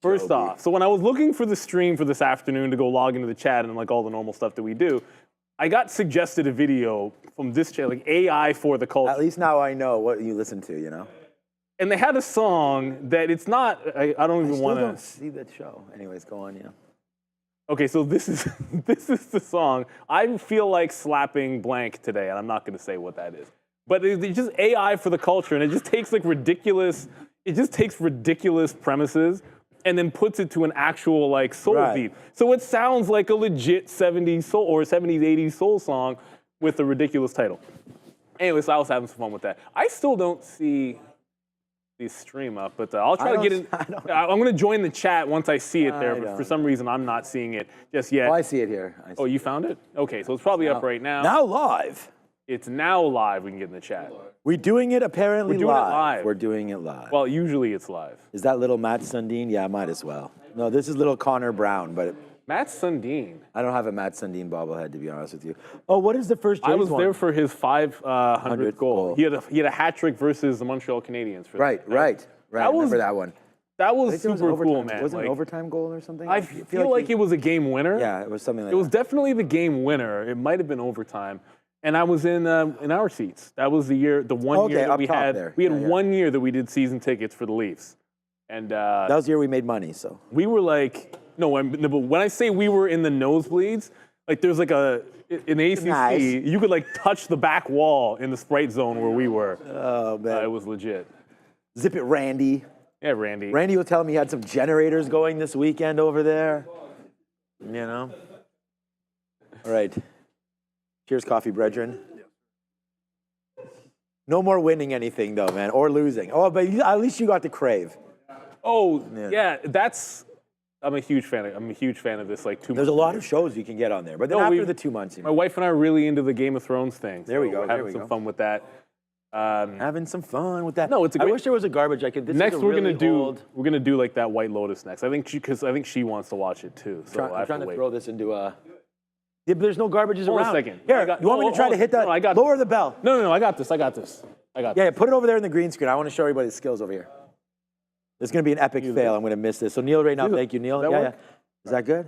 First off, so when I was looking for the stream for this afternoon to go log into the chat and like all the normal stuff that we do, I got suggested a video from this channel, like AI for the culture. At least now I know what you listen to, you know? And they had a song that it's not, I don't even want to. I don't see that show. Anyways, go on, yeah. Okay, so this is the song. I feel like slapping blank today, and I'm not going to say what that is. But it's just AI for the culture, and it just takes like ridiculous premises and then puts it to an actual like soul beat. So it sounds like a legit 70s soul or 70s, 80s soul song with a ridiculous title. Anyways, I was having some fun with that. I still don't see the stream up, but I'll try to get in. I'm going to join the chat once I see it there, but for some reason I'm not seeing it just yet. Oh, I see it here. Oh, you found it? Okay, so it's probably up right now. Now live. It's now live. We can get in the chat. We're doing it apparently live. We're doing it live. Well, usually it's live. Is that little Matt Sundin? Yeah, I might as well. No, this is little Connor Brown, but Matt Sundin. I don't have a Matt Sundin bobblehead, to be honest with you. Oh, what is the first Jays I was one? there for his 500th goal. He had a hat trick versus the Montreal Canadiens. For right. I remember that one. That was super cool, man. Was it an overtime goal or something? I feel like it was a game winner. Yeah, it was something like that. It was definitely the game winner. It might have been overtime. And I was in our seats. That was the year, the one year that we had. There. We had 1 year that we did season tickets for the Leafs. And that was the year we made money, so. We were like, but when I say we were in the nosebleeds, like there's like an ACC, you could like touch the back wall in the Sprite zone where we were. Oh, man. It was legit. Zip it, Randy. Yeah, Randy. Randy was telling me he had some generators going this weekend over there. You know? All right. Cheers, coffee, brethren. No more winning anything, though, man, or losing. Oh, but at least you got to crave. Oh, yeah, I'm a huge fan of this. Like 2 months. There's a lot of shows you can get on there, but then after the 2 months, my wife and I are really into the Game of Thrones thing. There we go. Having some fun with that. Having some fun with that. No, it's a great. I wish there was a garbage I could. Next, we're gonna do like that White Lotus next. I think she wants to watch it too. So I'm trying to throw this into a. Yeah, but there's no garbages around. Hold on a second. Here, you want me to try to hit that? No, lower the bell. No, I got this. Yeah, put it over there in the green screen. I want to show everybody the skills over here. This is going to be an epic fail. I'm going to miss this. So Neil right now, thank you, Neil. Yeah. Is that good?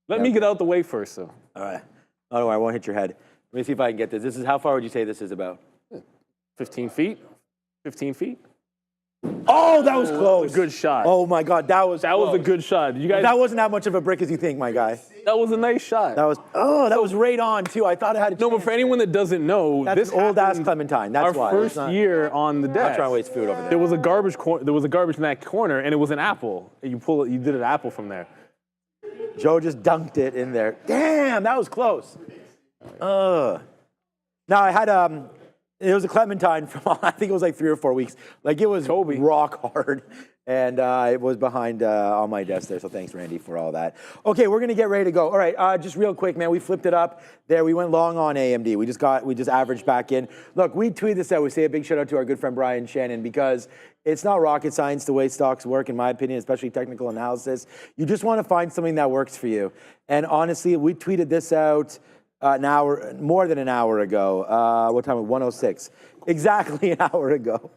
Let me get out the way first, though. All right. Oh, no, I won't hit your head. Let me see if I can get this. This is, how far would you say this is about? 15 feet. 15 feet. Oh, that was close. That was a good shot. Oh my God, that was a good shot. You guys. That wasn't that much of a brick as you think, my guy. That was a nice shot. That was right on too. I thought it had a chance. No, but for anyone that doesn't know, this old ass Clementine. That's why. Our first year on the desk. I'm trying to waste food over there. There was a garbage in that corner, and it was an apple. You did an apple from there. Joe just dunked it in there. Damn, that was close. Now I had it was a Clementine from, I think it was like 3 or 4 weeks. Like it was rock hard. And it was behind on my desk there. So thanks, Randy, for all that. Okay, we're going to get ready to go. All right, just real quick, man. We flipped it up there. We went long on AMD. We just averaged back in. Look, we tweet this out. We say a big shout out to our good friend Brian Shannon because it's not rocket science the way stocks work, in my opinion, especially technical analysis. You just want to find something that works for you. And honestly, we tweeted this out more than an hour ago. What time? 1:06. Exactly an hour ago.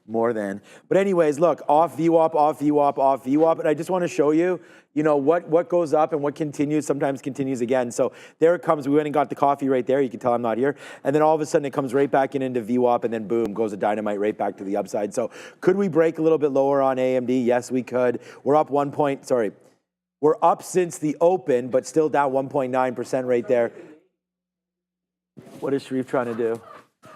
More than. But anyways, look, off VWAP, off VWAP, off VWAP. And I just want to show you, what goes up and what continues, sometimes continues again. So there it comes. We went and got the coffee right there. You can tell I'm not here. And then all of a sudden it comes right back into VWAP and then boom, goes a dynamite right back to the upside. So could we break a little bit lower on AMD? Yes, we could. We're up We're up since the open, but still down 1.9% right there. What is Sharif trying to do?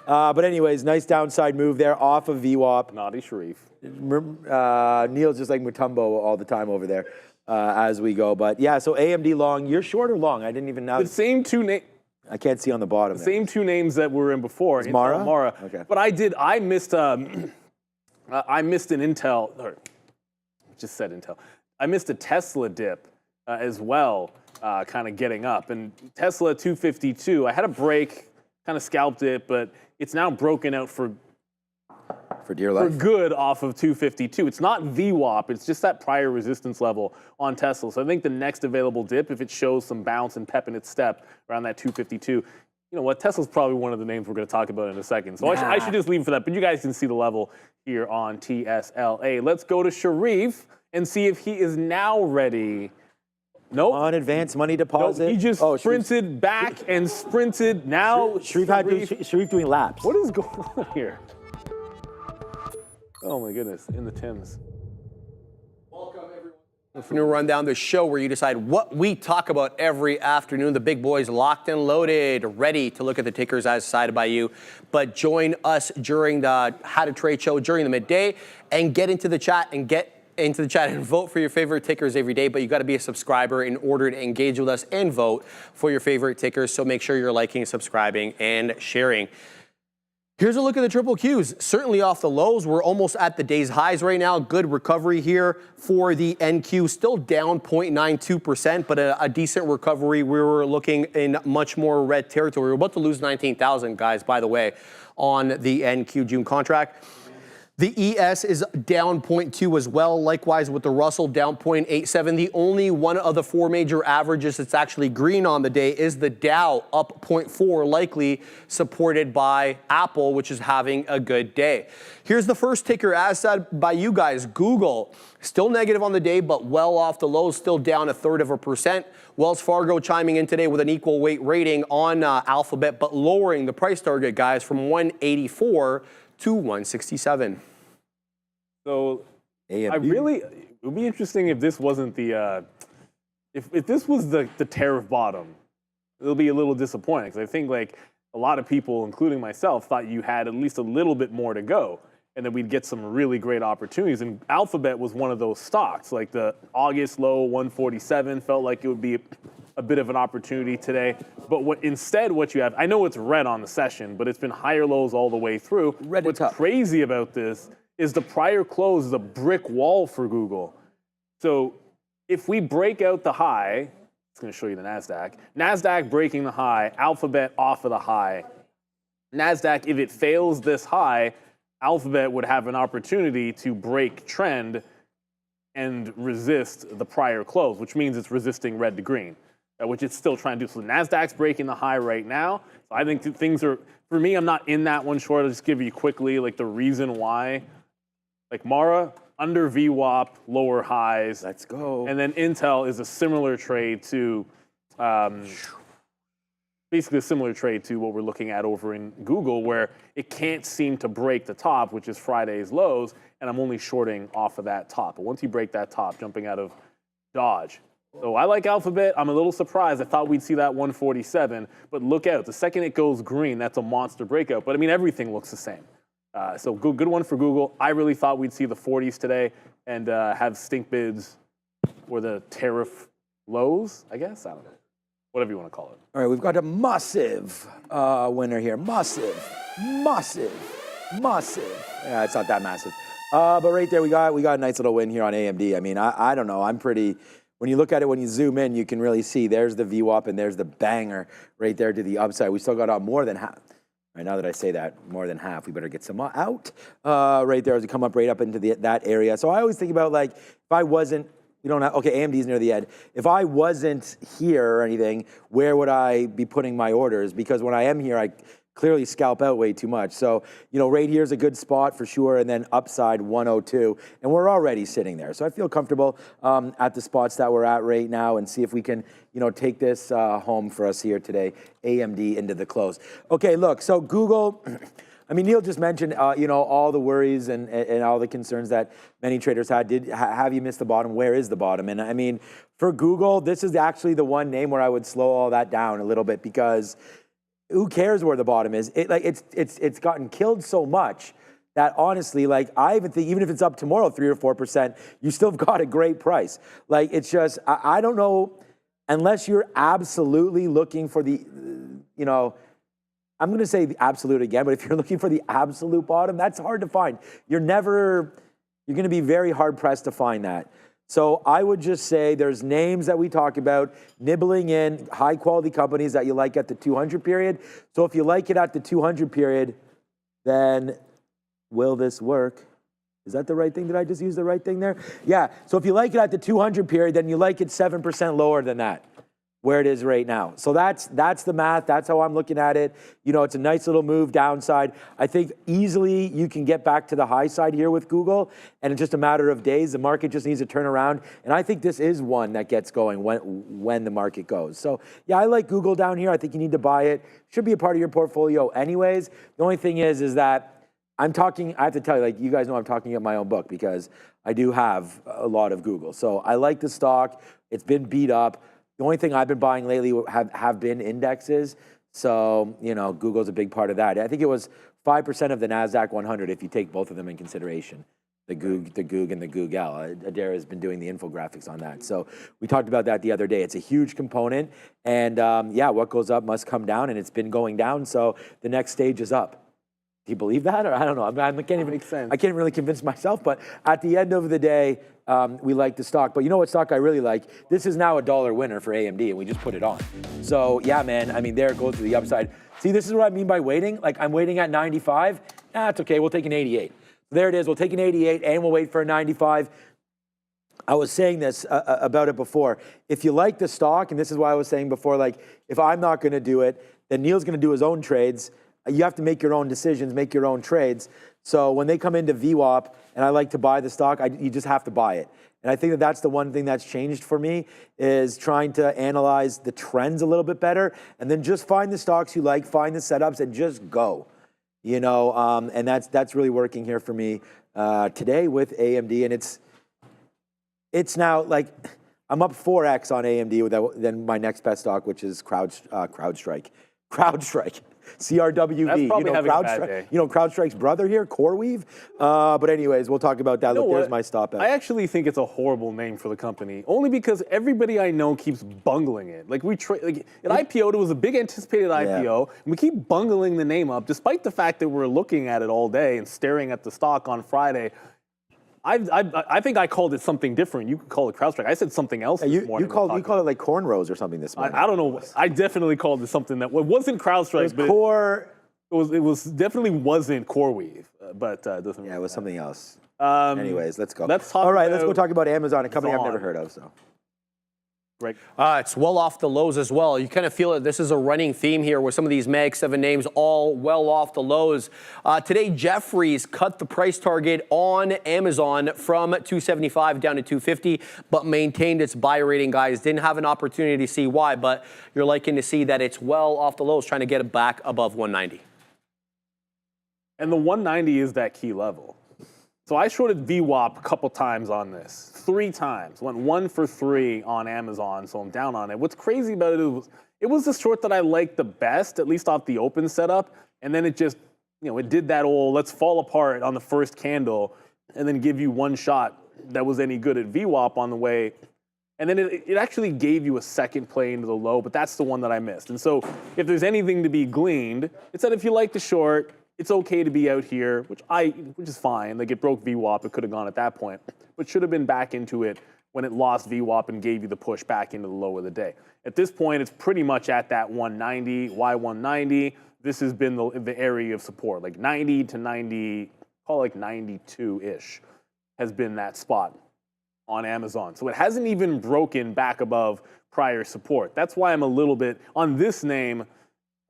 But anyways, nice downside move there off of VWAP. Naughty Sharif. Neil's just like Mutombo all the time over there as we go. But yeah, so AMD long. You're short or long? I didn't even know. The same two names. I can't see on the bottom. The same two names that were in before. Mara? Mara. Okay. But I missed an Intel, or just said Intel. I missed a Tesla dip as well, kind of getting up. And Tesla 252, I had a break, kind of scalped it, but it's now broken out for dear life. For good off of 252. It's not VWAP, it's just that prior resistance level on Tesla. So I think the next available dip, if it shows some bounce and pep in its step around that 252, you know what, Tesla's probably one of the names we're going to talk about in a second. So I should just leave it for that. But you guys can see the level here on TSLA. Let's go to Sharif and see if he is now ready. Nope. On advance money deposit. Nope. He just sprinted back and sprinted. Now Sharif doing laps. What is going on here? Oh my goodness, in the Tims. Welcome everyone. Afternoon rundown, the show where you decide what we talk about every afternoon. The big boys locked and loaded, ready to look at the tickers as decided by you. But join us during the How to Trade show during the midday and get into the chat and vote for your favorite tickers every day. But you got to be a subscriber in order to engage with us and vote for your favorite tickers. So make sure you're liking, subscribing, and sharing. Here's a look at the triple Qs. Certainly off the lows. We're almost at the day's highs right now. Good recovery here for the NQ. Still down 0.92%, but a decent recovery. We were looking in much more red territory. We're about to lose 19,000, guys, by the way, on the NQ June contract. The ES is down 0.2 as well. Likewise with the Russell down 0.87. The only one of the four major averages that's actually green on the day is the Dow up 0.4, likely supported by Apple, which is having a good day. Here's the first ticker as said by you guys. Google still negative on the day, but well off the lows, still down 1/3%. Wells Fargo chiming in today with an equal weight rating on Alphabet, but lowering the price target, guys, from 184 to 167. So it would be interesting if this wasn't the, if this was the tariff bottom. It'll be a little disappointing because I think like a lot of people, including myself, thought you had at least a little bit more to go and that we'd get some really great opportunities. And Alphabet was one of those stocks. Like the August low, 147, felt like it would be a bit of an opportunity today. But what you have, I know it's red on the session, but it's been higher lows all the way through. What's crazy about this is the prior close is a brick wall for Google. So if we break out the high, it's going to show you the NASDAQ. NASDAQ breaking the high, Alphabet off of the high. NASDAQ, if it fails this high, Alphabet would have an opportunity to break trend and resist the prior close, which means it's resisting red to green, which it's still trying to do. So NASDAQ's breaking the high right now. So I think things are, for me, I'm not in that one short. I'll just give you quickly like the reason why. Like Mara, under VWAP, lower highs. Let's go. And then Intel is a similar trade to, basically a similar trade to what we're looking at over in Google, where it can't seem to break the top, which is Friday's lows, and I'm only shorting off of that top. But once you break that top, jumping out of Dodge. So I like Alphabet. I'm a little surprised. I thought we'd see that 147, but look out. The second it goes green, that's a monster breakout. But I mean, everything looks the same. So good one for Google. I really thought we'd see the 40s today and have stink bids or the tariff lows, I guess. I don't know. Whatever you want to call it. All right, we've got a massive winner here. Massive. Yeah, it's not that massive. But right there, we got a nice little win here on AMD. I mean, I don't know. I'm pretty... When you look at it, when you zoom in, you can really see there's the VWAP and there's the banger right there to the upside. We still got more than half. Right, now that I say that, more than half, we better get some out right there as we come up right up into that area. So I always think about like, if I wasn't, okay, AMD's near the end. If I wasn't here or anything, where would I be putting my orders? Because when I am here, I clearly scalp out way too much. So, right here's a good spot for sure, and then upside 102, and we're already sitting there. So I feel comfortable at the spots that we're at right now and see if we can, take this home for us here today, AMD into the close. Okay, look, so Google, I mean, Neil just mentioned, all the worries and all the concerns that many traders had. Have you missed the bottom? Where is the bottom? And I mean, for Google, this is actually the one name where I would slow all that down a little bit because who cares where the bottom is? It's gotten killed so much that honestly, like I even think even if it's up tomorrow 3 or 4%, you still have got a great price. Like it's just I don't know unless you're absolutely looking for the I'm going to say the absolute again, but if you're looking for the absolute bottom, that's hard to find. You're going to be very hard pressed to find that. So I would just say there's names that we talk about, nibbling in high quality companies that you like at the 200 period. So if you like it at the 200 period, then will this work? Is that the right thing? Did I just use the right thing there? Yeah. So if you like it at the 200 period, then you like it 7% lower than that. where it is right now. So that's the math. That's how I'm looking at it. You know, it's a nice little move downside. I think easily you can get back to the high side here with Google, and it's just a matter of days. The market just needs to turn around, and I think this is one that gets going when the market goes. So yeah, I like Google down here. I think you need to buy it. Should be a part of your portfolio anyways. The only thing is that I have to tell you, like, you guys know I'm talking about my own book because I do have a lot of Google. So I like the stock. It's been beat up. The only thing I've been buying lately have been indexes. So, you know, Google's a big part of that. I think it was 5% of the NASDAQ 100 if you take both of them in consideration, the Goog and the Google. Adair has been doing the infographics on that. So we talked about that the other day. It's a huge component. And yeah, what goes up must come down, and it's been going down. So the next stage is up. Do you believe that? Or I don't know. I can't really convince myself. But at the end of the day, we like the stock. But you know what stock I really like? This is now a $1 winner for AMD, and we just put it on. So yeah, man. I mean, there it goes to the upside. See, this is what I mean by waiting. Like, I'm waiting at 95. It's okay. We'll take an 88. There it is. We'll take an 88, and we'll wait for a 95. I was saying this about it before. If you like the stock, and this is why I was saying before, like, if I'm not going to do it, then Neil's going to do his own trades. You have to make your own decisions, make your own trades. So when they come into VWAP and I like to buy the stock, you just have to buy it. And I think that that's the one thing that's changed for me, is trying to analyze the trends a little bit better, and then just find the stocks you like, find the setups, and just go. You know, and that's really working here for me today with AMD. And it's now like I'm up 4x on AMD than my next best stock, which is CrowdStrike. CrowdStrike. CRWV. That's probably having a bad day. You know, CrowdStrike's brother here, CoreWeave. But anyways, we'll talk about that. Look, there's my stop at. I actually think it's a horrible name for the company, only because everybody I know keeps bungling it. Like, at IPO, it was a big anticipated IPO, and we keep bungling the name up, despite the fact that we're looking at it all day and staring at the stock on Friday. I think I called it something different. You could call it CrowdStrike. I said something else this morning. You called it like cornrows or something this morning. I don't know. I definitely called it something that wasn't CrowdStrike. It was definitely wasn't CoreWeave, but it doesn't. Yeah, it was something else. Anyways, let's go. Let's go talk about Amazon, a company I've never heard of. So. Right. It's well off the lows as well. You kind of feel that this is a running theme here with some of these Mag 7 names all well off the lows. Today, Jefferies cut the price target on Amazon from 275 down to 250, but maintained its buy rating, guys. Didn't have an opportunity to see why, but you're liking to see that it's well off the lows, trying to get it back above 190. And the 190 is that key level. So I shorted VWAP a couple times on this, 3 times. Went 1 for 3 on Amazon, so I'm down on it. What's crazy about it was the short that I liked the best, at least off the open setup, and then it just, it did that let's fall apart on the first candle, and then give you one shot that was any good at VWAP on the way. And then it actually gave you a second play into the low, but that's the one that I missed. And so if there's anything to be gleaned, it's that if you like the short, it's okay to be out here, which is fine. Like, it broke VWAP, it could have gone at that point, but should have been back into it when it lost VWAP and gave you the push back into the low of the day. At this point, it's pretty much at that 190. Why 190? This has been the area of support, like 90 to 90, call it like 92-ish, has been that spot on Amazon. So it hasn't even broken back above prior support. That's why I'm a little bit, on this name,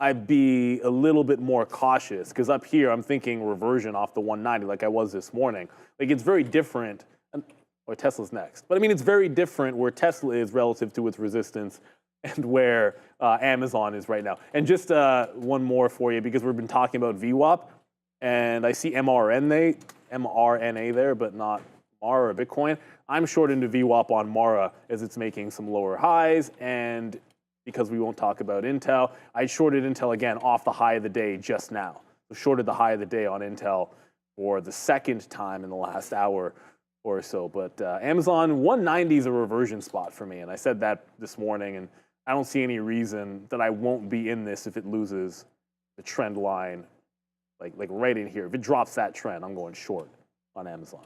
I'd be a little bit more cautious, because up here I'm thinking reversion off the 190 like I was this morning. Like, it's very different, or Tesla's next. But I mean, it's very different where Tesla is relative to its resistance and where Amazon is right now. And just one more for you, because we've been talking about VWAP, and I see mRNA there, but not Mara or Bitcoin. I'm short into VWAP on Mara as it's making some lower highs, and because we won't talk about Intel, I shorted Intel again off the high of the day just now. So shorted the high of the day on Intel for the second time in the last hour or so. But Amazon 190 is a reversion spot for me, and I said that this morning, and I don't see any reason that I won't be in this if it loses the trend line, like right in here. If it drops that trend, I'm going short on Amazon.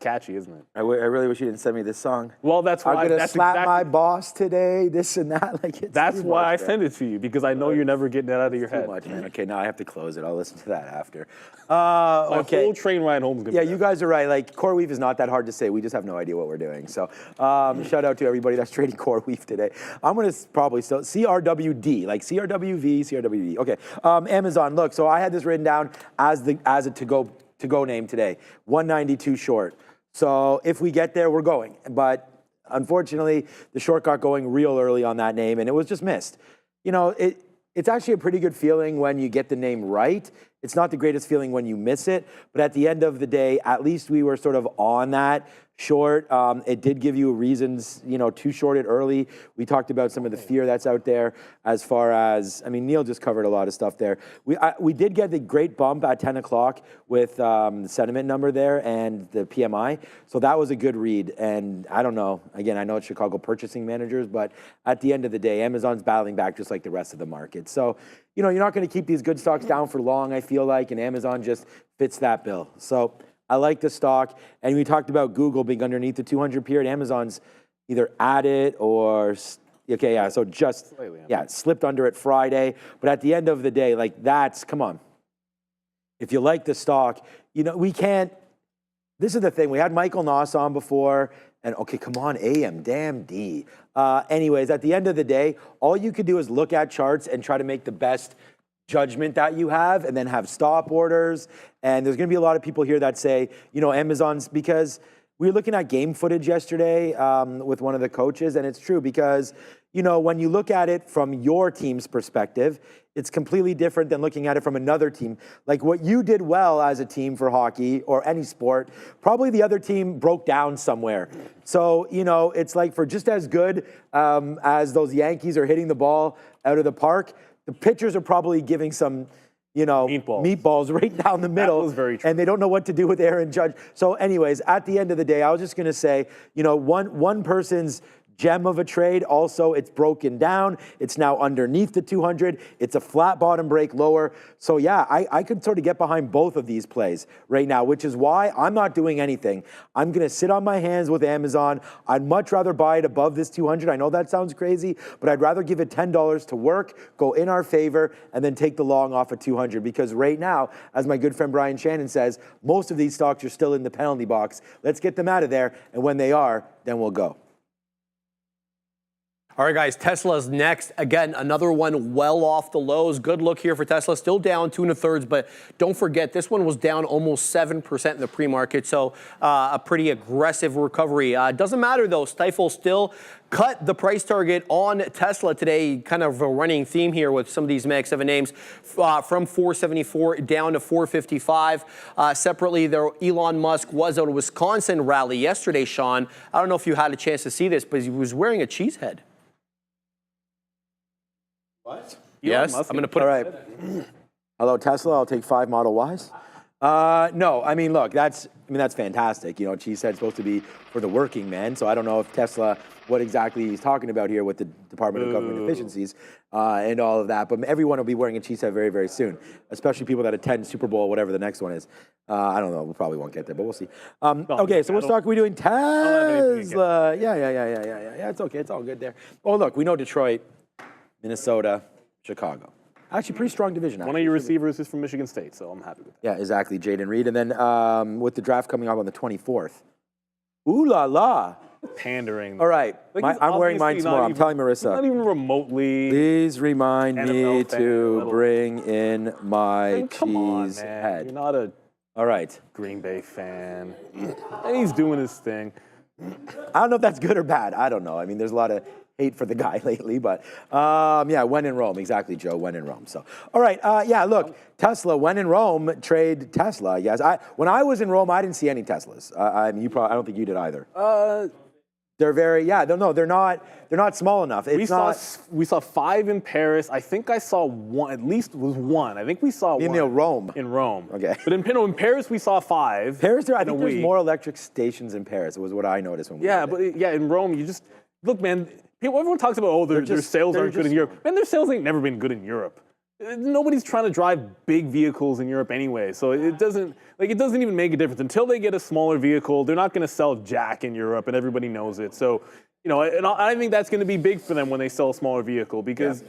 catchy, isn't it? I really wish you didn't send me this song. Well, that's why. I'm gonna that's slap exactly, my boss today. This and that. Like it's That's too why I much, man. send it to you, because I know you're never getting it out of your Too head. much, man. Okay, now I have to close it. I'll listen to that after. My Okay. whole train ride home is gonna Yeah, be you that. guys are right. Like core weave is not that hard to say. We just have no idea what we're doing. So shout out to everybody that's trading core weave today. I'm gonna probably still CRWD, like CRWV, CRWD. Okay, Amazon. Look, so I had this written down as a to go name today. 192 short. So if we get there, we're going. But unfortunately, the short got going real early on that name, and it was just missed. You know, it's actually a pretty good feeling when you get the name right. It's not the greatest feeling when you miss it, but at the end of the day, at least we were sort of on that short. It did give you reasons, you know, to short it early. We talked about some of the fear that's out there as far as, I mean, Neil just covered a lot of stuff there. We did get the great bump at 10 o'clock with the sentiment number there and the PMI. So that was a good read. And I don't know, again, I know it's Chicago purchasing managers, but at the end of the day, Amazon's battling back just like the rest of the market. So, you know, you're not going to keep these good stocks down for long, I feel like, and Amazon just fits that bill. So I like the stock. And we talked about Google being underneath the 200 period. Amazon's either at it or, okay, yeah, so just, yeah, it slipped under it Friday. But at the end of the day, like that's, come on. If you like the stock, you know, we can't, this is the thing. We had Michael Noss on before, and okay, come on, AM, damn D. Anyways, at the end of the day, all you could do is look at charts and try to make the best judgment that you have, and then have stop orders. And there's going to be a lot of people here that say, you know, Amazon's, because we were looking at game footage yesterday with one of the coaches, and it's true because, you know, when you look at it from your team's perspective, it's completely different than looking at it from another team. Like what you did well as a team for hockey or any sport, probably the other team broke down somewhere. So, you know, it's like for just as good as those Yankees are hitting the ball out of the park, the pitchers are probably giving some, you know, meatballs right down the middle. That was very true. And they don't know what to do with Aaron Judge. So anyways, at the end of the day, I was just going to say, you know, one person's gem of a trade. Also, it's broken down. It's now underneath the 200. It's a flat bottom break lower. So yeah, I could sort of get behind both of these plays right now, which is why I'm not doing anything. I'm going to sit on my hands with Amazon. I'd much rather buy it above this 200. I know that sounds crazy, but I'd rather give it $10 to work, go in our favor, and then take the long off of 200. Because right now, as my good friend Brian Shannon says, most of these stocks are still in the penalty box. Let's get them out of there. And when they are, then we'll go. All right, guys, Tesla's next. Again, another one well off the lows. Good look here for Tesla. Still down 2 1/3, but don't forget, this one was down almost 7% in the pre-market, so a pretty aggressive recovery. Doesn't matter, though. Stifel still cut the price target on Tesla today. Kind of a running theme here with some of these Mag 7 names from 474 down to 455. Separately, there, Elon Musk was at a Wisconsin rally yesterday, Sean. I don't know if you had a chance to see this, but he was wearing a cheese head. What? Yes, I'm going to put it. All right. Hello, Tesla. I'll take 5 Model Ys. No, I mean, look, that's fantastic. You know, cheesehead's supposed to be for the working man. So I don't know if Tesla, what exactly he's talking about here with the Department of Government Efficiencies and all of that. But everyone will be wearing a cheesehead very, very soon, especially people that attend Super Bowl, whatever the next one is. I don't know. We probably won't get there, but we'll see. Okay, so what stock are we doing? Tesla. Yeah. It's okay. It's all good there. Oh, look, we know Detroit, Minnesota, Chicago. Actually, pretty strong division. One of your receivers is from Michigan State, so I'm happy with that. Yeah, exactly, Jaden Reed. And then with the draft coming up on the 24th. Ooh la la. Pandering. All right, Like I'm wearing mine tomorrow. I'm telling Marissa. Not even remotely. Please remind me fan, to bring in my Come on, cheese man. head. You're not a All right. Green Bay fan. And he's doing his thing. I don't know if that's good or bad. I don't know. I mean, there's a lot of hate for the guy lately, but yeah, when in Rome. Exactly, Joe, when in Rome. So, all right, yeah, look, Tesla, when in Rome, trade Tesla. Yes, when I was in Rome, I didn't see any Teslas. I mean, I don't think you did either. They're very, yeah, no, they're not small enough. We saw 5 in Paris. I think I saw one, at least was one. I think we saw one. In Rome. In Rome. Okay. But in Paris, we saw 5. Paris, I think there's more electric stations in Paris. It was what I noticed when we were there. But yeah, in Rome, you just, look, man, everyone talks about, their sales aren't good in Europe. Man, their sales ain't never been good in Europe. nobody's trying to drive big vehicles in Europe anyway. So it doesn't even make a difference until they get a smaller vehicle. They're not going to sell jack in Europe, and everybody knows it. So, and I think that's going to be big for them when they sell a smaller vehicle because. Yeah.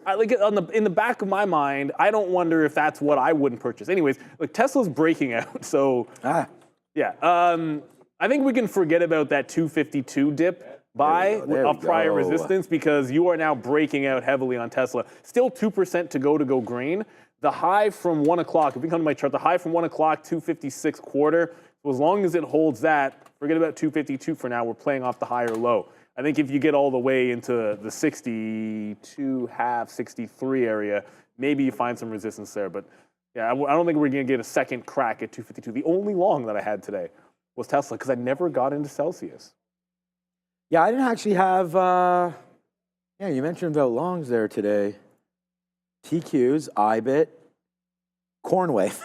In the back of my mind, I don't wonder if that's what I wouldn't purchase. Anyways, Tesla's breaking out, so yeah. I think we can forget about that 252 dip of prior resistance because you are now breaking out heavily on Tesla. Still 2% to go green. The high from 1 o'clock, if we come to my chart, the high from 1 o'clock, 256 quarter. So as long as it holds that, forget about 252 for now. We're playing off the higher low. I think if you get all the way into the 62 half, 63 area, maybe you find some resistance there. But yeah, I don't think we're going to get a second crack at 252. The only long that I had today was Tesla because I never got into Celsius. Yeah, I didn't actually have, you mentioned about longs there today. TQs, IBIT, Cornwave.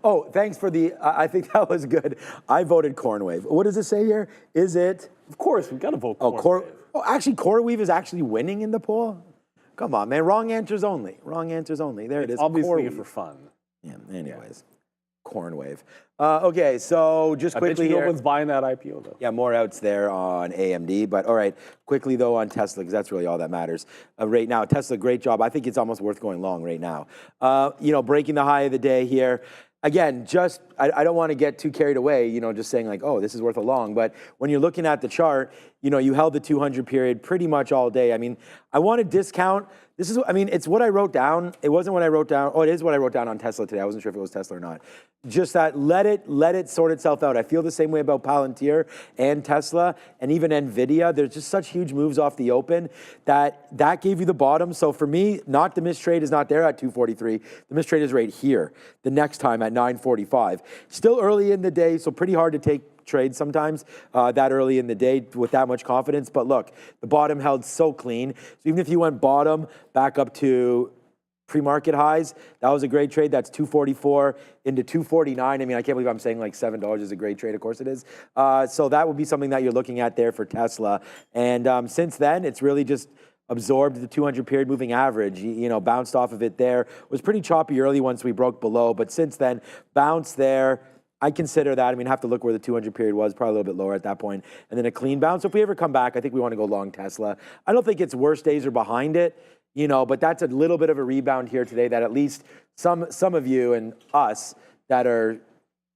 Oh, thanks for I think that was good. I voted Cornwave. What does it say here? Is it? Of course, we've got to vote Cornwave. Actually, CoreWeave is actually winning in the poll? Come on, man. Wrong answers only. Wrong answers only. There it is. Obviously for fun. Yeah, anyways. Cornwave. Okay, so just quickly I bet no one's buying that IPO, though. Yeah, more outs there on AMD. But all right, quickly, though, on Tesla, because that's really all that matters. Right now, Tesla, great job. I think it's almost worth going long right now. Breaking the high of the day here. Again, I don't want to get too carried away, just saying like, oh, this is worth a long. But when you're looking at the chart, you held the 200 period pretty much all day. I mean, I want to discount. It's what I wrote down. It wasn't what I wrote down. Oh, it is what I wrote down on Tesla today. I wasn't sure if it was Tesla or not. Just that let it sort itself out. I feel the same way about Palantir and Tesla and even NVIDIA. There's just such huge moves off the open that gave you the bottom. So for me, the mistrade is not there at 243. The mistrade is right here the next time at 945. Still early in the day, so pretty hard to take trade sometimes that early in the day with that much confidence. But look, the bottom held so clean. So even if you went bottom back up to pre-market highs, that was a great trade. That's 244 into 249. I mean, I can't believe I'm saying like $7 is a great trade. Of course it is. So that would be something that you're looking at there for Tesla. And since then, it's really just absorbed the 200 period moving average, bounced off of it there. It was pretty choppy early once we broke below, but since then, bounced there. I consider that. I mean, have to look where the 200 period was, probably a little bit lower at that point, and then a clean bounce. So if we ever come back, I think we want to go long Tesla. I don't think its worst days are behind it, but that's a little bit of a rebound here today that at least some of you and us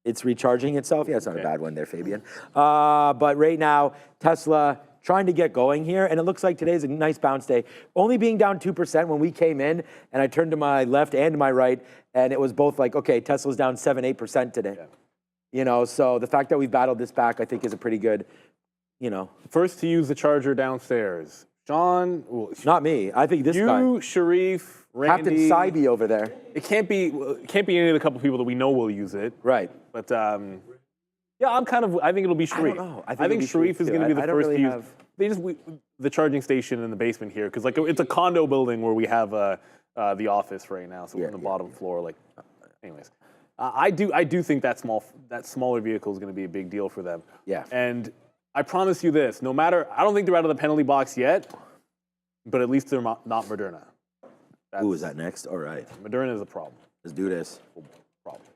it's recharging itself. Yeah, it's not a bad one there, Fabian. But right now, Tesla trying to get going here, and it looks like today's a nice bounce day. Only being down 2% when we came in, and I turned to my left and to my right, and it was both like, okay, Tesla's down 7-8% today. Yeah. So the fact that we've battled this back, I think, is a pretty good, First to use the charger downstairs. Sean. Not me. I think this guy. You, Sharif, Randy. Captain Saibi over there. It can't be any of the couple people that we know will use it. Right. But, I think it'll be Sharif. I don't know. I think Sharif is going to be the first to use. The charging station in the basement here, because it's a condo building where we have the office right now, so we're on the bottom floor. Anyways. I do think that smaller vehicle is going to be a big deal for them. Yeah. And I promise you this, I don't think they're out of the penalty box yet, but at least they're not Moderna. Who is that next? All right. Moderna is a problem. Let's do this. Problem.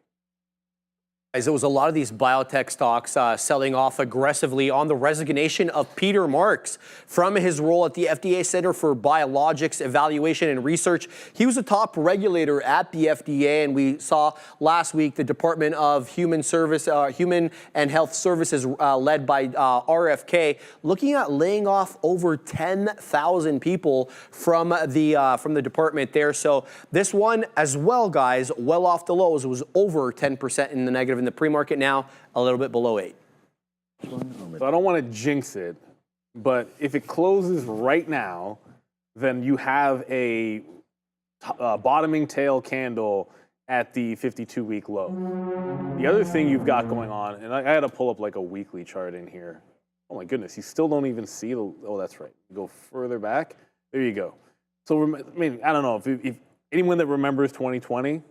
There was a lot of these biotech stocks selling off aggressively on the resignation of Peter Marks from his role at the FDA Center for Biologics Evaluation and Research. He was a top regulator at the FDA, and we saw last week the Department of Human and Health Services, led by RFK, looking at laying off over 10,000 people from the department there. So this one as well, guys, well off the lows. It was over 10% in the negative in the pre-market, now a little bit below 8. So I don't want to jinx it, but if it closes right now, then you have a bottoming tail candle at the 52-week low. The other thing you've got going on, and I had to pull up like a weekly chart in here. Oh my goodness, you still don't even see oh, that's right. Go further back. There you go. So, I don't know if anyone that remembers 2020,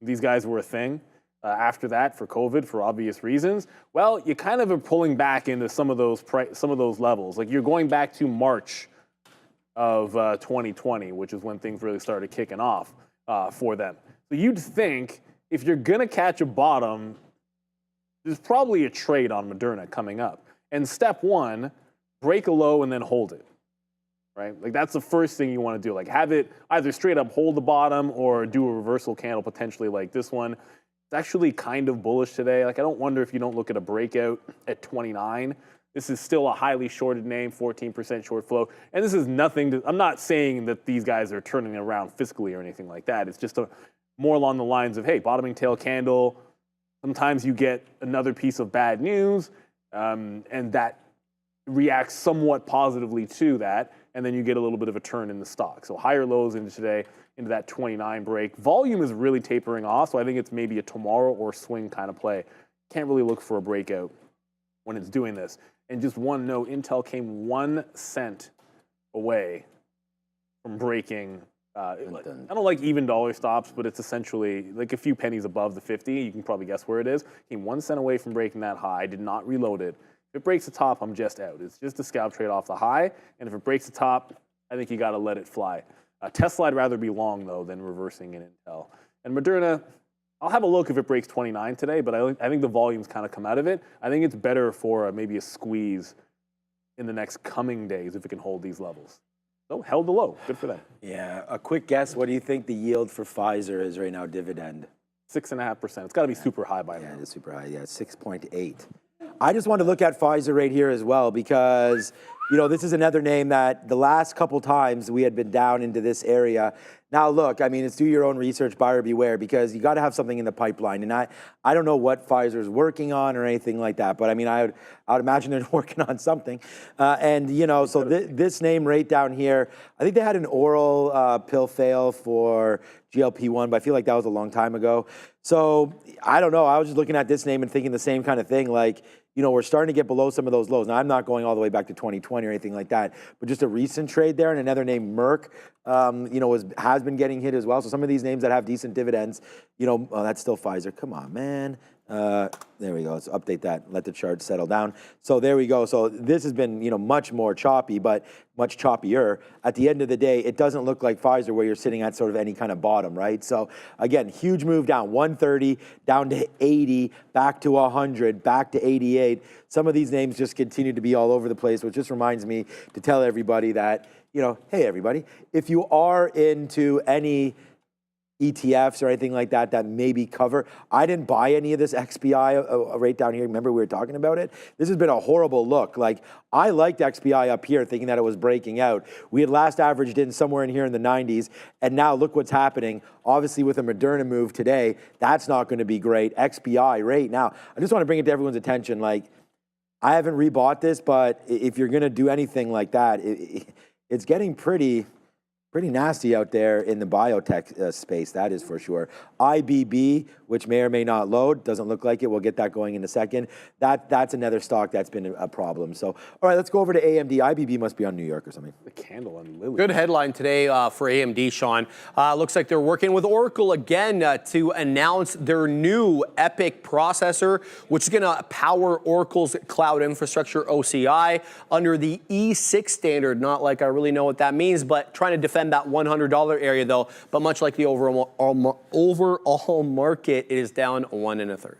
these guys were a thing. After that, for COVID, for obvious reasons, well, you kind of are pulling back into some of those levels. Like you're going back to March of 2020, which is when things really started kicking off. for them. So you'd think if you're going to catch a bottom, there's probably a trade on Moderna coming up. And step one, break a low and then hold it, right? Like that's the first thing you want to do. Like have it either straight up hold the bottom or do a reversal candle potentially like this one. It's actually kind of bullish today. Like I don't wonder if you don't look at a breakout at 29. This is still a highly shorted name, 14% short flow. And this is nothing to, I'm not saying that these guys are turning it around fiscally or anything like that. It's just more along the lines of, hey, bottoming tail candle. Sometimes you get another piece of bad news, and that reacts somewhat positively to that, and then you get a little bit of a turn in the stock. So higher lows into today, into that 29 break. Volume is really tapering off, so I think it's maybe a tomorrow or swing kind of play. Can't really look for a breakout when it's doing this. And just one note, Intel came 1 cent away from breaking. I don't like even dollar stops, but it's essentially like a few pennies above the 50. You can probably guess where it is. Came 1 cent away from breaking that high. Did not reload it. If it breaks the top, I'm just out. It's just a scalp trade off the high. And if it breaks the top, I think you got to let it fly. Tesla, I'd rather be long, though, than reversing in Intel. And Moderna, I'll have a look if it breaks 29 today, but I think the volume's kind of come out of it. I think it's better for maybe a squeeze in the next coming days if it can hold these levels. So held the low. Good for them. Yeah. A quick guess. What do you think the yield for Pfizer is right now, dividend? 6.5%. It's got to be super high by now. Yeah, it is super high. Yeah, 6.8. I just want to look at Pfizer right here as well because, you know, this is another name that the last couple times we had been down into this area. Now, look, I mean, it's do your own research, buyer beware, because you got to have something in the pipeline. And I don't know what Pfizer's working on or anything like that, but I mean, I would imagine they're working on something. And, you know, so this name right down here, I think they had an oral pill fail for GLP-1, but I feel like that was a long time ago. So I don't know. I was just looking at this name and thinking the same kind of thing, like, you know, we're starting to get below some of those lows. Now, I'm not going all the way back to 2020 or anything like that, but just a recent trade there. And another name, Merck, you know, has been getting hit as well. So some of these names that have decent dividends, you know, that's still Pfizer. Come on, man. There we go. Let's update that. Let the chart settle down. So there we go. So this has been, you know, much more choppy, but much choppier. At the end of the day, it doesn't look like Pfizer where you're sitting at sort of any kind of bottom, right? So again, huge move down, 130, down to 80, back to 100, back to 88. Some of these names just continue to be all over the place, which just reminds me to tell everybody that, you know, hey, everybody, if you are into any ETFs or anything like that that maybe cover. I didn't buy any of this XPI right down here. Remember we were talking about it? This has been a horrible look. Like I liked XPI up here thinking that it was breaking out. We had last averaged in somewhere in here in the 90s. And now look what's happening. Obviously with a Moderna move today, that's not going to be great. XPI right now. I just want to bring it to everyone's attention. Like I haven't rebought this, but if you're going to do anything like that, it's getting pretty nasty out there in the biotech space, that is for sure. IBB, which may or may not load, doesn't look like it. We'll get that going in a second. That's another stock that's been a problem. So, all right, let's go over to AMD. IBB must be on New York or something. The candle on Lily. Good headline today for AMD, Sean. Looks like they're working with Oracle again to announce their new EPYC processor, which is going to power Oracle's cloud infrastructure, OCI, under the E6 standard. Not like I really know what that means, but trying to defend that $100 area, though. But much like the overall market, it is down 1 1/3.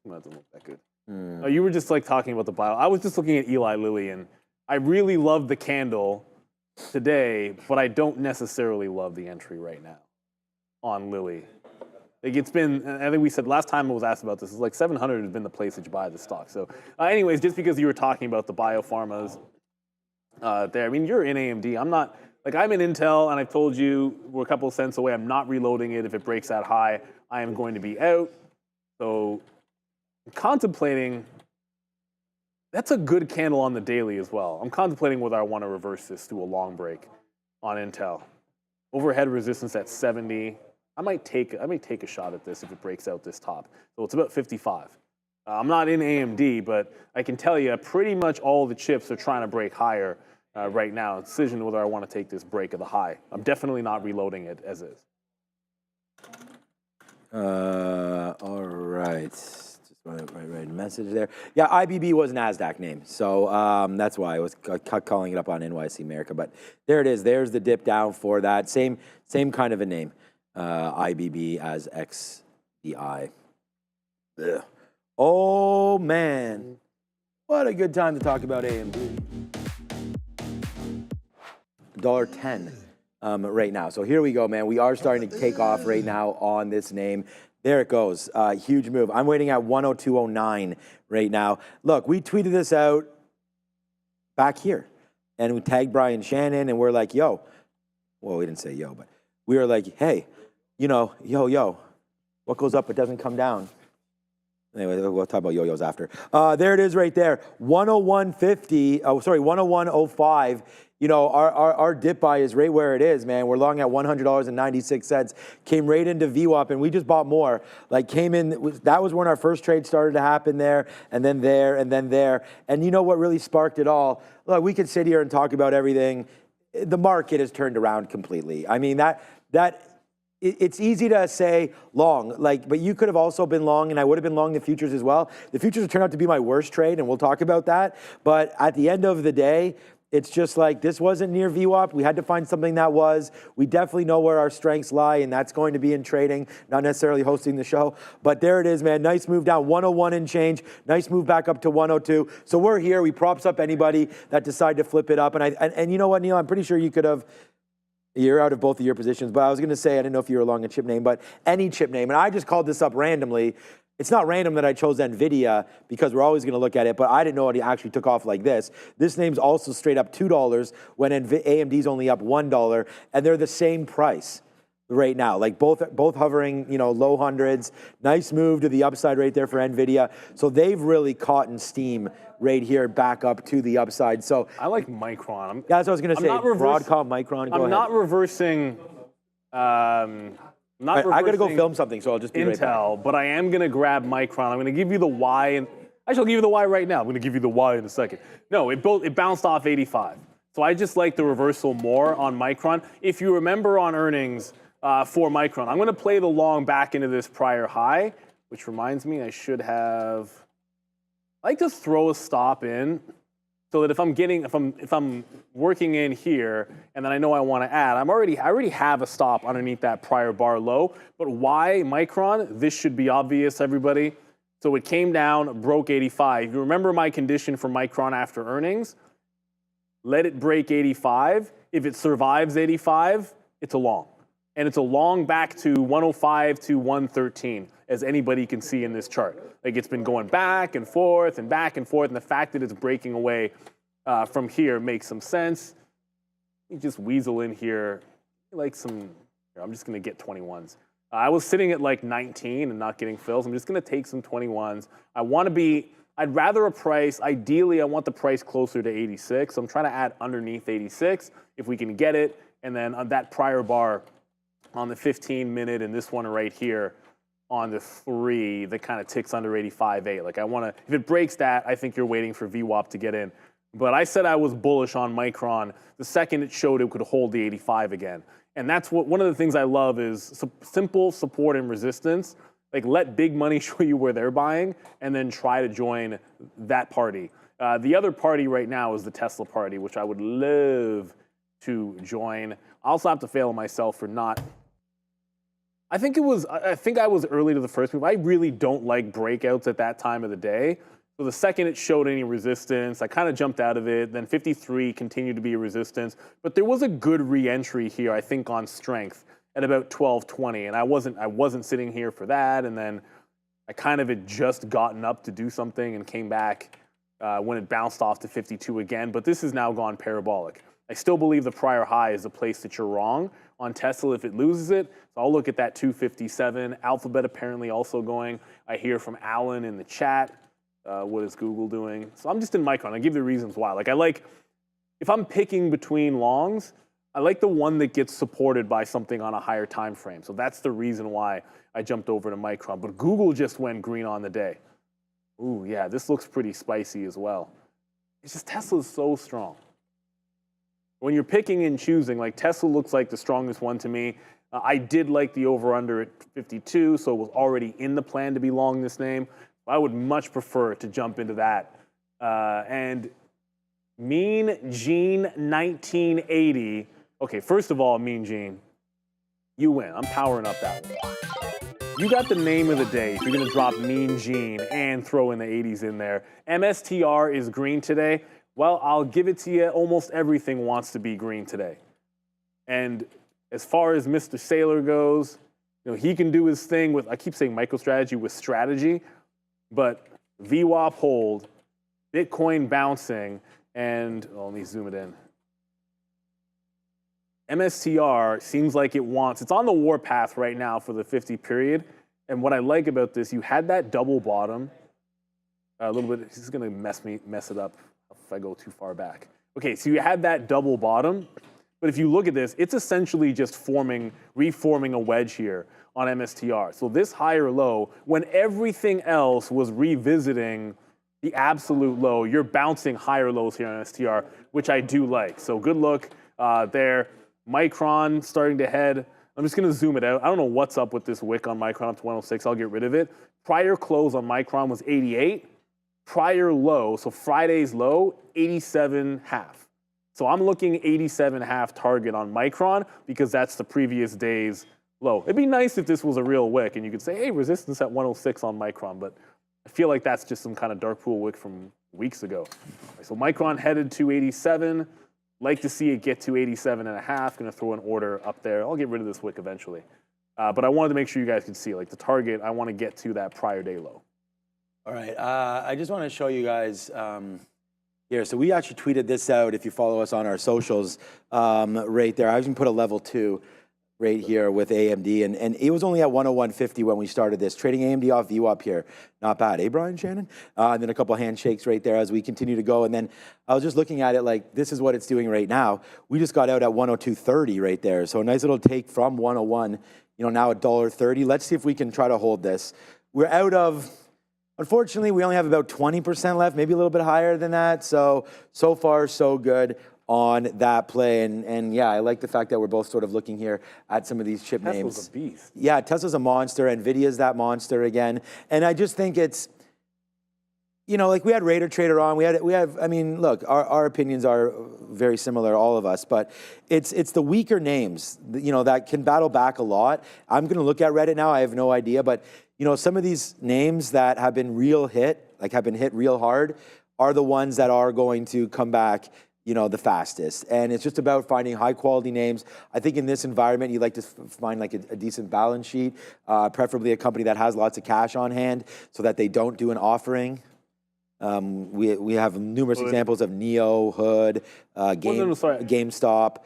That doesn't look that good. Oh, you were just like talking about the bio. I was just looking at Eli Lilly, and I really love the candle today, but I don't necessarily love the entry right now on Lilly. Like it's been, I think we said last time I was asked about this, it's like 700 has been the place that you buy the stock. So anyways, just because you were talking about the biopharmas there, I mean, you're in AMD. I'm not, like I'm in Intel, and I've told you we're a couple of cents away. I'm not reloading it. If it breaks that high, I am going to be out. So I'm contemplating, that's a good candle on the daily as well. I'm contemplating whether I want to reverse this to a long break on Intel. Overhead resistance at 70. I might take a shot at this if it breaks out this top. So it's about 55. I'm not in AMD, but I can tell you pretty much all the chips are trying to break higher right now. Decision whether I want to take this break of the high. I'm definitely not reloading it as is. All right. Just want to write a message there. Yeah, IBB was an NASDAQ name. So that's why I was calling it up on NYC America. But there it is. There's the dip down for that. Same kind of a name. IBB as XDI. Ugh. Oh, man. What a good time to talk about AMD. $1.10 right now. So here we go, man. We are starting to take off right now on this name. There it goes. Huge move. I'm waiting at 102.09 right now. Look, we tweeted this out back here, and we tagged Brian Shannon, and we're like, yo. Well, we didn't say yo, but we were like, hey, you know, yo, what goes up, it doesn't come down. Anyway, we'll talk about yo-yos after. There it is right there, 101.50. Oh, sorry, 101.05. You know, our dip buy is right where it is, man. We're long at $100.96. Came right into VWAP, and we just bought more. Like, came in, that was when our first trade started to happen there, and then there, and then there. And you know what really sparked it all? Look, we could sit here and talk about everything. The market has turned around completely. I mean, it's easy to say long, like, but you could have also been long, and I would have been long the futures as well. The futures turned out to be my worst trade, and we'll talk about that. But at the end of the day, it's just like, this wasn't near VWAP. We had to find something that was. We definitely know where our strengths lie, and that's going to be in trading, not necessarily hosting the show. But there it is, man. Nice move down, 101 and change. Nice move back up to 102. So we're here. We props up anybody that decide to flip it up. And you know what, Neil? I'm pretty sure you could have. You're out of both of your positions, but I was going to say, I didn't know if you were along a chip name, but any chip name. And I just called this up randomly. It's not random that I chose NVIDIA because we're always going to look at it, but I didn't know it actually took off like this. This name's also straight up $2 when AMD's only up $1, and they're the same price right now. Like both hovering, you know, low hundreds. Nice move to the upside right there for NVIDIA. So they've really caught in steam right here back up to the upside. So I like Micron. That's what I was going to say. Broadcom, Micron. I'm not reversing. I got to go film something, so I'll just be right back. Intel, but I am going to grab Micron. I'm going to give you the Y, and I shall give you the Y right now. I'm going to give you the Y in a second. No, it bounced off 85. So I just like the reversal more on Micron. If you remember on earnings for Micron, I'm going to play the long back into this prior high, which reminds me I should have. I like to throw a stop in, so that if I'm working in here and then I know I want to add, I already have a stop underneath that prior bar low. But why Micron? This should be obvious, everybody. So it came down, broke 85. You remember my condition for Micron after earnings? Let it break 85. If it survives 85, it's a long. And it's a long back to 105 to 113, as anybody can see in this chart. Like, it's been going back and forth, and the fact that it's breaking away from here makes some sense. You just weasel in here, like some. I'm just going to get 21s. I was sitting at like 19 and not getting fills. I'm just going to take some 21s. I'd rather a price. Ideally, I want the price closer to 86. So I'm trying to add underneath 86 if we can get it, and then on that prior bar on the 15-minute and this one right here on the 3 that kind of ticks under 85.8. Like, I want to, if it breaks that, I think you're waiting for VWAP to get in. But I said I was bullish on Micron the second it showed it could hold the 85 again. And that's one of the things I love is simple support and resistance. Like, let big money show you where they're buying and then try to join that party. The other party right now is the Tesla party, which I would love to join. I also have to fail myself for not. I think I was early to the first move. I really don't like breakouts at that time of the day. So the second it showed any resistance, I kind of jumped out of it. Then 53 continued to be a resistance. But there was a good re-entry here, I think, on strength at about 12:20. And I wasn't sitting here for that. And then I kind of had just gotten up to do something and came back when it bounced off to 52 again. But this has now gone parabolic. I still believe the prior high is the place that you're wrong on Tesla if it loses it. So I'll look at that 257. Alphabet apparently also going. I hear from Alan in the chat. What is Google doing? So I'm just in Micron. I give the reasons why. Like, if I'm picking between longs, I like the one that gets supported by something on a higher time frame. So that's the reason why I jumped over to Micron. But Google just went green on the day. Ooh, yeah, this looks pretty spicy as well. It's just Tesla's so strong. When you're picking and choosing, like, Tesla looks like the strongest one to me. I did like the over-under at 52, so it was already in the plan to be long this name. I would much prefer to jump into that. And Mean Gene 1980. Okay, first of all, Mean Gene, you win. I'm powering up that one. You got the name of the day if you're gonna drop Mean Gene and throw in the 80s in there. MSTR is green today. Well, I'll give it to you. Almost everything wants to be green today. And as far as Mr. Sailor goes, you know, he can do his thing with, I keep saying MicroStrategy with strategy, but VWAP hold, Bitcoin bouncing, and let me zoom it in. MSTR seems like it's on the warpath right now for the 50 period. And what I like about this, you had that double bottom. A little bit, this is gonna mess it up if I go too far back. Okay, so you had that double bottom, but if you look at this, it's essentially just reforming a wedge here on MSTR. So this higher low, when everything else was revisiting the absolute low, you're bouncing higher lows here on MSTR, which I do like. So good look there. Micron starting to head. I'm just gonna zoom it out. I don't know what's up with this wick on Micron up to 106. I'll get rid of it. Prior close on Micron was 88. Prior low, so Friday's low, 87.5. So I'm looking 87.5 target on Micron because that's the previous day's low. It'd be nice if this was a real wick and you could say, hey, resistance at 106 on Micron, but I feel like that's just some kind of dark pool wick from weeks ago. Right, so Micron headed to 87. Like to see it get to 87.5. Gonna throw an order up there. I'll get rid of this wick eventually. But I wanted to make sure you guys could see, like the target, I want to get to that prior day low. All right, I just want to show you guys here. So we actually tweeted this out if you follow us on our socials right there. I even put a level 2 right here with AMD, and it was only at 101.50 when we started this. Trading AMD off VWAP here. Not bad, eh, Brian Shannon? And then a couple handshakes right there as we continue to go. And then I was just looking at it like, this is what it's doing right now. We just got out at 102.30 right there. So a nice little take from 101, you know, now $1.30. Let's see if we can try to hold this. We're out of, unfortunately, we only have about 20% left, maybe a little bit higher than that. So far, so good on that play. And yeah, I like the fact that we're both sort of looking here at some of these chip names. Tesla's a beast. Yeah, Tesla's a monster. NVIDIA's that monster again. And I just think it's, you know, like we had Raider Trader on. We have. I mean, look, our opinions are very similar, all of us. But it's the weaker names, you know, that can battle back a lot. I'm going to look at Reddit now. I have no idea. But, you know, some of these names that have been have been hit real hard, are the ones that are going to come back, you know, the fastest. And it's just about finding high quality names. I think in this environment, you like to find like a decent balance sheet, preferably a company that has lots of cash on hand so that they don't do an offering. We have numerous examples of Neo, Hood, GameStop.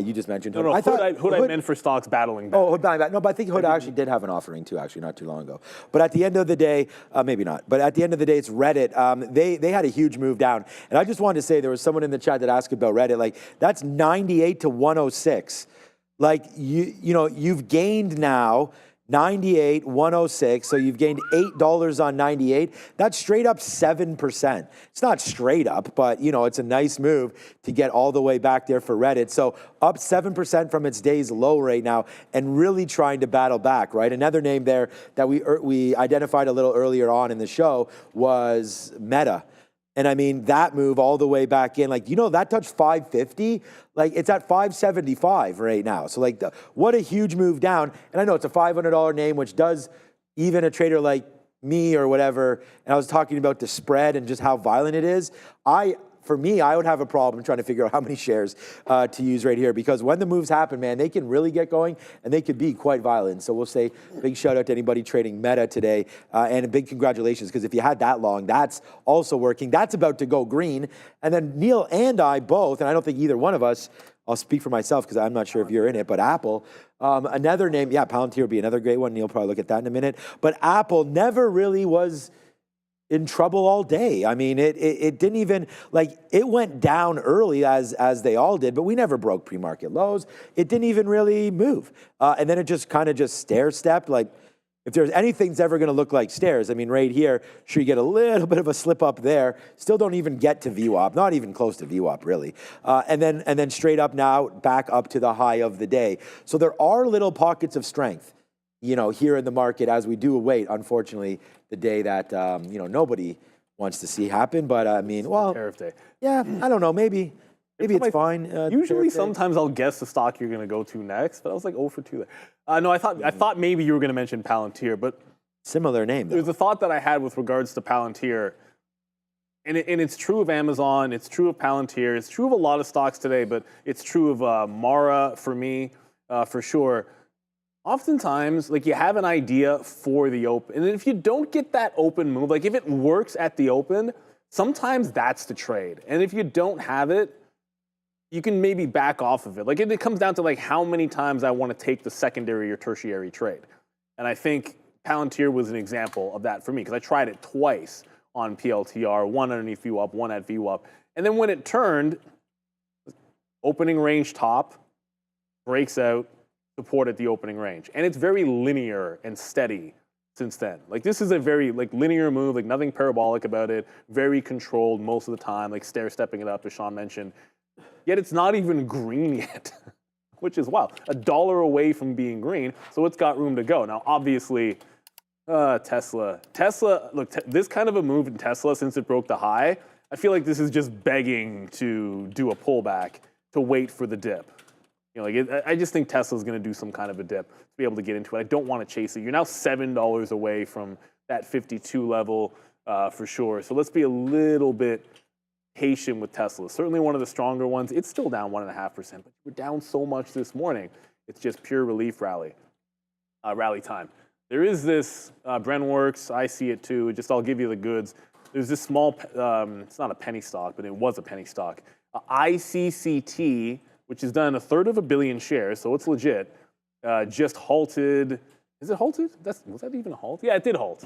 You just mentioned Hood. Hood I meant for stocks battling back. Oh, Hood buying back. No, but I think Hood actually did have an offering too, actually, not too long ago. But at the end of the day, maybe not. But at the end of the day, it's Reddit. They had a huge move down. And I just wanted to say, there was someone in the chat that asked about Reddit. Like, that's 98 to 106. Like, you know, you've gained now 98, 106, so you've gained $8 on 98. That's straight up 7%. It's not straight up, but you know, it's a nice move to get all the way back there for Reddit. So up 7% from its day's low right now and really trying to battle back, right? Another name there that we identified a little earlier on in the show was Meta. And I mean, that move all the way back in, like, you know, that touched 550. Like, it's at 575 right now. So, like, what a huge move down. And I know it's a $500 name, which does even a trader like me or whatever. And I was talking about the spread and just how violent it is. For me, I would have a problem trying to figure out how many shares to use right here, because when the moves happen, man, they can really get going and they could be quite violent. So we'll say big shout out to anybody trading Meta today, and a big congratulations, because if you had that long, that's also working. That's about to go green. And then Neil and I both, and I don't think either one of us, I'll speak for myself because I'm not sure if you're in it, but Apple, another name, yeah, Palantir would be another great one. Neil will probably look at that in a minute. But Apple never really was in trouble all day. I mean, it didn't even, like, it went down early as they all did, but we never broke pre-market lows. It didn't even really move. And then it just kind of just stair-stepped. Like, if there's anything that's ever going to look like stairs, I mean, right here, sure, you get a little bit of a slip up there. Still don't even get to VWAP, not even close to VWAP, really. And then straight up now, back up to the high of the day. So there are little pockets of strength, you know, here in the market as we do await, unfortunately, the day that, you know, nobody wants to see happen. But I mean, well, Tariff day. Yeah, I don't know, maybe Maybe it's fine. Usually, sometimes I'll guess the stock you're going to go to next, but I was like 0 for 2 there. No, I thought maybe you were going to mention Palantir, but similar name. There's a thought that I had with regards to Palantir, and it's true of Amazon, it's true of Palantir, it's true of a lot of stocks today, but it's true of Mara for me, for sure. Oftentimes, like, you have an idea for the open, and if you don't get that open move, like if it works at the open, sometimes that's the trade, and if you don't have it, you can maybe back off of it. Like, it comes down to like how many times I want to take the secondary or tertiary trade. And I think Palantir was an example of that for me because I tried it twice on PLTR, one underneath VWAP, one at VWAP. And then when it turned, opening range top, breaks out, support at the opening range. And it's very linear and steady since then. Like, this is a very like linear move, like nothing parabolic about it, very controlled most of the time, like stair-stepping it up, as Sean mentioned. Yet it's not even green yet, which is wild. $1 away from being green, so it's got room to go. Now, obviously, Tesla, look, this kind of a move in Tesla since it broke the high, I feel like this is just begging to do a pullback to wait for the dip. You know, like I just think Tesla's going to do some kind of a dip to be able to get into it. I don't want to chase it. You're now $7 away from that 52 level for sure. So let's be a little bit patient with Tesla. Certainly one of the stronger ones. It's still down 1.5%, but we're down so much this morning. It's just pure relief rally time. There is this Brenworks. I see it too. I'll give you the goods. There's this small. It's not a penny stock, but it was a penny stock. ICCT, which has done 1/3 of a billion shares, so it's legit. Just halted. Is it halted? Was that even a halt? Yeah, it did halt.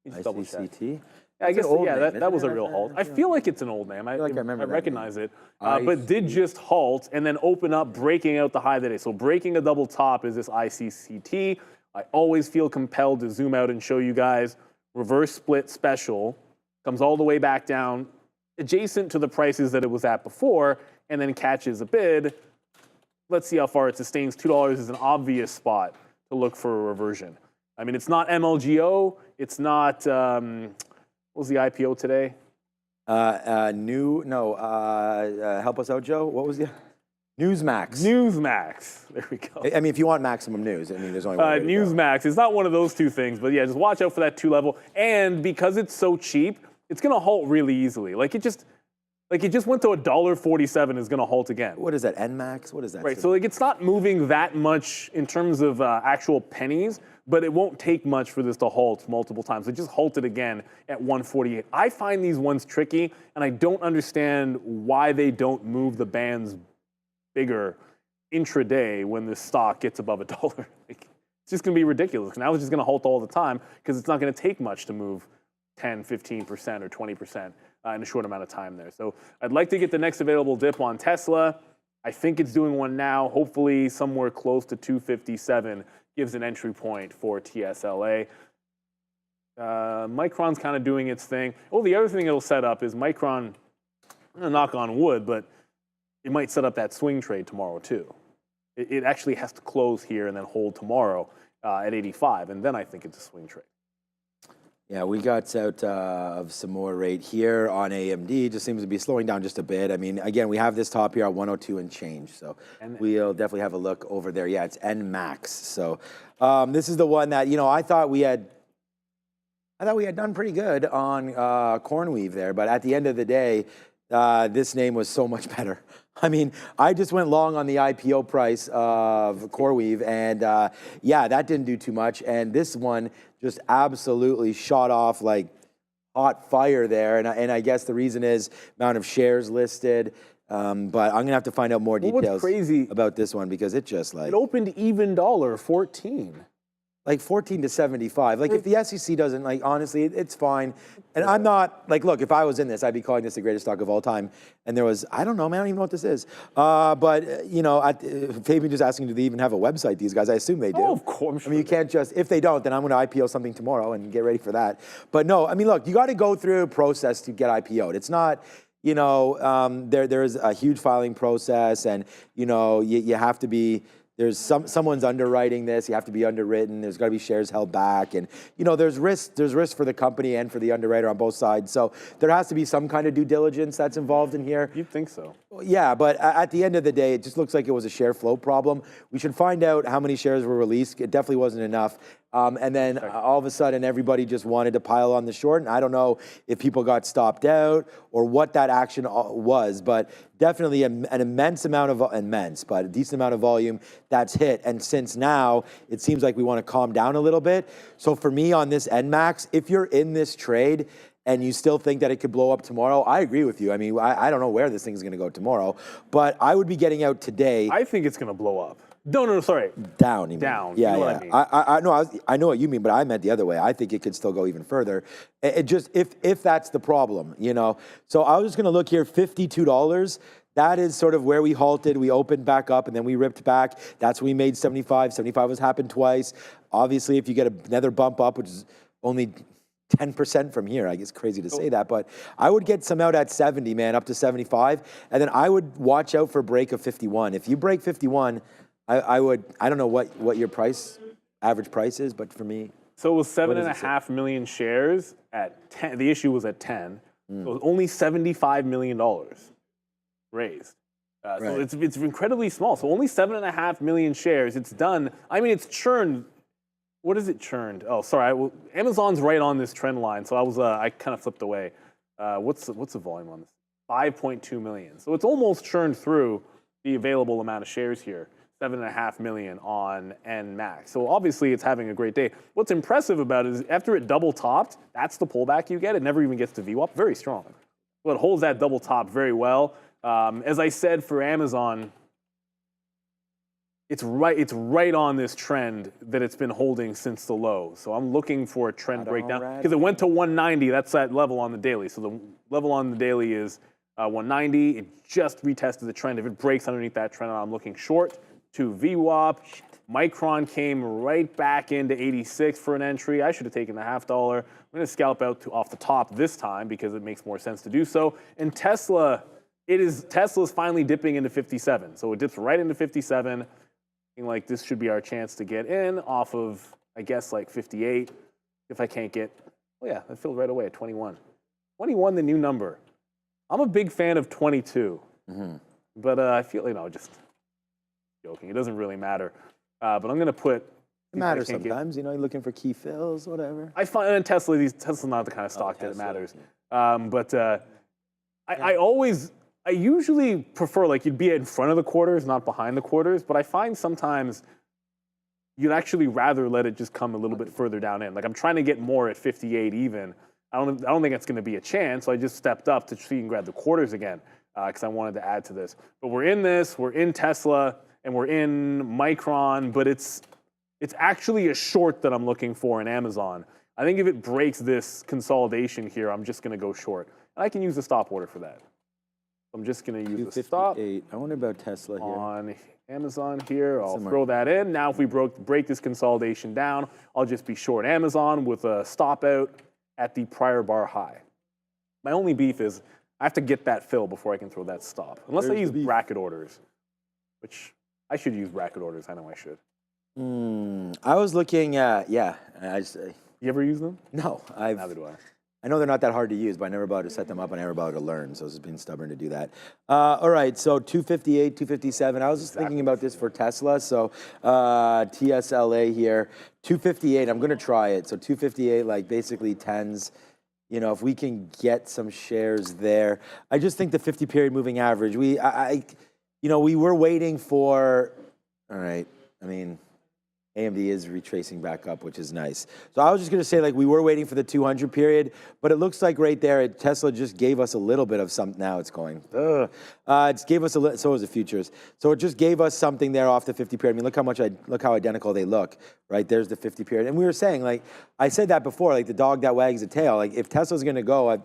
ICCT. I guess, yeah, that was a real halt. I feel like it's an old name. I recognize it. But did just halt and then open up, breaking out the high today. So breaking a double top is this ICCT. I always feel compelled to zoom out and show you guys. Reverse split special. Comes all the way back down, adjacent to the prices that it was at before, and then catches a bid. Let's see how far it sustains. $2 is an obvious spot to look for a reversion. I mean, it's not MLGO. It's not... what was the IPO today? Help us out, Joe. What was the Newsmax? Newsmax. There we go. I mean, if you want maximum news, I mean, there's only one. Newsmax. It's not one of those two things, but yeah, just watch out for that 2 level. And because it's so cheap, it's gonna halt really easily. Like it just went to $1.47. Is gonna halt again. What is that? NMAX? What is that? Right. So like it's not moving that much in terms of actual pennies, but it won't take much for this to halt multiple times. It just halted again at 148. I find these ones tricky, and I don't understand why they don't move the bands bigger intraday when the stock gets above $1. Like, it's just going to be ridiculous. Now it's just going to halt all the time because it's not going to take much to move 10, 15%, or 20% in a short amount of time there. So I'd like to get the next available dip on Tesla. I think it's doing one now. Hopefully somewhere close to 257 gives an entry point for TSLA. Micron's kind of doing its thing. Oh, the other thing it'll set up is Micron, I'm gonna knock on wood, but it might set up that swing trade tomorrow too. It actually has to close here and then hold tomorrow at 85, and then I think it's a swing trade. Yeah, we got out of some more rate here on AMD. Just seems to be slowing down just a bit. I mean, again, we have this top here at 102 and change, so we'll definitely have a look over there. Yeah, it's NMAX. So this is the one that, you know, I thought we had done pretty good on Cornweave there, but at the end of the day, this name was so much better. I mean, I just went long on the IPO price of CoreWeave, and yeah, that didn't do too much. And this one just absolutely shot off like hot fire there. And I guess the reason is amount of shares listed. But I'm gonna have to find out more details about this one because it just like it opened even $14. Like 14 to 75. Like if the SEC doesn't, like honestly, it's fine. And I'm not, like look, if I was in this, I'd be calling this the greatest stock of all time. And there was, I don't know, man, I don't even know what this is. But, you know, Fabian just asking, do they even have a website, these guys? I assume they do. Oh, of course. I mean, you can't just, if they don't, then I'm going to IPO something tomorrow and get ready for that. But no, I mean, look, you got to go through a process to get IPO'd. It's not, you know, there's a huge filing process and, you know, you have to be there's someone's underwriting this. You have to be underwritten. There's got to be shares held back, and there's risk. There's risk for the company and for the underwriter on both sides. So there has to be some kind of due diligence that's involved in here. You'd think so. Yeah, but at the end of the day, it just looks like it was a share flow problem. We should find out how many shares were released. It definitely wasn't enough. And then all of a sudden, everybody just wanted to pile on the short. And I don't know if people got stopped out or what that action was, but definitely an immense amount of, but a decent amount of volume that's hit. And since now, it seems like we want to calm down a little bit. So for me on this NMAX, if you're in this trade and you still think that it could blow up tomorrow, I agree with you. I mean, I don't know where this thing's going to go tomorrow, but I would be getting out today. I think it's going to blow up. No, sorry. Down. You mean. Down. Yeah, you know yeah. What I mean. I know what you mean, but I meant the other way. I think it could still go even further. It just if that's the problem, So I was just going to look here, $52. That is sort of where we halted. We opened back up and then we ripped back. That's when we made 75. 75 has happened twice. Obviously, if you get another bump up, which is only 10% from here, I guess crazy to say that, but I would get some out at 70, man, up to 75. And then I would watch out for a break of 51. If you break 51, I don't know what your average price is, but for me. So it was 7.5 million shares at 10. The issue was at 10. So it was only $75 million raised. So it's incredibly small. So only 7.5 million shares. It's done. I mean, it's churned. What is it churned? Oh, sorry. Amazon's right on this trend line. So I kind of flipped away. What's the volume on this? 5.2 million. So it's almost churned through the available amount of shares here. 7.5 million on NMAX. So obviously it's having a great day. What's impressive about it is after it double topped, that's the pullback you get. It never even gets to VWAP. Very strong. So it holds that double top very well. As I said for Amazon, it's right on this trend that it's been holding since the low. So I'm looking for a trend breakdown because it went to 190. That's that level on the daily. So the level on the daily is 190. It just retested the trend. If it breaks underneath that trend, I'm looking short to VWAP. Micron came right back into 86 for an entry. I should have taken the $0.50. I'm going to scalp out off the top this time because it makes more sense to do so. And Tesla's finally dipping into 57. So it dips right into 57. Looking like this should be our chance to get in off of, I guess, like 58. If I can't get, I filled right away at 21. 21, the new number. I'm a big fan of 22. But I feel, just joking. It doesn't really matter. But I'm going to put... It matters sometimes. You're looking for key fills, whatever. I find in Tesla's not the kind of stock that it matters. I usually prefer, you'd be in front of the quarters, not behind the quarters. But I find sometimes you'd actually rather let it just come a little bit further down in. I'm trying to get more at 58 even. I don't think it's going to be a chance. So I just stepped up to see and grab the quarters again because I wanted to add to this. But we're in Tesla. And we're in Micron, but it's actually a short that I'm looking for in Amazon. I think if it breaks this consolidation here, I'm just going to go short. And I can use the stop order for that. I'm just going to use the stop. I wonder about Tesla here. On Amazon here, I'll throw that in. Now if we break this consolidation down, I'll just be short Amazon with a stop out at the prior bar high. My only beef is I have to get that fill before I can throw that stop. Unless I use bracket orders, which... I should use bracket orders. I know I should. I was looking at, you ever use them? No. Neither do I. I know they're not that hard to use, but I never bothered to set them up. I never bothered to learn, so it's been stubborn to do that. All right, so 258, 257. I was just thinking about this for Tesla. So TSLA here, 258. I'm going to try it. So 258, basically tens. If we can get some shares there. I just think the 50-period moving average, we were waiting for, all right, AMD is retracing back up, which is nice. So I was just going to say, we were waiting for the 200 period, but it looks like right there, Tesla just gave us a little bit of something. Now it's going. It gave us so was the futures. So it just gave us something there off the 50 period. Look how identical they look, right? There's the 50 period. And we were saying, I said that before, the dog that wags the tail. If Tesla's going to go, I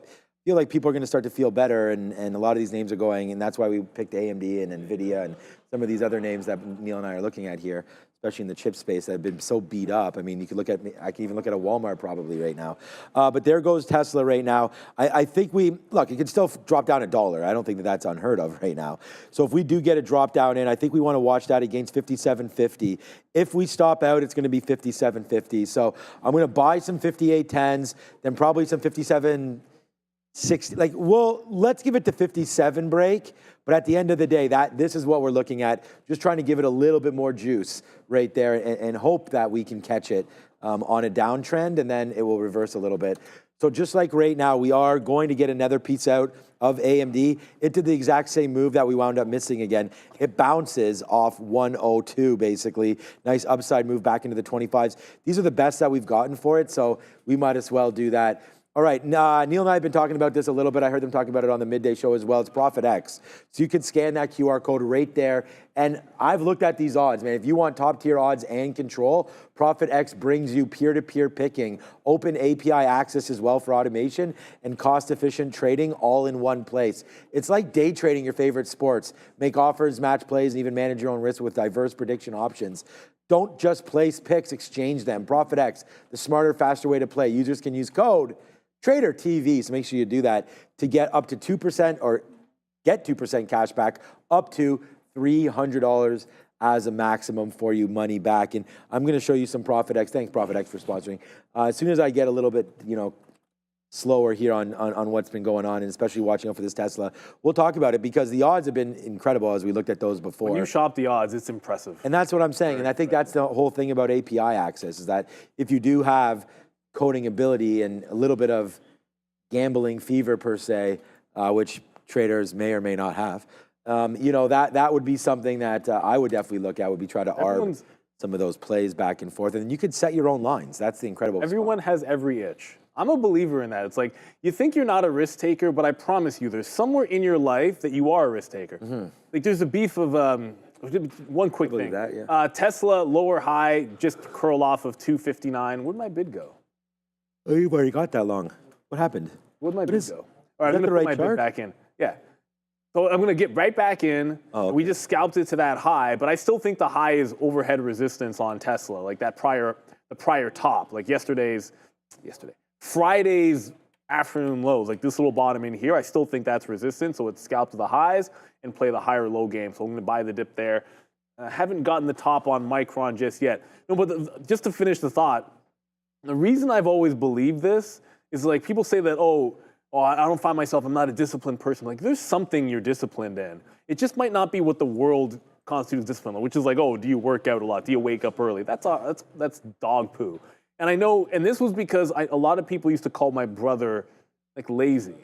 feel like people are going to start to feel better, and a lot of these names are going, and that's why we picked AMD and NVIDIA and some of these other names that Neil and I are looking at here, especially in the chip space that have been so beat up. I mean, you could look at, I can even look at a Walmart probably right now. But there goes Tesla right now. I think look, it could still drop down $1. I don't think that that's unheard of right now. So if we do get a drop down in, I think we want to watch that against 57.50. If we stop out, it's going to be 57.50. So I'm going to buy some 58.10s, then probably some 57.60. Like, well, let's give it to 57 break. But at the end of the day, this is what we're looking at. Just trying to give it a little bit more juice right there and hope that we can catch it on a downtrend, and then it will reverse a little bit. So just like right now, we are going to get another piece out of AMD. It did the exact same move that we wound up missing again. It bounces off 102, basically. Nice upside move back into the 25s. These are the best that we've gotten for it, so we might as well do that. All right, Neil and I have been talking about this a little bit. I heard them talking about it on the midday show as well. It's ProfitX. So you can scan that QR code right there. And I've looked at these odds, man. If you want top tier odds and control, ProfitX brings you peer-to-peer picking, open API access as well for automation, and cost-efficient trading all in one place. It's like day trading your favorite sports. Make offers, match plays, and even manage your own risk with diverse prediction options. Don't just place picks, exchange them. ProfitX, the smarter, faster way to play. Users can use code Trader TV, so make sure you do that to get up to 2% or get 2% cash back, up to $300 as a maximum for you money back. And I'm going to show you some ProfitX. Thanks, ProfitX, for sponsoring. As soon as I get a little bit, slower here on what's been going on, and especially watching out for this Tesla, we'll talk about it because the odds have been incredible as we looked at those before. When you shop the odds, it's impressive. And that's what I'm saying. And I think that's the whole thing about API access is that if you do have coding ability and a little bit of gambling fever per se, which traders may or may not have, that would be something that I would definitely look at, would be try to arb some of those plays back and forth. And you could set your own lines. That's the incredible Everyone has every itch. I'm a believer in that. It's like, you think you're not a risk taker, but I promise you, there's somewhere in your life that you are a risk taker. Mm-hmm. Like there's a beef of, one quick thing. That, yeah. Tesla, lower high, just curl off of 259. Where'd my bid go? Oh, you've already got that long. What happened? Where'd my bid go? All right, I'm going to put my bid back in. Yeah. So I'm going to get right back in. Oh, okay. We just scalped it to that high, but I still think the high is overhead resistance on Tesla, like the prior top, like Friday's afternoon lows, like this little bottom in here. I still think that's resistance, so it's scalp to the highs and play the higher low game. So I'm going to buy the dip there. I haven't gotten the top on Micron just yet. No, but just to finish the thought, the reason I've always believed this is like people say that, I don't find myself, I'm not a disciplined person. Like there's something you're disciplined in. It just might not be what the world constitutes discipline, which is like, do you work out a lot? Do you wake up early? That's dog poo. And I know, and this was because a lot of people used to call my brother like lazy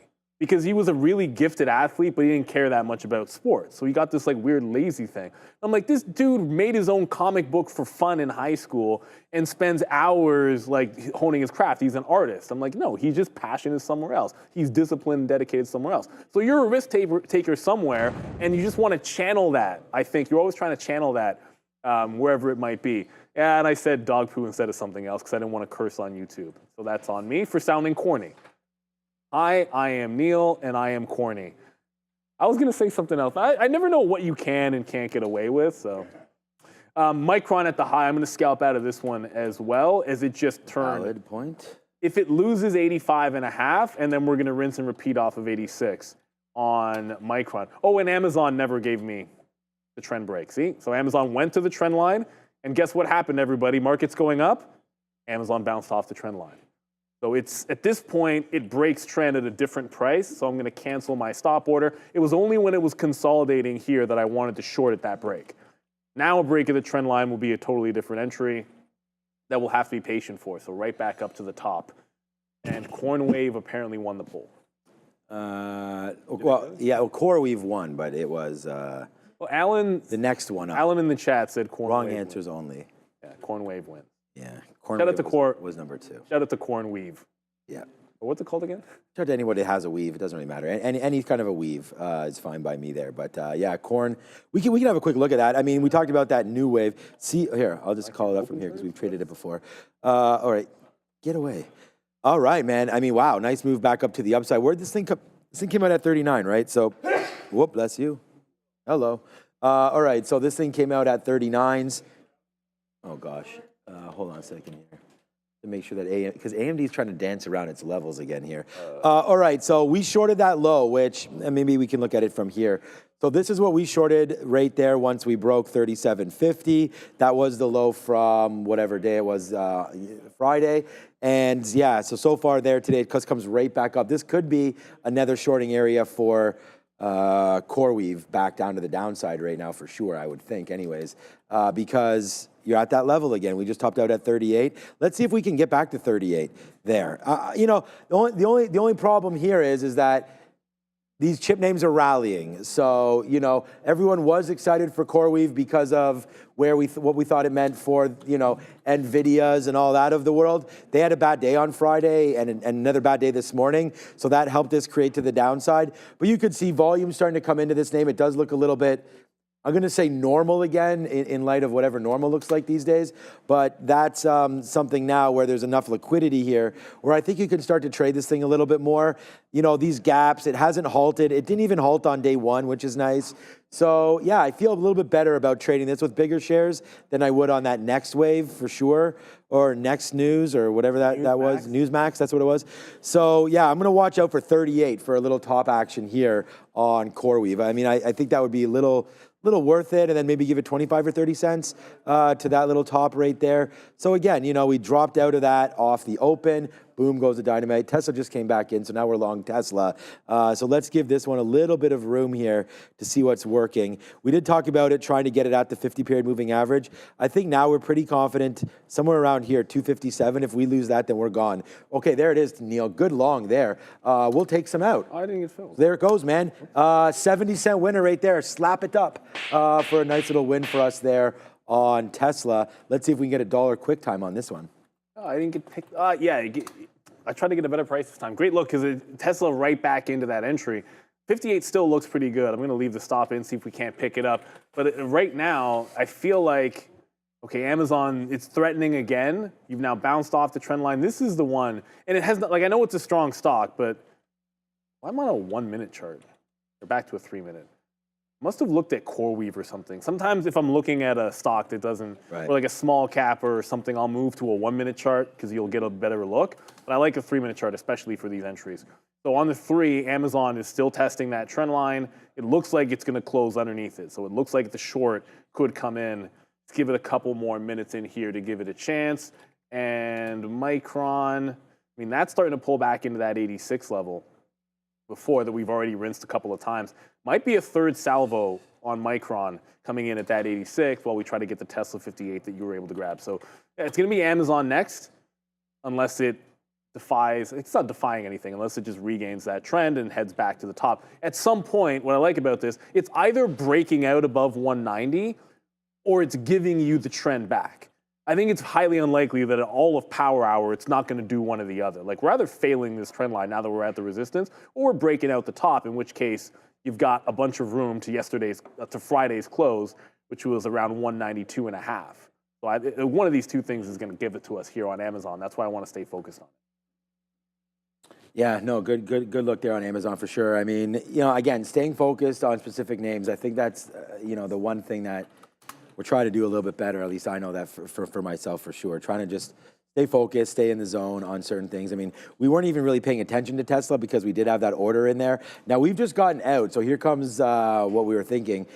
because he was a really gifted athlete, but he didn't care that much about sports. So he got this like weird lazy thing. I'm like, this dude made his own comic book for fun in high school and spends hours like honing his craft. He's an artist. I'm like, no, he's just passionate somewhere else. He's disciplined and dedicated somewhere else. So you're a risk taker somewhere and you just want to channel that. I think you're always trying to channel that wherever it might be. And I said dog poo instead of something else because I didn't want to curse on YouTube. So that's on me for sounding corny. I am Neil, and I am corny. I was going to say something else. I never know what you can and can't get away with. So Micron at the high. I'm going to scalp out of this one as well as it just turned. Valid point. If it loses 85.5, and then we're going to rinse and repeat off of 86 on Micron. Oh, and Amazon never gave me the trend break. See? So Amazon went to the trend line. And guess what happened, everybody? Market's going up. Amazon bounced off the trend line. So it's at this point, it breaks trend at a different price. So I'm going to cancel my stop order. It was only when it was consolidating here that I wanted to short at that break. Now a break of the trend line will be a totally different entry that we'll have to be patient for. So right back up to the top. And CoreWeave apparently won the poll. CoreWeave won, but it was... Well, Alan, the next one up. Alan in the chat said CoreWeave. Wrong answers only. Yeah, CoreWeave wins. Yeah, Shout out to Core was number 2. Shout out to CoreWeave. Yeah. What's it called again? Shout out to anybody that has a weave. It doesn't really matter. Any kind of a weave is fine by me there. But yeah, Corn. We can have a quick look at that. I mean, we talked about that new wave. See here, I'll just call it up from here because we've traded it before. All right, get away. All right, man. I mean, wow, nice move back up to the upside. Where'd this thing come? This thing came out at 39, right? So, whoop, bless you. Hello. All right, so this thing came out at 39s. Oh, gosh. Hold on a second here to make sure that because AMD is trying to dance around its levels again here. All right, so we shorted that low, which maybe we can look at it from here. So this is what we shorted right there once we broke 37.50. That was the low from whatever day it was, Friday. And yeah, so far there today, it comes right back up. This could be another shorting area for CoreWeave back down to the downside right now for sure, I would think anyways, because you're at that level again. We just topped out at 38. Let's see if we can get back to 38 there. You know, the only problem here is that these chip names are rallying. So, you know, everyone was excited for CoreWeave because of what we thought it meant for, you know, NVIDIAs and all that of the world. They had a bad day on Friday and another bad day this morning. So that helped us create to the downside. But you could see volume starting to come into this name. It does look a little bit, I'm going to say normal again in light of whatever normal looks like these days. But that's something now where there's enough liquidity here where I think you can start to trade this thing a little bit more. You know, these gaps, it hasn't halted. It didn't even halt on day one, which is nice. So, yeah, I feel a little bit better about trading this with bigger shares than I would on that next wave for sure, or next news or whatever that was. Newsmax, that's what it was. So, yeah, I'm going to watch out for 38 for a little top action here on CoreWeave. I mean, I think that would be a little worth it, and then maybe give it 25 or 30 cents to that little top right there. So again, you know, we dropped out of that off the open. Boom goes the dynamite. Tesla just came back in, so now we're long Tesla. So let's give this one a little bit of room here to see what's working. We did talk about it, trying to get it at the 50-period moving average. I think now we're pretty confident somewhere around here, 257. If we lose that, then we're gone. Okay, there it is, Neil. Good long there. We'll take some out. I didn't get filled. There it goes, man. 70-cent winner right there. Slap it up for a nice little win for us there on Tesla. Let's see if we can get a dollar quick time on this one. Oh, I didn't get picked. Yeah, I tried to get a better price this time. Great look, because Tesla right back into that entry. 58 still looks pretty good. I'm going to leave the stop in, see if we can't pick it up. But right now, I feel like, okay, Amazon, it's threatening again. You've now bounced off the trend line. This is the one. And it has, like, I know it's a strong stock, but I'm on a 1-minute chart. We're back to a 3-minute. Must have looked at CoreWeave or something. Sometimes if I'm looking at a stock that doesn't, or like a small cap or something, I'll move to a 1-minute chart because you'll get a better look. But I like a 3-minute chart, especially for these entries. So on the 3, Amazon is still testing that trend line. It looks like it's going to close underneath it. So it looks like the short could come in. Let's give it a couple more minutes in here to give it a chance. And Micron, I mean, that's starting to pull back into that 86 level before that we've already rinsed a couple of times. Might be a third salvo on Micron coming in at that 86 while we try to get the Tesla 58 that you were able to grab. So yeah, it's going to be Amazon next, unless it defies, it's not defying anything, unless it just regains that trend and heads back to the top. At some point, what I like about this, it's either breaking out above 190 or it's giving you the trend back. I think it's highly unlikely that at all of power hour, it's not going to do one or the other. Like, we're either failing this trend line now that we're at the resistance, or we're breaking out the top, in which case you've got a bunch of room to Friday's close, which was around 192.5. So one of these two things is going to give it to us here on Amazon. That's why I want to stay focused on it. Yeah, no, good look there on Amazon for sure. I mean, you know, again, staying focused on specific names, I think that's, you know, the one thing that we're trying to do a little bit better. At least I know that for myself for sure. Trying to just stay focused, stay in the zone on certain things. I mean, we weren't even really paying attention to Tesla because we did have that order in there. Now we've just gotten out. So here comes what we were thinking.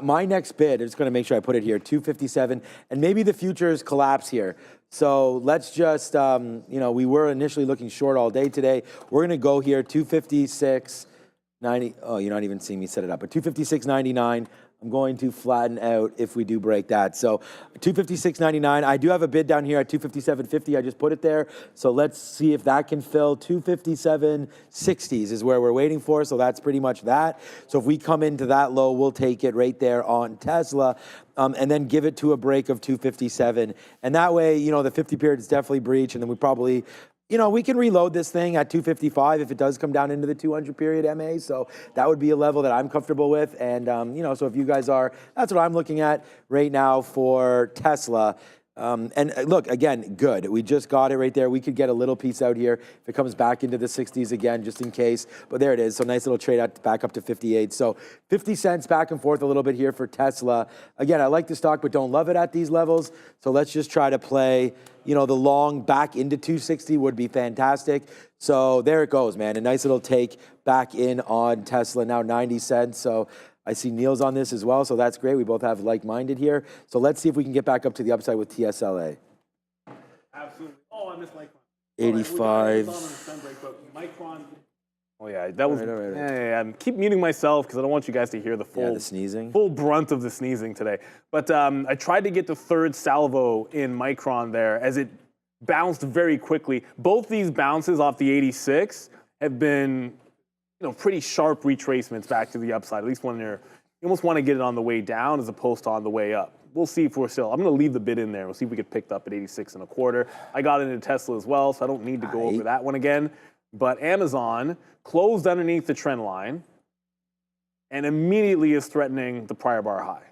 My next bid, I'm just going to make sure I put it here, 257, and maybe the futures collapse here. So let's just, you know, we were initially looking short all day today. We're going to go here, 256.90. Oh, you're not even seeing me set it up, but 256.99. I'm going to flatten out if we do break that. So 256.99. I do have a bid down here at 257.50. I just put it there. So let's see if that can fill. 257.60s is where we're waiting for. So that's pretty much that. So if we come into that low, we'll take it right there on Tesla, and then give it to a break of 257. And that way, you know, the 50 period is definitely breached, and then we probably, you know, we can reload this thing at 255 if it does come down into the 200 period MA. So that would be a level that I'm comfortable with. And, you know, so if you guys are, that's what I'm looking at right now for Tesla. And look, again, good. We just got it right there. We could get a little piece out here if it comes back into the 60s again, just in case. But there it is. So nice little trade out back up to 58. So 50 cents back and forth a little bit here for Tesla. Again, I like the stock, but don't love it at these levels. So let's just try to play, the long back into 260 would be fantastic. So there it goes, man. A nice little take back in on Tesla, now 90 cents. So I see Neil's on this as well, so that's great. We both have like-minded here. So let's see if we can get back up to the upside with TSLA. Absolutely. Oh, I missed Micron. 85. Micron. Oh yeah, that was. All right. Yeah. I keep muting myself because I don't want you guys to hear the The sneezing. full brunt of the sneezing today. But I tried to get the third salvo in Micron there as it bounced very quickly. Both these bounces off the 86 have been, pretty sharp retracements back to the upside. At least when you almost want to get it on the way down as opposed to on the way up. We'll see if we're still. I'm going to leave the bid in there. We'll see if we get picked up at 86.25. I got into Tesla as well, so I don't need to go over that one again. But Amazon closed underneath the trend line and immediately is threatening the prior bar high.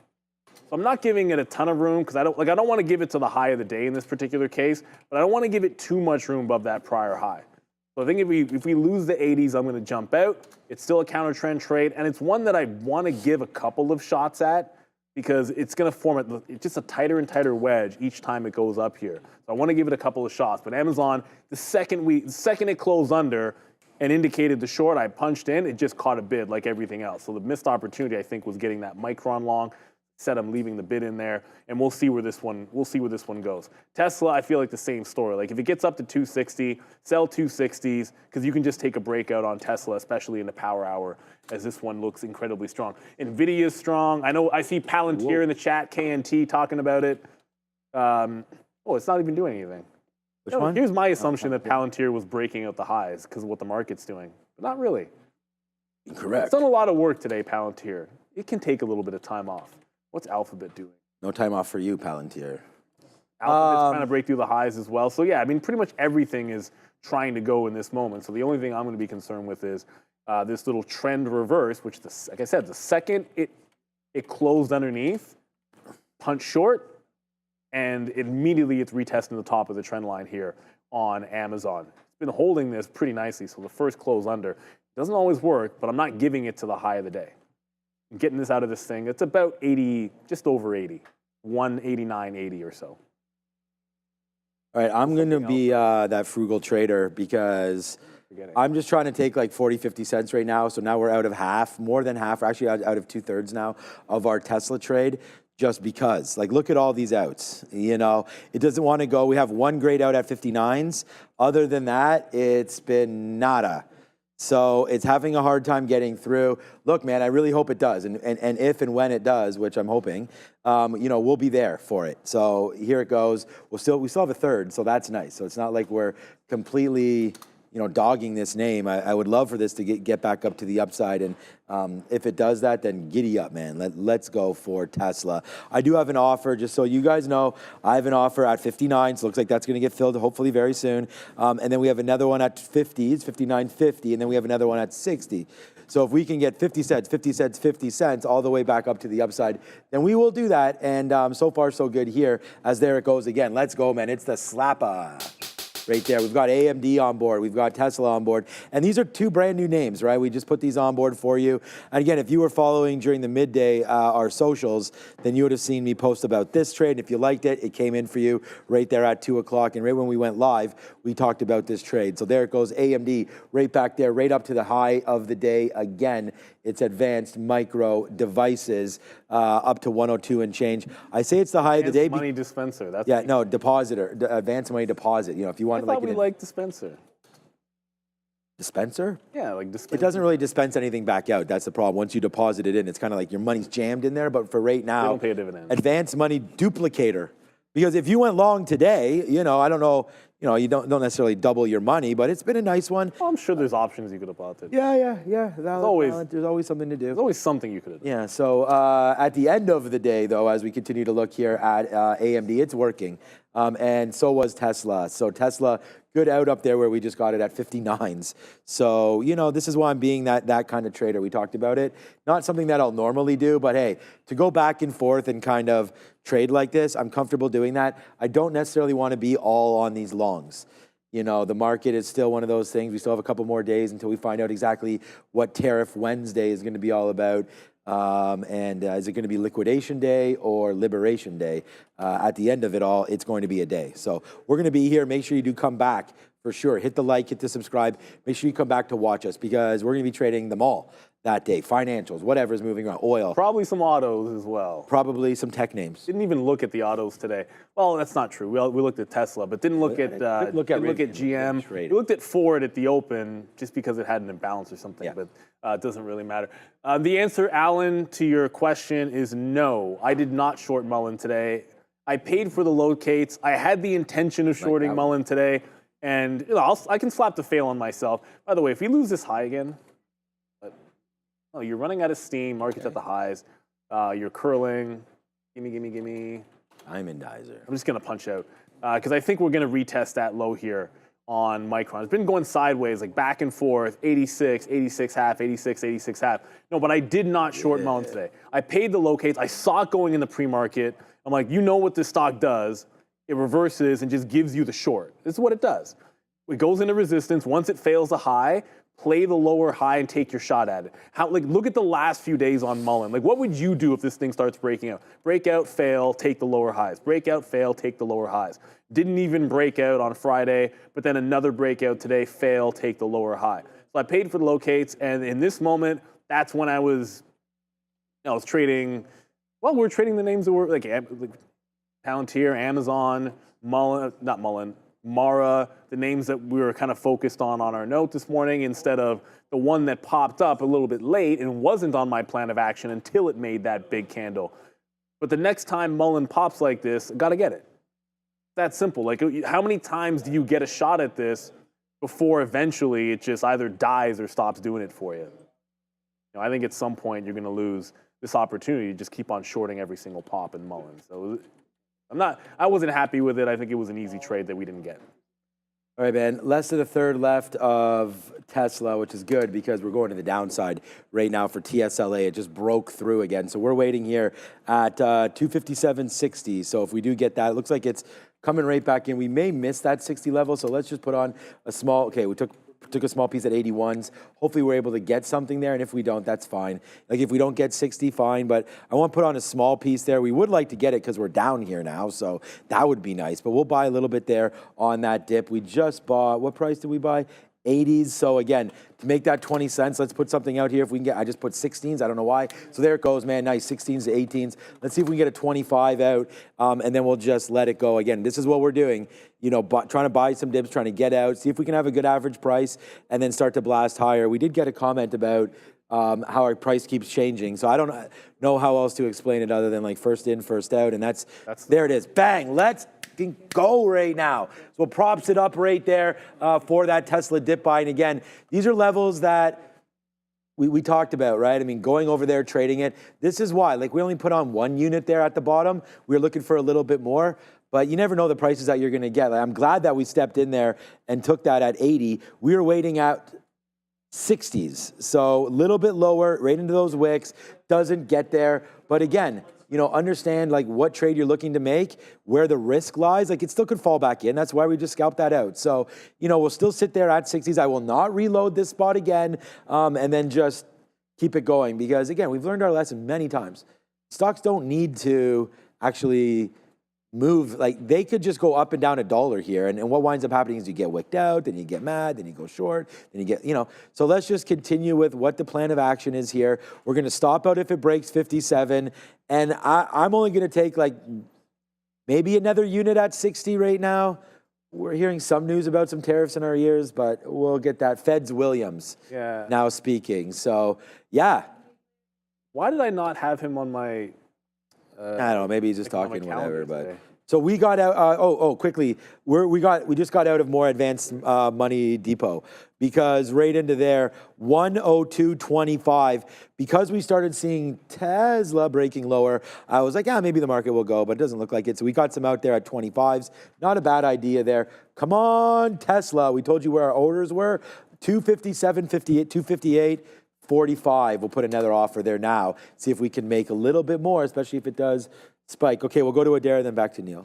So I'm not giving it a ton of room because I don't want to give it to the high of the day in this particular case, but I don't want to give it too much room above that prior high. So I think if we lose the 80s, I'm going to jump out. It's still a counter trend trade, and it's one that I want to give a couple of shots at because it's going to form just a tighter and tighter wedge each time it goes up here. So I want to give it a couple of shots. But Amazon, the second it closed under and indicated the short, I punched in, it just caught a bid like everything else. So the missed opportunity, I think, was getting that Micron long. Said I'm leaving the bid in there, and we'll see where this one goes. Tesla, I feel like the same story. Like if it gets up to 260, sell 260s because you can just take a breakout on Tesla, especially in the power hour, as this one looks incredibly strong. Nvidia is strong. I see Palantir in the chat, KNT talking about it. It's not even doing anything. Which one? Here's my assumption that Palantir was breaking out the highs because of what the market's doing, but not really. Correct. It's done a lot of work today, Palantir. It can take a little bit of time off. What's Alphabet doing? No time off for you, Palantir. Alphabet's trying to break through the highs as well. So yeah, pretty much everything is trying to go in this moment. So the only thing I'm going to be concerned with is this little trend reverse, which, like I said, the second it closed underneath, punch short, and immediately it's retesting the top of the trend line here on Amazon. It's been holding this pretty nicely. So the first close under doesn't always work, but I'm not giving it to the high of the day. I'm getting this out of this thing. It's about 80, just over 80, 189.80 or so. All right, I'm going to be that frugal trader because I'm just trying to take like 40, 50 cents right now. So now we're out of half, more than half, actually out of 2/3 now of our Tesla trade. Just because, look at all these outs. It doesn't want to go. We have one great out at 59s. Other than that, it's been nada. So it's having a hard time getting through. Look, man, I really hope it does. And if and when it does, which I'm hoping, we'll be there for it. So here it goes. We still have a third, so that's nice. So it's not like we're completely, dogging this name. I would love for this to get back up to the upside. And if it does that, then giddy up, man. Let's go for Tesla. I do have an offer, just so you guys know. I have an offer at 59, so it looks like that's going to get filled hopefully very soon. And then we have another one at 50s, 59.50, and then we have another one at 60. So if we can get 50 cents, 50 cents, 50 cents all the way back up to the upside, then we will do that. And so far, so good here, as there it goes again. Let's go, man. It's the slapper. Right there. We've got AMD on board. We've got Tesla on board. And these are two brand new names, right? We just put these on board for you. And again, if you were following during the midday our socials, then you would have seen me post about this trade. If you liked it, it came in for you right there at 2 o'clock. And right when we went live, we talked about this trade. So there it goes, AMD right back there, right up to the high of the day. Again, it's advanced micro devices up to 102 and change. I say it's the high of the day. Money dispenser. That's depositor, advanced money deposit. If you want I thought we liked dispenser. Dispenser? Yeah, like dispenser. It doesn't really dispense anything back out. That's the problem. Once you deposit it in, it's kind of like your money's jammed in there. But for right now, they don't pay a dividend. Advanced money duplicator. Because if you went long today, I don't know, you know, you don't necessarily double your money, but it's been a nice one. Well, I'm sure there's options you could have bought it. Yeah. There's always something to do. There's always something you could have done. Yeah, so at the end of the day, though, as we continue to look here at AMD, it's working. And so was Tesla. So Tesla, good out up there where we just got it at 59s. So, you know, this is why I'm being that kind of trader. We talked about it. Not something that I'll normally do, but hey, to go back and forth and kind of trade like this, I'm comfortable doing that. I don't necessarily want to be all on these longs. You know, the market is still one of those things. We still have a couple more days until we find out exactly what Tariff Wednesday is going to be all about. Is it going to be liquidation day or liberation day? At the end of it all, it's going to be a day. So we're going to be here. Make sure you do come back for sure. Hit the like, hit the subscribe. Make sure you come back to watch us because we're going to be trading them all that day. Financials, whatever's moving around, oil. Probably some autos as well. Probably some tech names. Didn't even look at the autos today. Well, that's not true. We looked at Tesla, but didn't look at GM. We looked at Ford at the open just because it had an imbalance or something, but it doesn't really matter. The answer, Alan, to your question is no. I did not short Mullen today. I paid for the locates. I had the intention of shorting Mullen today, and you know, I can slap the fail on myself. By the way, if we lose this high again, oh, you're running out of steam. Market's at the highs. You're curling. Gimme. Diamondizer. I'm just going to punch out because I think we're going to retest that low here on Micron. It's been going sideways, like back and forth, 86, 86 half, 86, 86 half. No, but I did not short Mullen today. I paid the locates. I saw it going in the pre-market. I'm like, you know what this stock does. It reverses and just gives you the short. This is what it does. It goes into resistance. Once it fails a high, play the lower high and take your shot at it. Look at the last few days on Mullen. Like, what would you do if this thing starts breaking out? Breakout, fail, take the lower highs. Breakout, fail, take the lower highs. Didn't even break out on Friday, but then another breakout today, fail, take the lower high. So I paid for the locates, and in this moment, that's when I was trading. Well, we were trading the names that were like Palantir, Amazon, Mara, the names that we were kind of focused on our note this morning instead of the one that popped up a little bit late and wasn't on my plan of action until it made that big candle. But the next time Mullen pops like this, got to get it. That simple. Like, how many times do you get a shot at this before eventually it just either dies or stops doing it for you? You know, I think at some point you're going to lose this opportunity to just keep on shorting every single pop in Mullen. So I wasn't happy with it. I think it was an easy trade that we didn't get. All right, man. Less than a third left of Tesla, which is good because we're going to the downside right now for TSLA. It just broke through again. So we're waiting here at 257.60. So if we do get that, it looks like it's coming right back in. We may miss that 60 level. So let's just put on a small, okay, we took a small piece at 81s. Hopefully we're able to get something there, and if we don't, that's fine. Like if we don't get 60, fine, but I want to put on a small piece there. We would like to get it because we're down here now, so that would be nice, but we'll buy a little bit there on that dip. We just bought, what price did we buy? 80s. So again, to make that 20 cents, let's put something out here. If we can get, I just put 16s. I don't know why. So there it goes, man. Nice 16s to 18s. Let's see if we can get a 25 out, and then we'll just let it go. Again, this is what we're doing. You know, trying to buy some dips, trying to get out, see if we can have a good average price, and then start to blast higher. We did get a comment about how our price keeps changing. So I don't know how else to explain it other than like first in, first out, and that's there it is. Bang. Let's go right now. So props it up right there for that Tesla dip buy. And again, these are levels that we talked about, right? I mean, going over there, trading it. This is why, like we only put on one unit there at the bottom. We were looking for a little bit more, but you never know the prices that you're going to get. Like, I'm glad that we stepped in there and took that at 80. We were waiting at 60s. So a little bit lower, right into those wicks, doesn't get there. But again, you know, understand like what trade you're looking to make, where the risk lies. Like it still could fall back in. That's why we just scalped that out. So, you know, we'll still sit there at 60s. I will not reload this spot again and then just keep it going because, again, we've learned our lesson many times. Stocks don't need to actually move. Like they could just go up and down $1 here. And what winds up happening is you get wicked out, then you get mad, then you go short, then you get, you know. So let's just continue with what the plan of action is here. We're going to stop out if it breaks 57. And I'm only going to take like maybe another unit at 60 right now. We're hearing some news about some tariffs in our ears, but we'll get that. Feds Williams now speaking. So, yeah. Why did I not have him on my... I don't know. Maybe he's just talking whatever, but So we got out. Quickly, we just got out of more advanced money depot because right into there 102.25. Because we started seeing Tesla breaking lower, I was like, maybe the market will go, but it doesn't look like it. So we got some out there at 25s. Not a bad idea there. Come on, Tesla. We told you where our orders were. 257, 58, 258. 45. We'll put another offer there now. See if we can make a little bit more, especially if it does spike. Okay, we'll go to Adair, then back to Neil.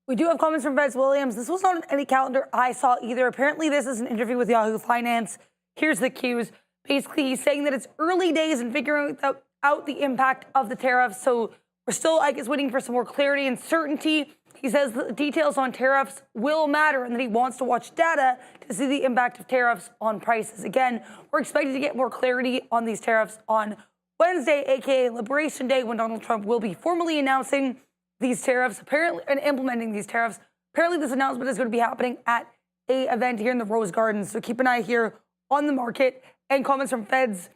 We do have comments from Vince Williams. This was not on any calendar I saw either. Apparently, this is an interview with Yahoo Finance. Here's the cues. Basically, he's saying that it's early days in figuring out the impact of the tariffs. So we're still, I guess, waiting for some more clarity and certainty. He says the details on tariffs will matter and that he wants to watch data to see the impact of tariffs on prices. Again, we're expected to get more clarity on these tariffs on Wednesday, aka Liberation Day, when Donald Trump will be formally announcing these tariffs, apparently, and implementing these tariffs. Apparently, this announcement is going to be happening at a event here in the Rose Gardens. So keep an eye here on the market. And comments from Fed's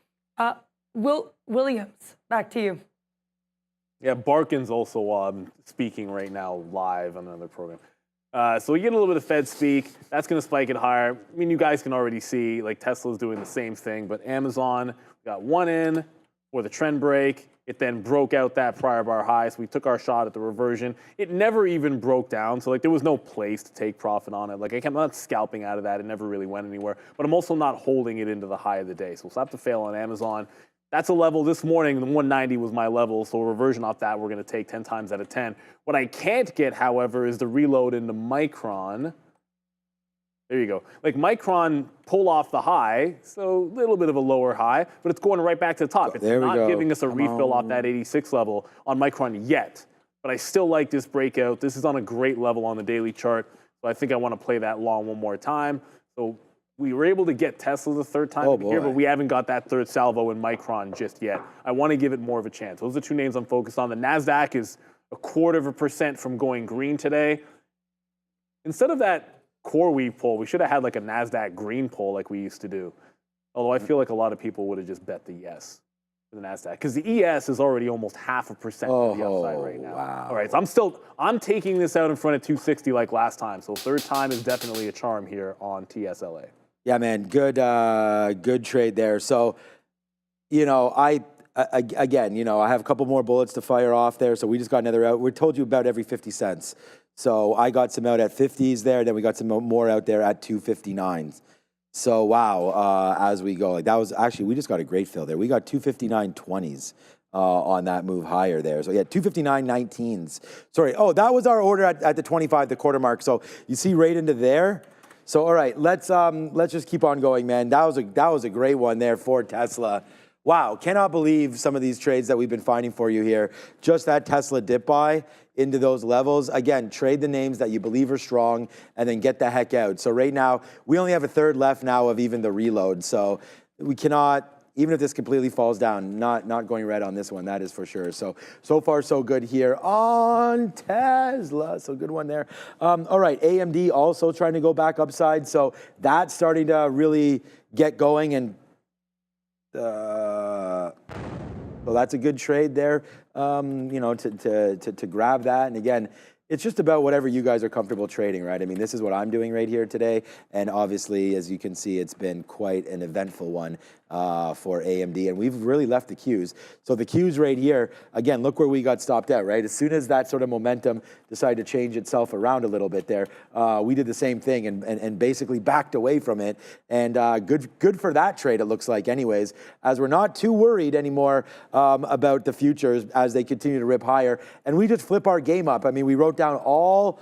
Williams. Back to you. Yeah, Barkin's also speaking right now live on another program. So we get a little bit of Fed speak. That's going to spike it higher. I mean, you guys can already see, like, Tesla's doing the same thing. But Amazon got one in for the trend break. It then broke out that prior bar high. So we took our shot at the reversion. It never even broke down. So, like, there was no place to take profit on it. Like, I'm not scalping out of that. It never really went anywhere. But I'm also not holding it into the high of the day. So we'll have to fail on Amazon. That's a level this morning. The 190 was my level, so a reversion off that we're going to take 10 times out of 10. What I can't get, however, is the reload into Micron. There you go. Like Micron pull off the high, so a little bit of a lower high, but it's going right back to the top. It's not giving us a refill off that 86 level on Micron yet, but I still like this breakout. This is on a great level on the daily chart, so I think I want to play that long one more time. So we were able to get Tesla the third time here, but we haven't got that third salvo in Micron just yet. I want to give it more of a chance. Those are two names I'm focused on. The NASDAQ is 0.25% from going green today. Instead of that CoreWeave poll, we should have had like a NASDAQ green poll like we used to do. Although I feel like a lot of people would have just bet the yes for the NASDAQ. Because the ES is already almost 0.5% to the upside right now. Wow. All right, so I'm taking this out in front of 260 like last time. So third time is definitely a charm here on TSLA. Yeah, man, good trade there. So, you know, I have a couple more bullets to fire off there. So we just got another out. We told you about every 50 cents. So I got some out at 50s there. Then we got some more out there at 259s. So wow, as we go, like that was actually, we just got a great fill there. We got 259.20s on that move higher there. So yeah, 259.19s. Sorry. Oh, that was our order at the 25, the quarter mark. So you see right into there. So all right, let's just keep on going, man. That was a great one there for Tesla. Wow, cannot believe some of these trades that we've been finding for you here. Just that Tesla dip buy into those levels. Again, trade the names that you believe are strong and then get the heck out. So right now, we only have a third left now of even the reload. So we cannot, even if this completely falls down, not going red on this one, that is for sure. So far so good here on Tesla. So good one there. All right, AMD also trying to go back upside. So that's starting to really get going, and so that's a good trade there, to grab that. And again, it's just about whatever you guys are comfortable trading, right? I mean, this is what I'm doing right here today. And obviously, as you can see, it's been quite an eventful one for AMD. And we've really left the cues. So the cues right here, again, look where we got stopped at, right? As soon as that sort of momentum decided to change itself around a little bit there, we did the same thing and basically backed away from it. And good for that trade, it looks like anyways, as we're not too worried anymore about the futures as they continue to rip higher. And we just flip our game up. I mean, we wrote down all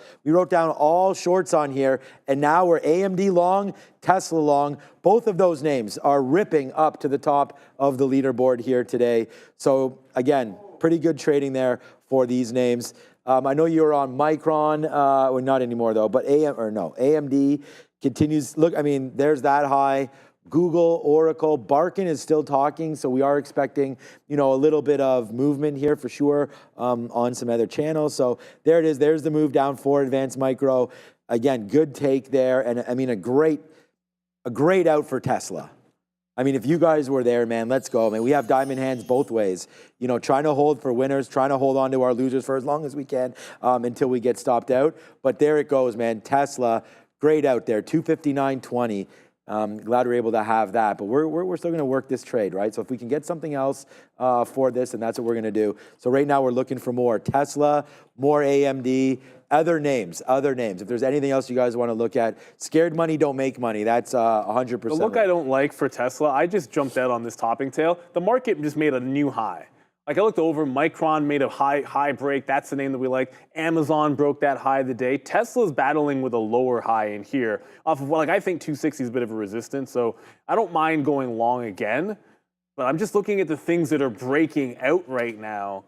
shorts on here, and now we're AMD long, Tesla long. Both of those names are ripping up to the top of the leaderboard here today. So again, pretty good trading there for these names. I know you're on Micron, well, not anymore though, but AMD continues. Look, I mean, there's that high. Google, Oracle, Barkin is still talking, so we are expecting, a little bit of movement here for sure on some other channels. So there it is. There's the move down for Advanced Micro. Again, good take there, and I mean a great out for Tesla. I mean, if you guys were there, man, let's go, man. We have diamond hands both ways. You know, trying to hold for winners, trying to hold on to our losers for as long as we can until we get stopped out. But there it goes, man. Tesla, great out there, 259.20. Glad we're able to have that, but we're still going to work this trade, right? So if we can get something else for this, then that's what we're going to do. So right now we're looking for more Tesla, more AMD, other names. If there's anything else you guys want to look at, scared money don't make money. That's 100%. The look I don't like for Tesla, I just jumped out on this topping tail. The market just made a new high. Like I looked over, Micron made a high break. That's the name that we like. Amazon broke that high of the day. Tesla's battling with a lower high in here off of, like, I think 260 is a bit of a resistance. So I don't mind going long again, but I'm just looking at the things that are breaking out right now.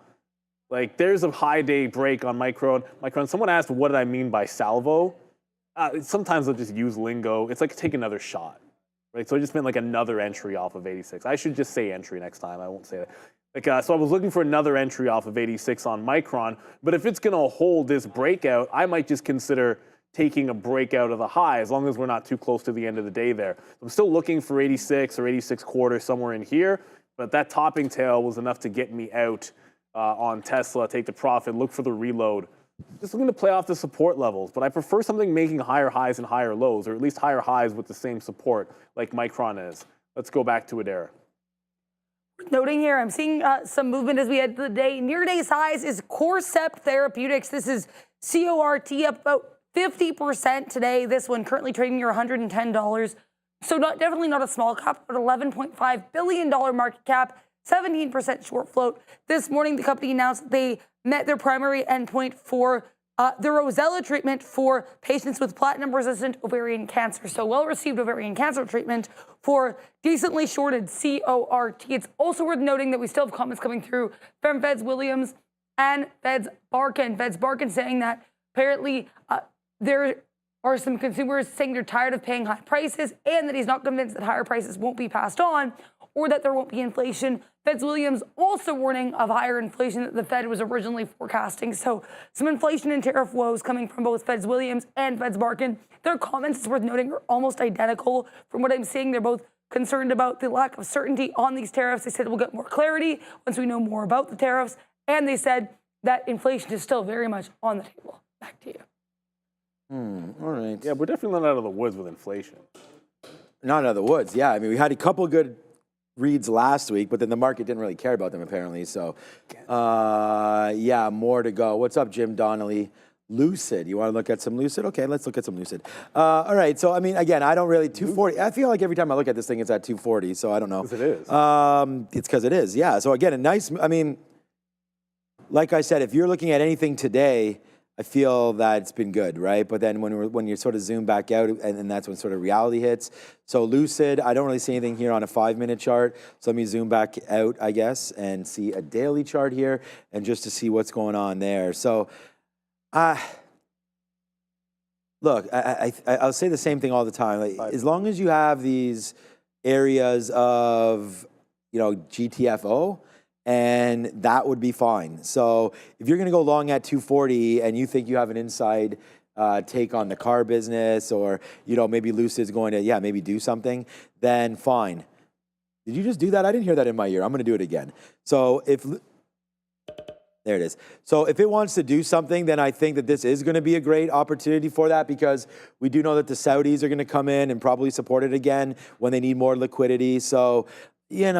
Like there's a high day break on Micron. Someone asked, what did I mean by salvo? Sometimes I'll just use lingo. It's like take another shot, right? So I just meant like another entry off of 86. I should just say entry next time. I won't say that. Like, so I was looking for another entry off of 86 on Micron, but if it's going to hold this breakout, I might just consider taking a breakout of the high as long as we're not too close to the end of the day there. I'm still looking for 86 or 86 quarter somewhere in here, but that topping tail was enough to get me out on Tesla, take the profit, look for the reload. Just looking to play off the support levels, but I prefer something making higher highs and higher lows, or at least higher highs with the same support like Micron is. Let's go back to Adara. Noting here, I'm seeing some movement as we head to the day. Near day's highs is Corcept Therapeutics. This is CORT up about 50% today. This one currently trading near $110. So definitely not a small cap, but $11.5 billion market cap, 17% short float. This morning, the company announced that they met their primary endpoint for the Rosella treatment for patients with platinum-resistant ovarian cancer. So well-received ovarian cancer treatment for decently shorted CORT. It's also worth noting that we still have comments coming through from Feds Williams and Feds Barkin. Feds Barkin saying that apparently there are some consumers saying they're tired of paying high prices and that he's not convinced that higher prices won't be passed on or that there won't be inflation. Feds Williams also warning of higher inflation that the Fed was originally forecasting. So some inflation and tariff woes coming from both Feds Williams and Feds Barkin. Their comments, it's worth noting, are almost identical. From what I'm seeing, they're both concerned about the lack of certainty on these tariffs. They said we'll get more clarity once we know more about the tariffs. And they said that inflation is still very much on the table. Back to you. All right. Yeah, we're definitely not out of the woods with inflation. Not out of the woods, yeah. I mean, we had a couple good reads last week, but then the market didn't really care about them apparently. So, yeah, more to go. What's up, Jim Donnelly? Lucid. You want to look at some Lucid? Okay, let's look at some Lucid. All right. So, I mean, again, I don't really 240. I feel like every time I look at this thing, it's at 240. So I don't know. Because it is. It's because it is. Yeah. So again, a nice. I mean, like I said, if you're looking at anything today, I feel that it's been good, right? But then when you sort of zoom back out, and that's when sort of reality hits. So Lucid, I don't really see anything here on a 5-minute chart. So let me zoom back out, I guess, and see a daily chart here, and just to see what's going on there. So, look, I'll say the same thing all the time. Like, as long as you have these areas of, GTFO, and that would be fine. So if you're going to go long at 240 and you think you have an inside take on the car business, or maybe Lucid's going to maybe do something, then fine. Did you just do that? I didn't hear that in my ear. I'm going to do it again. So there it is. So if it wants to do something, then I think that this is going to be a great opportunity for that, because we do know that the Saudis are going to come in and probably support it again when they need more liquidity. So, I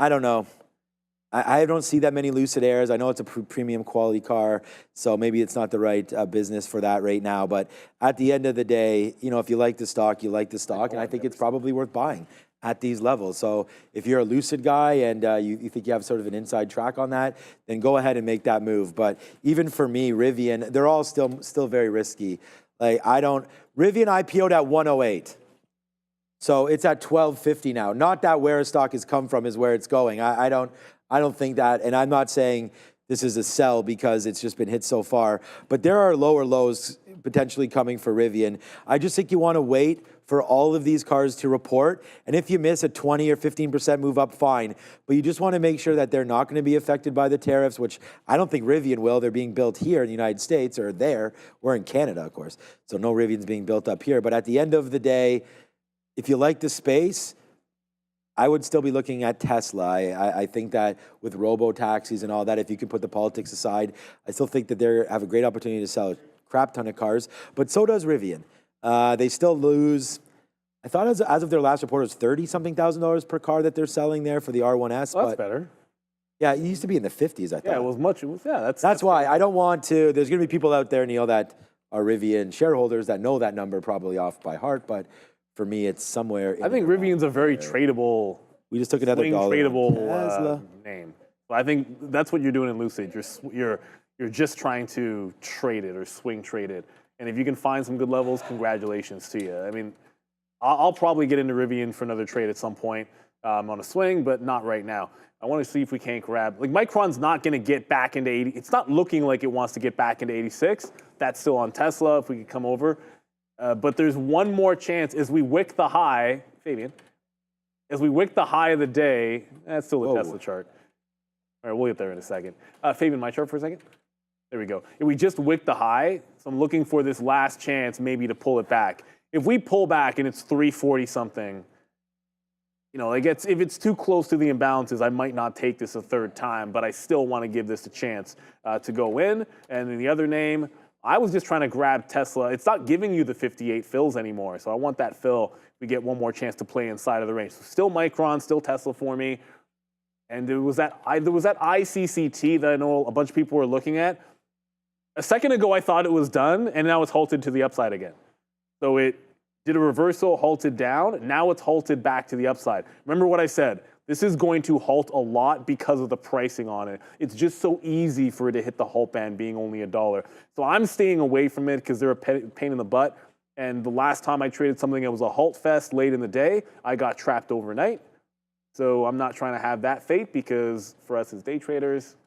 don't know. I don't see that many Lucid Airs. I know it's a premium quality car, so maybe it's not the right business for that right now. But at the end of the day, if you like the stock, you like the stock, and I think it's probably worth buying at these levels. So if you're a Lucid guy and you think you have sort of an inside track on that, then go ahead and make that move. But even for me, Rivian, they're all still very risky. Like Rivian IPO'd at 108. So it's at 1250 now. Not that where a stock has come from is where it's going. I don't think that, and I'm not saying this is a sell because it's just been hit so far, but there are lower lows potentially coming for Rivian. I just think you want to wait for all of these cars to report, and if you miss a 20 or 15% move up, fine, but you just want to make sure that they're not going to be affected by the tariffs, which I don't think Rivian will. They're being built here in the United States, or there. We're in Canada, of course, so no Rivian's being built up here, but at the end of the day, if you like the space, I would still be looking at Tesla. I think that with robo-taxis and all that, if you can put the politics aside, I still think that they have a great opportunity to sell a crap ton of cars, but so does Rivian. They still lose, I thought as of their last report, it was $30-something thousand per car that they're selling there for the R1S. Well, that's better. Yeah, it used to be in the 50s, I thought. Yeah, it was much. That's why I don't want to, there's going to be people out there, Neil, that are Rivian shareholders that know that number probably off by heart, but for me, it's somewhere. I think Rivian's a very tradable. We just took another dollar. Tradable name. So I think that's what you're doing in Lucid. You're just trying to trade it or swing trade it. And if you can find some good levels, congratulations to you. I mean, I'll probably get into Rivian for another trade at some point on a swing, but not right now. I want to see if we can't grab. Like Micron's not going to get back into 80. It's not looking like it wants to get back into 86. That's still on Tesla if we could come over. But there's one more chance as we wick the high, Fabian, as we wick the high of the day. That's still the Tesla chart. All right, we'll get there in a second. Fabian, my chart for a second. There we go. If we just wick the high, so I'm looking for this last chance maybe to pull it back. If we pull back and it's 340 something, you know, like if it's too close to the imbalances, I might not take this a third time, but I still want to give this a chance to go in. And then the other name, I was just trying to grab Tesla. It's not giving you the 58 fills anymore, so I want that fill. We get one more chance to play inside of the range. So still Micron, still Tesla for me. And there was that ICCT that I know a bunch of people were looking at. A second ago, I thought it was done, and now it's halted to the upside again. So it did a reversal, halted down. Now it's halted back to the upside. Remember what I said. This is going to halt a lot because of the pricing on it. It's just so easy for it to hit the halt band being only $1. So I'm staying away from it because they're a pain in the butt. And the last time I traded something that was a halt fest late in the day, I got trapped overnight. So I'm not trying to have that fate because for us as day traders,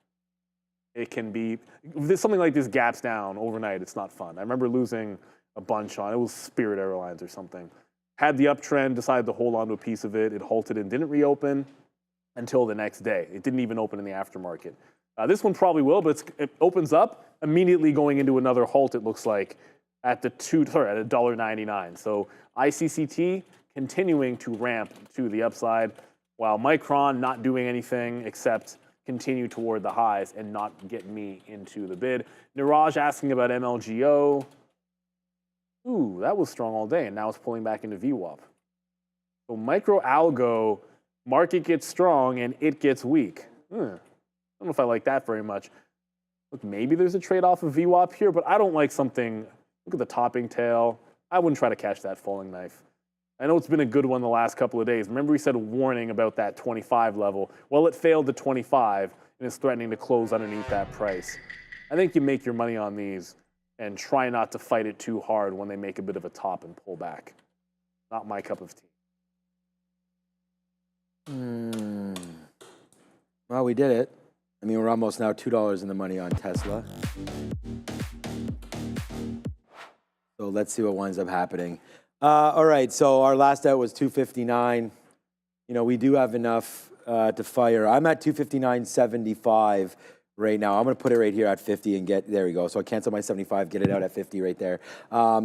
it can be, if something like this gaps down overnight, it's not fun. I remember losing a bunch on, it was Spirit Airlines or something. Had the uptrend, decided to hold on to a piece of it. It halted and didn't reopen until the next day. It didn't even open in the aftermarket. This one probably will, but it opens up immediately going into another halt, it looks like, at $1.99. So ICCT continuing to ramp to the upside, while Micron not doing anything except continue toward the highs and not get me into the bid. Niraj asking about MLGO. Ooh, that was strong all day, and now it's pulling back into VWAP. So micro algo, market gets strong and it gets weak. I don't know if I like that very much. Look, maybe there's a trade-off of VWAP here, but I don't like something. Look at the topping tail. I wouldn't try to catch that falling knife. I know it's been a good one the last couple of days. Remember we said a warning about that 25 level. Well, it failed to 25 and is threatening to close underneath that price. I think you make your money on these and try not to fight it too hard when they make a bit of a top and pull back. Not my cup of tea. Well, we did it. I mean, we're almost now $2 in the money on Tesla. So let's see what winds up happening. All right, so our last out was 259. You know, we do have enough to fire. I'm at 259.75 right now. I'm going to put it right here at 50 and get, there we go. So I cancel my 75, get it out at 50 right there.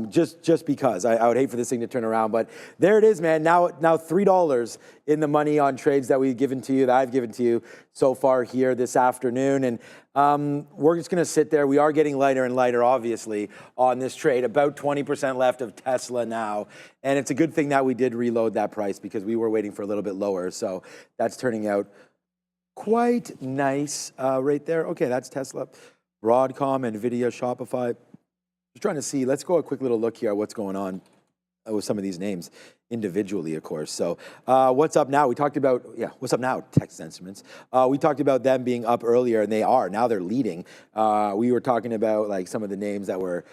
Just because. I would hate for this thing to turn around, but there it is, man. Now $3 in the money on trades that we've given to you, that I've given to you so far here this afternoon. And we're just going to sit there. We are getting lighter and lighter, obviously, on this trade. About 20% left of Tesla now. And it's a good thing that we did reload that price because we were waiting for a little bit lower. So that's turning out quite nice right there. Okay, that's Tesla, Broadcom, NVIDIA, Shopify. Just trying to see. Let's go a quick little look here at what's going on with some of these names individually, of course. So what's up now? We talked about, what's up now? Texas Instruments. We talked about them being up earlier, and they are. Now they're leading. We were talking about like some of the names that were,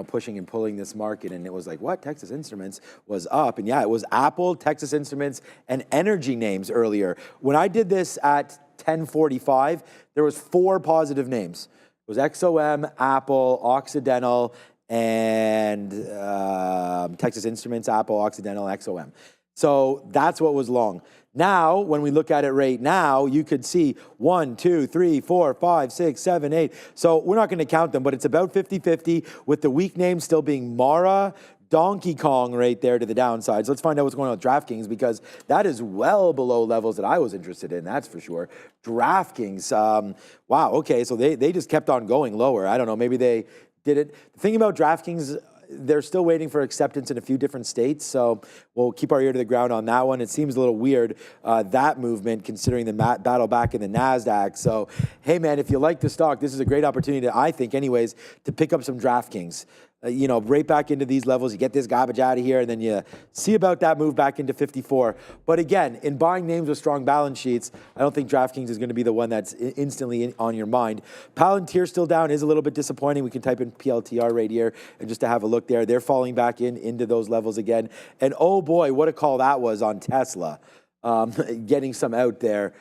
pushing and pulling this market, and it was like, what? Texas Instruments was up. And yeah, it was Apple, Texas Instruments, and energy names earlier. When I did this at 10:45, there was 4 positive names. It was XOM, Apple, Occidental, and Texas Instruments, Apple, Occidental, XOM. So that's what was long. Now, when we look at it right now, you could see 1, 2, 3, 4, 5, 6, 7, 8. So we're not going to count them, but it's about 50-50 with the weak names still being Mara, Donkey Kong right there to the downside. So let's find out what's going on with DraftKings, because that is well below levels that I was interested in, that's for sure. DraftKings, wow, okay, so they just kept on going lower. I don't know, maybe they did it. The thing about DraftKings, they're still waiting for acceptance in a few different states, so we'll keep our ear to the ground on that one. It seems a little weird, that movement, considering the battle back in the NASDAQ. So, hey, man, if you like the stock, this is a great opportunity, I think anyways, to pick up some DraftKings. You know, right back into these levels, you get this garbage out of here, and then you see about that move back into 54. But again, in buying names with strong balance sheets, I don't think DraftKings is going to be the one that's instantly on your mind. Palantir still down is a little bit disappointing. We can type in PLTR right here and just to have a look there. They're falling back into those levels again. And oh boy, what a call that was on Tesla, getting some out there.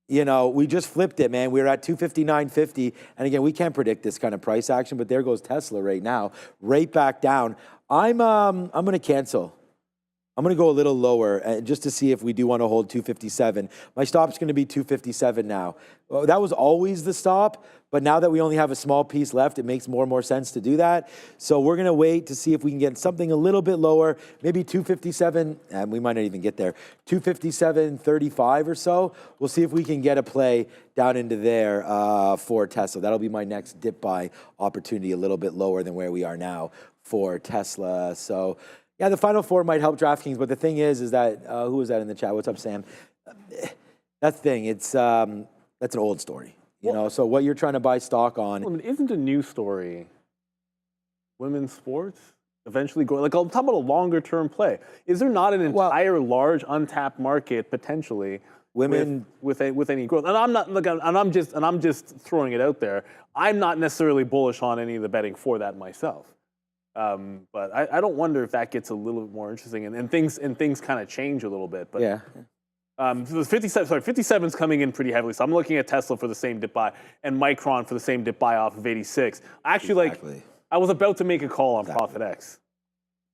You know, we just flipped it, man. We were at 259.50, and again, we can't predict this kind of price action, but there goes Tesla right now, right back down. I'm going to cancel. I'm going to go a little lower just to see if we do want to hold 257. My stop's going to be 257 now. Well, that was always the stop, but now that we only have a small piece left, it makes more and more sense to do that. So we're going to wait to see if we can get something a little bit lower, maybe 257, and we might not even get there, 257.35 or so. We'll see if we can get a play down into there for Tesla. That'll be my next dip buy opportunity, a little bit lower than where we are now for Tesla. So yeah, the final four might help DraftKings, but the thing is that, who was that in the chat? What's up, Sam? That's the thing, it's, that's an old story. You know, so what you're trying to buy stock on. I mean, isn't a new story women's sports eventually going, like, I'm talking about a longer term play. Is there not an entire large untapped market potentially women with any growth? And I'm not, look, and I'm just throwing it out there. I'm not necessarily bullish on any of the betting for that myself. But I don't wonder if that gets a little bit more interesting and things kind of change a little bit. But yeah. So the 57's coming in pretty heavily. So I'm looking at Tesla for the same dip buy and Micron for the same dip buy off of 86. Actually, I was about to make a call on ProfitX,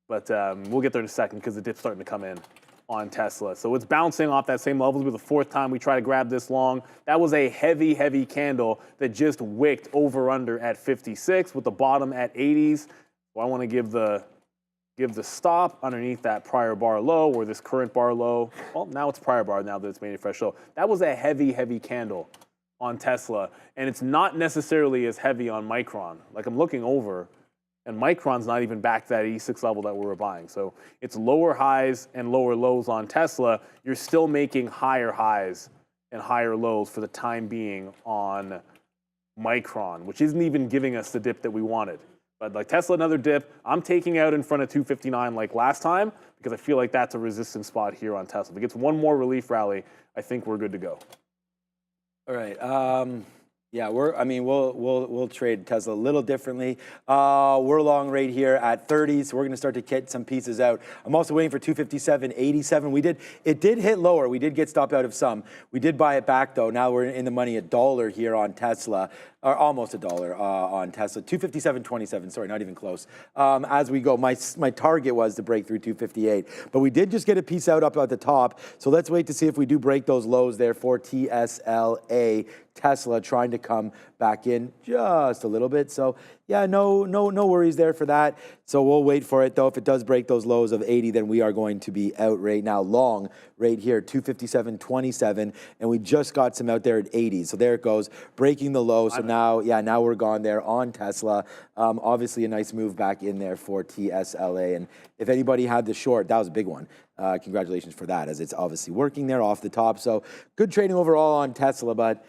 but we'll get there in a second because the dip's starting to come in on Tesla. So it's bouncing off that same level. This will be the fourth time we try to grab this long. That was a heavy, heavy candle that just wicked over under at 56 with the bottom at 80s. So I want to give the stop underneath that prior bar low or this current bar low. Well, now it's prior bar now that it's made a fresh low. That was a heavy, heavy candle on Tesla, and it's not necessarily as heavy on Micron. Like, I'm looking over, and Micron's not even back to that 86 level that we were buying. So it's lower highs and lower lows on Tesla. You're still making higher highs and higher lows for the time being on Micron, which isn't even giving us the dip that we wanted. But like Tesla, another dip. I'm taking out in front of 259 like last time because I feel like that's a resistance spot here on Tesla. If it gets one more relief rally, I think we're good to go. All right. Yeah, we'll trade Tesla a little differently. We're long right here at 30, so we're going to start to get some pieces out. I'm also waiting for 257.87. It did hit lower. We did get stopped out of some. We did buy it back though. Now we're in the money $1 here on Tesla, or almost $1 on Tesla. 257.27. Sorry, not even close. As we go, my target was to break through 258, but we did just get a piece out up at the top. So let's wait to see if we do break those lows there for TSLA. Tesla trying to come back in just a little bit. So yeah, no worries there for that. So we'll wait for it though. If it does break those lows of 80, then we are going to be out right now long right here, 257.27, and we just got some out there at 80. So there it goes, breaking the low. So now we're gone there on Tesla. Obviously a nice move back in there for TSLA. And if anybody had the short, that was a big one. Congratulations for that, as it's obviously working there off the top. So good trading overall on Tesla, but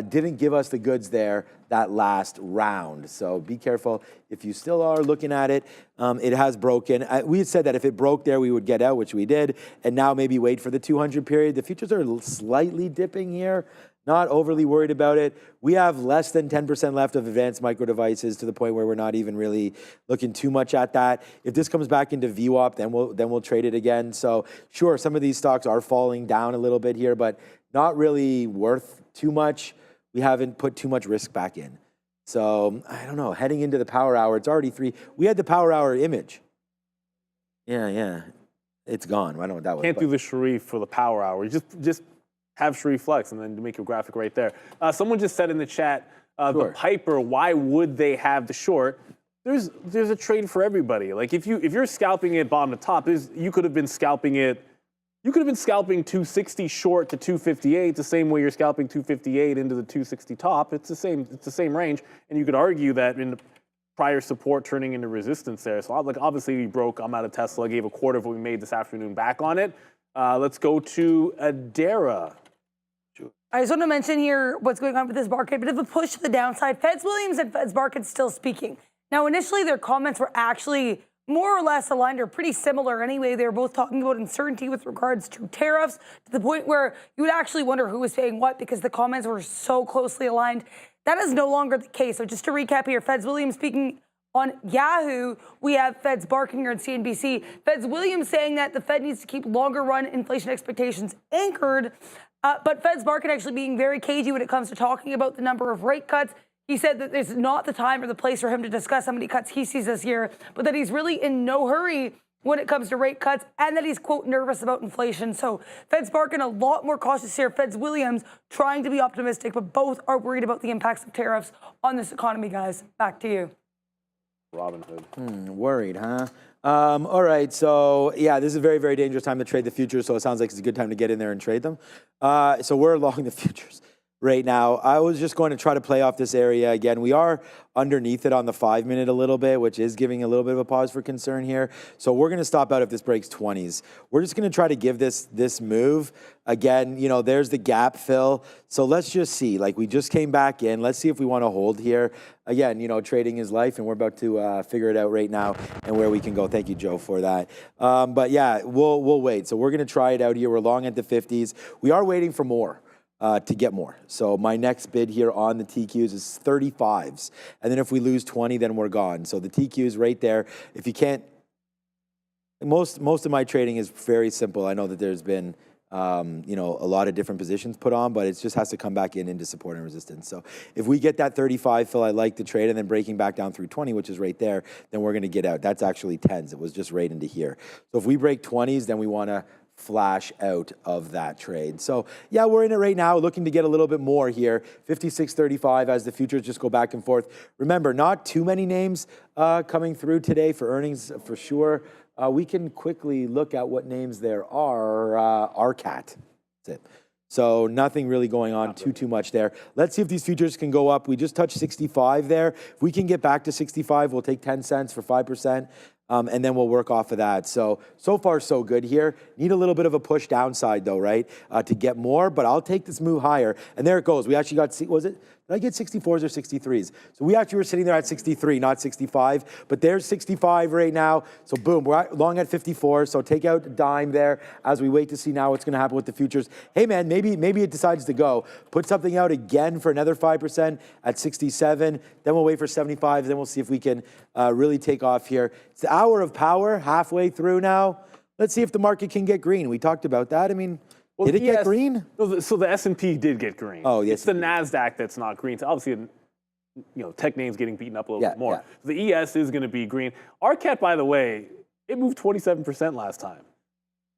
didn't give us the goods there that last round. So be careful if you still are looking at it. It has broken. We had said that if it broke there, we would get out, which we did. And now maybe wait for the 200 period. The futures are slightly dipping here. Not overly worried about it. We have less than 10% left of advanced micro devices to the point where we're not even really looking too much at that. If this comes back into VWAP, then we'll trade it again. So sure, some of these stocks are falling down a little bit here, but not really worth too much. We haven't put too much risk back in. So I don't know, heading into the power hour, it's already 3. We had the power hour image. Yeah. It's gone. I don't know what that was. Can't do the Sharif for the power hour. Just have Sharif flex and then make your graphic right there. Someone just said in the chat, the Piper, why would they have the short? there's a trade for everybody. Like if you're scalping it bottom to top, you could have been scalping 260 short to 258 the same way you're scalping 258 into the 260 top. It's the same range, and you could argue that in the prior support turning into resistance there. So like obviously we broke. I'm out of Tesla. Gave a quarter of what we made this afternoon back on it. Let's go to Adara. I just want to mention here what's going on with this market. A bit of a push to the downside. Feds Williams and Feds Barkett still speaking. Now, initially, their comments were actually more or less aligned or pretty similar anyway. They were both talking about uncertainty with regards to tariffs to the point where you would actually wonder who was saying what because the comments were so closely aligned. That is no longer the case. So just to recap here, Feds Williams speaking on Yahoo, we have Feds Barking here on CNBC. Feds Williams saying that the Fed needs to keep longer run inflation expectations anchored. But Feds Barkett actually being very cagey when it comes to talking about the number of rate cuts. He said that it's not the time or the place for him to discuss how many cuts he sees this year, but that he's really in no hurry when it comes to rate cuts and that he's, quote, nervous about inflation. So Feds Barkett a lot more cautious here. Feds Williams trying to be optimistic, but both are worried about the impacts of tariffs on this economy, guys. Back to you. Robinhood. Worried, huh? All right, so yeah, this is a very, very dangerous time to trade the futures, so it sounds like it's a good time to get in there and trade them. So we're long the futures right now. I was just going to try to play off this area again. We are underneath it on the 5-minute a little bit, which is giving a little bit of a pause for concern here. So we're going to stop out if this breaks 20s. We're just going to try to give this move. Again, you know, there's the gap fill. So let's just see. Like, we just came back in. Let's see if we want to hold here. Again, you know, trading is life, and we're about to figure it out right now and where we can go. Thank you, Joe, for that. But yeah, we'll wait. So we're going to try it out here. We're long at the 50s. We are waiting for more. To get more. So my next bid here on the TQs is 35s. And then if we lose 20, then we're gone. So the TQs right there. If you can't, most of my trading is very simple. I know that there's been, you know, a lot of different positions put on, but it just has to come back into support and resistance. So if we get that 35 fill, I like the trade, and then breaking back down through 20, which is right there, then we're going to get out. That's actually 10s. It was just right into here. So if we break 20s, then we want to flash out of that trade. So yeah, we're in it right now, looking to get a little bit more here. 56.35 as the futures just go back and forth. Remember, not too many names coming through today for earnings for sure. We can quickly look at what names there are. RCAT. That's it. So nothing really going on too much there. Let's see if these futures can go up. We just touched 65 there. If we can get back to 65, we'll take 10 cents for 5%. And then we'll work off of that. So far, so good here. Need a little bit of a push downside, though, right, to get more. But I'll take this move higher. And there it goes. We actually got, was it? Did I get 64s or 63s? So we actually were sitting there at 63, not 65. But there's 65 right now. So boom, we're long at 54. So take out a dime there as we wait to see now what's going to happen with the futures. Hey, man, maybe it decides to go. Put something out again for another 5% at 67. Then we'll wait for 75. Then we'll see if we can really take off here. It's the hour of power, halfway through now. Let's see if the market can get green. We talked about that. I mean, well, did it get green? So the S&P did get green. Oh, yes. It's the NASDAQ that's not green. So obviously, you know, tech names getting beaten up a little bit more. Yeah. The ES is going to be green. RCAT, by the way, it moved 27% last time.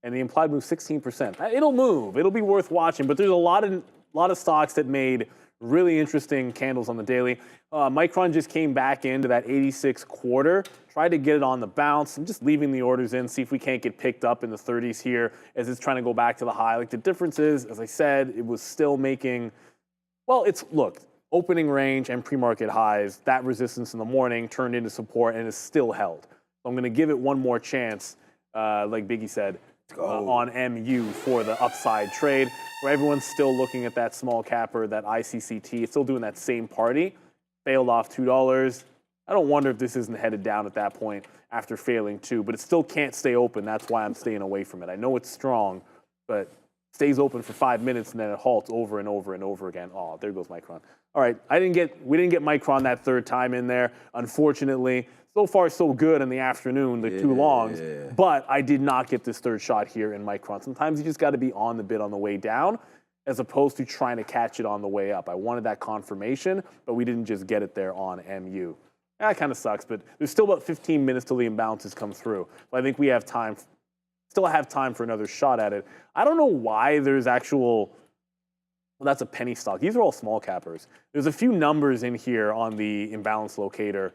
And the implied move 16%. It'll move. It'll be worth watching. But there's a lot of stocks that made really interesting candles on the daily. Micron just came back into that 86 quarter, tried to get it on the bounce. I'm just leaving the orders in, see if we can't get picked up in the 30s here as it's trying to go back to the high. Like, the difference is, as I said, it was still making, well, look, opening range and pre-market highs, that resistance in the morning turned into support and is still held. So I'm going to give it one more chance, like Biggie said, on MU for the upside trade, where everyone's still looking at that small capper, that ICCT. It's still doing that same party. Failed off $2. I don't wonder if this isn't headed down at that point after failing too, but it still can't stay open. That's why I'm staying away from it. I know it's strong, but stays open for 5 minutes and then it halts over and over and over again. Oh, there goes Micron. All right, we didn't get Micron that third time in there, unfortunately. So far, so good in the afternoon, the two longs, but I did not get this third shot here in Micron. Sometimes you just got to be on the bid on the way down as opposed to trying to catch it on the way up. I wanted that confirmation, but we didn't just get it there on MU. That kind of sucks, but there's still about 15 minutes till the imbalances come through. So I think we have time, still have time for another shot at it. I don't know why there's actual, well, that's a penny stock. These are all small cappers. There's a few numbers in here on the imbalance locator,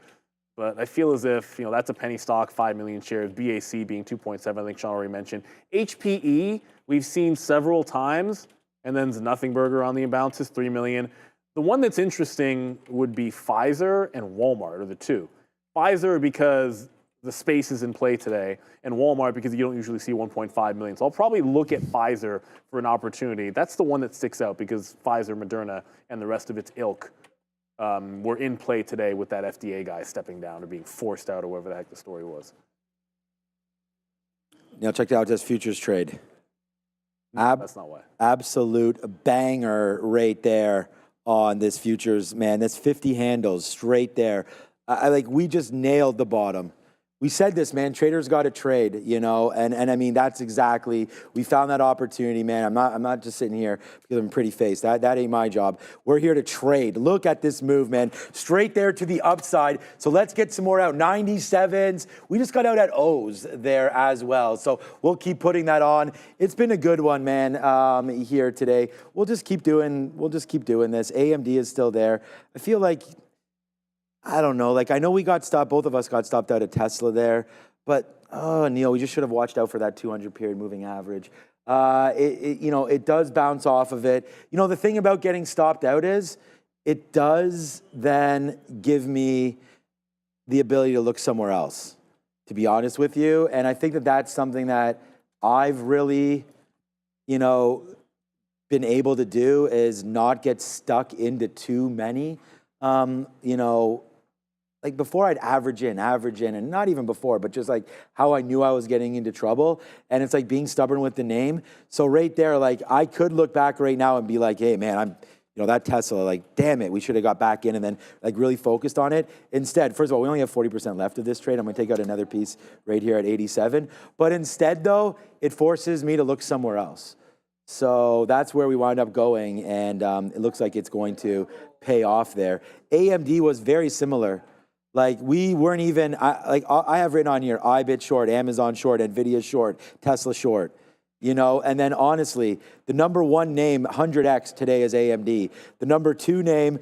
But I feel as if, that's a penny stock, 5 million shares, BAC being 2.7, I think Sean already mentioned. HPE, we've seen several times, and then Nothing Burger on the imbalances, 3 million. The one that's interesting would be Pfizer and Walmart are the two. Pfizer because the space is in play today, and Walmart because you don't usually see 1.5 million. So I'll probably look at Pfizer for an opportunity. That's the one that sticks out because Pfizer, Moderna, and the rest of its ilk were in play today with that FDA guy stepping down or being forced out or whatever the heck the story was. Now check out this futures trade. That's not why. Absolute banger right there on this futures, man. That's 50 handles straight there. We just nailed the bottom. We said this, man, traders got to trade, and I mean, that's exactly, we found that opportunity, man. I'm not just sitting here because I'm pretty faced. That ain't my job. We're here to trade. Look at this move, man. Straight there to the upside. So let's get some more out. 97s. We just got out at O's there as well. So we'll keep putting that on. It's been a good one, man, here today. We'll just keep doing this. AMD is still there. I feel like, I don't know. I know we got stopped. Both of us got stopped out of Tesla there. But, Neil, we just should have watched out for that 200 period moving average. It does bounce off of it. The thing about getting stopped out is it does then give me the ability to look somewhere else, to be honest with you. And I think that that's something that I've really, been able to do is not get stuck into too many. Before I'd average in, and not even before, but just how I knew I was getting into trouble. And it's being stubborn with the name. So right there, I could look back right now and be like, hey, man, I'm, that Tesla, damn it, we should have got back in and then really focused on it. Instead, first of all, we only have 40% left of this trade. I'm going to take out another piece right here at 87. But instead, though, it forces me to look somewhere else. So that's where we wound up going. And it looks like it's going to pay off there. AMD was very similar. We weren't even, I have written on here, iBit short, Amazon short, NVIDIA short, Tesla short, and then honestly, the number one name, 100X today is AMD. The number two name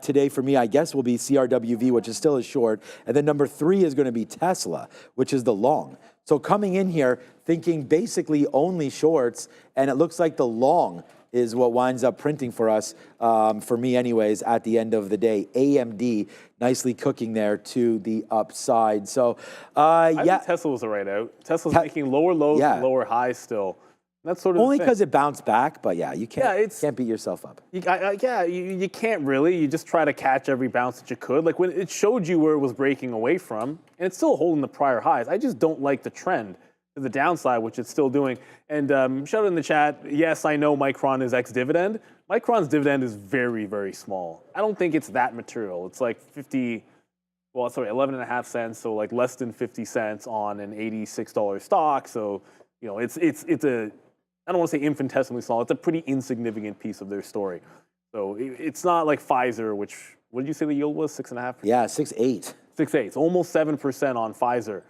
today for me, I guess, will be CRWV, which is still a short. And then number three is going to be Tesla, which is the long. So coming in here, thinking basically only shorts, and it looks like the long is what winds up printing for us, for me anyways, at the end of the day. AMD nicely cooking there to the upside. So, I think Tesla was the right out. Tesla's making lower lows and lower highs still. That's sort of only because it bounced back, but you can't beat yourself up. You can't really. You just try to catch every bounce that you could. When it showed you where it was breaking away from, and it's still holding the prior highs. I just don't like the trend to the downside, which it's still doing. And shout out in the chat, yes, I know Micron is ex-dividend. Micron's dividend is very, very small. I don't think it's that material. It's 11.5 cents, so less than 50 cents on an $86 stock. So, it's a, I don't want to say infinitesimally small, it's a pretty insignificant piece of their story. So it's not like Pfizer, which, what did you say the yield was, 6.5%? Yeah, 6.8. 6.8, it's almost 7% on Pfizer.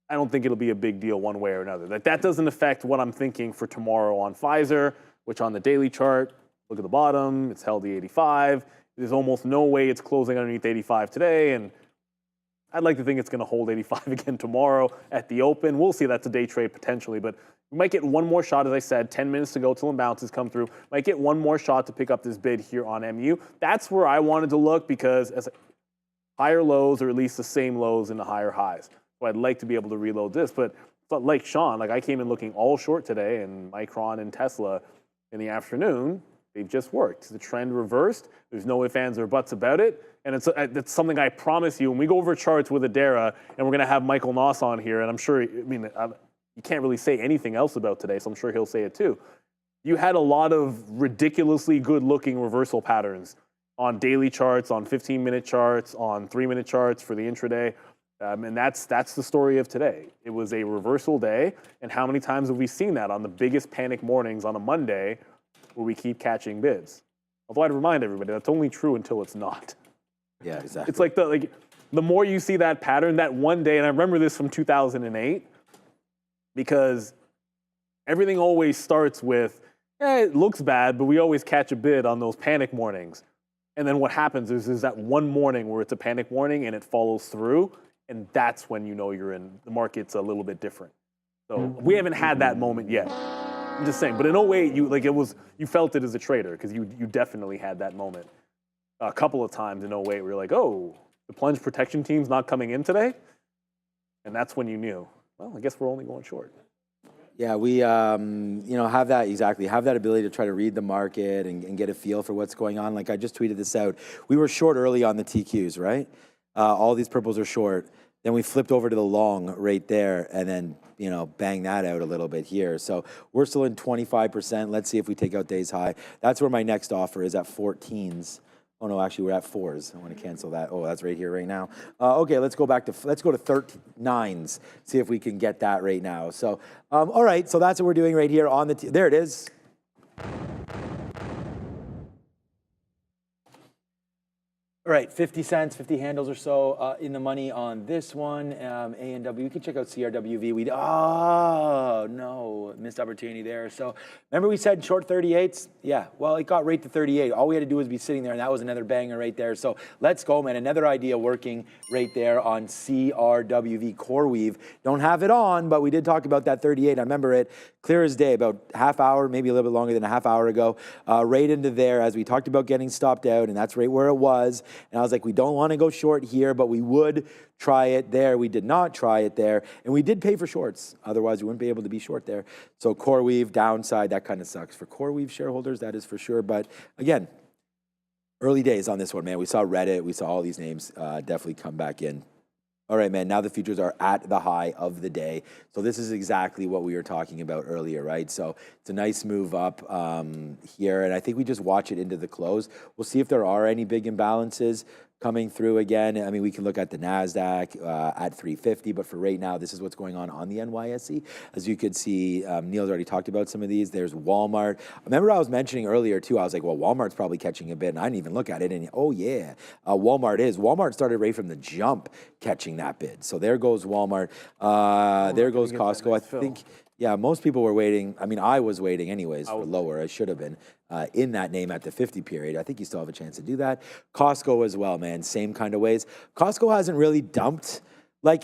I don't think it'll be a big deal one way or another. That doesn't affect what I'm thinking for tomorrow on Pfizer, which on the daily chart, look at the bottom, it's held the 85. There's almost no way it's closing underneath 85 today, and I'd like to think it's going to hold 85 again tomorrow at the open. We'll see. That's a day trade potentially, but we might get one more shot, as I said, 10 minutes to go till imbalances come through. Might get one more shot to pick up this bid here on MU. That's where I wanted to look because as higher lows or at least the same lows in the higher highs. So I'd like to be able to reload this, but like Sean, I came in looking all short today, and Micron and Tesla in the afternoon, they've just worked. The trend reversed. There's no ifs, ands, or buts about it. And it's something I promise you, when we go over charts with Adara, and we're going to have Michael Noss on here, and I'm sure, you can't really say anything else about today, so I'm sure he'll say it too. You had a lot of ridiculously good-looking reversal patterns on daily charts, on 15-minute charts, on 3-minute charts for the intraday. And that's the story of today. It was a reversal day, and how many times have we seen that on the biggest panic mornings on a Monday where we keep catching bids? Although I'd remind everybody, that's only true until it's not. Yeah, exactly. It's the more you see that pattern, that one day, and I remember this from 2008, because everything always starts with, it looks bad, but we always catch a bid on those panic mornings. And then what happens is that one morning where it's a panic warning and it follows through, and that's when you know you're in the market's a little bit different. So we haven't had that moment yet. I'm just saying, but in 08, you felt it as a trader because you definitely had that moment a couple of times in 08 where you're like, oh, the plunge protection team's not coming in today, and that's when you knew. Well, I guess we're only going short. Yeah, we have that ability to try to read the market and get a feel for what's going on. Like I just tweeted this out. We were short early on the TQs, right? All these purples are short. Then we flipped over to the long right there and then, bang that out a little bit here. So we're still in 25%. Let's see if we take out day's high. That's where my next offer is at 14s. Oh no, actually we're at 4s. I want to cancel that. Oh, that's right here right now. Okay, let's go to 39s. See if we can get that right now. So, all right, so that's what we're doing right here on the, there it is. All right, 50 cents, 50 handles or so in the money on this one. A&W, you can check out CRWV. Oh, no, missed opportunity there. So remember we said short 38s? Yeah, well, it got right to 38. All we had to do was be sitting there, and that was another banger right there. So let's go, man. Another idea working right there on CRWV CoreWeave. Don't have it on, but we did talk about that 38. I remember it clear as day, about half hour, maybe a little bit longer than a half hour ago, right into there as we talked about getting stopped out, and that's right where it was. And I was like, we don't want to go short here, but we would try it there. We did not try it there. And we did pay for shorts. Otherwise, we wouldn't be able to be short there. So CoreWeave, downside, that kind of sucks. For CoreWeave shareholders, that is for sure. But again, early days on this one, man. We saw Reddit. We saw all these names definitely come back in. All right, man, now the futures are at the high of the day. So this is exactly what we were talking about earlier, right? So it's a nice move up here, and I think we just watch it into the close. We'll see if there are any big imbalances coming through again. I mean, we can look at the NASDAQ at 350, but for right now, this is what's going on the NYSE. As you could see, Neil's already talked about some of these. There's Walmart. Remember I was mentioning earlier too, I was like, well, Walmart's probably catching a bit, and I didn't even look at it, and oh yeah, Walmart started right from the jump catching that bid. So there goes Walmart. There goes Costco. I think, yeah, most people were waiting. I mean, I was waiting anyways for lower. I should have been in that name at the 50 period. I think you still have a chance to do that. Costco as well, man. Same kind of ways. Costco hasn't really dumped. Like,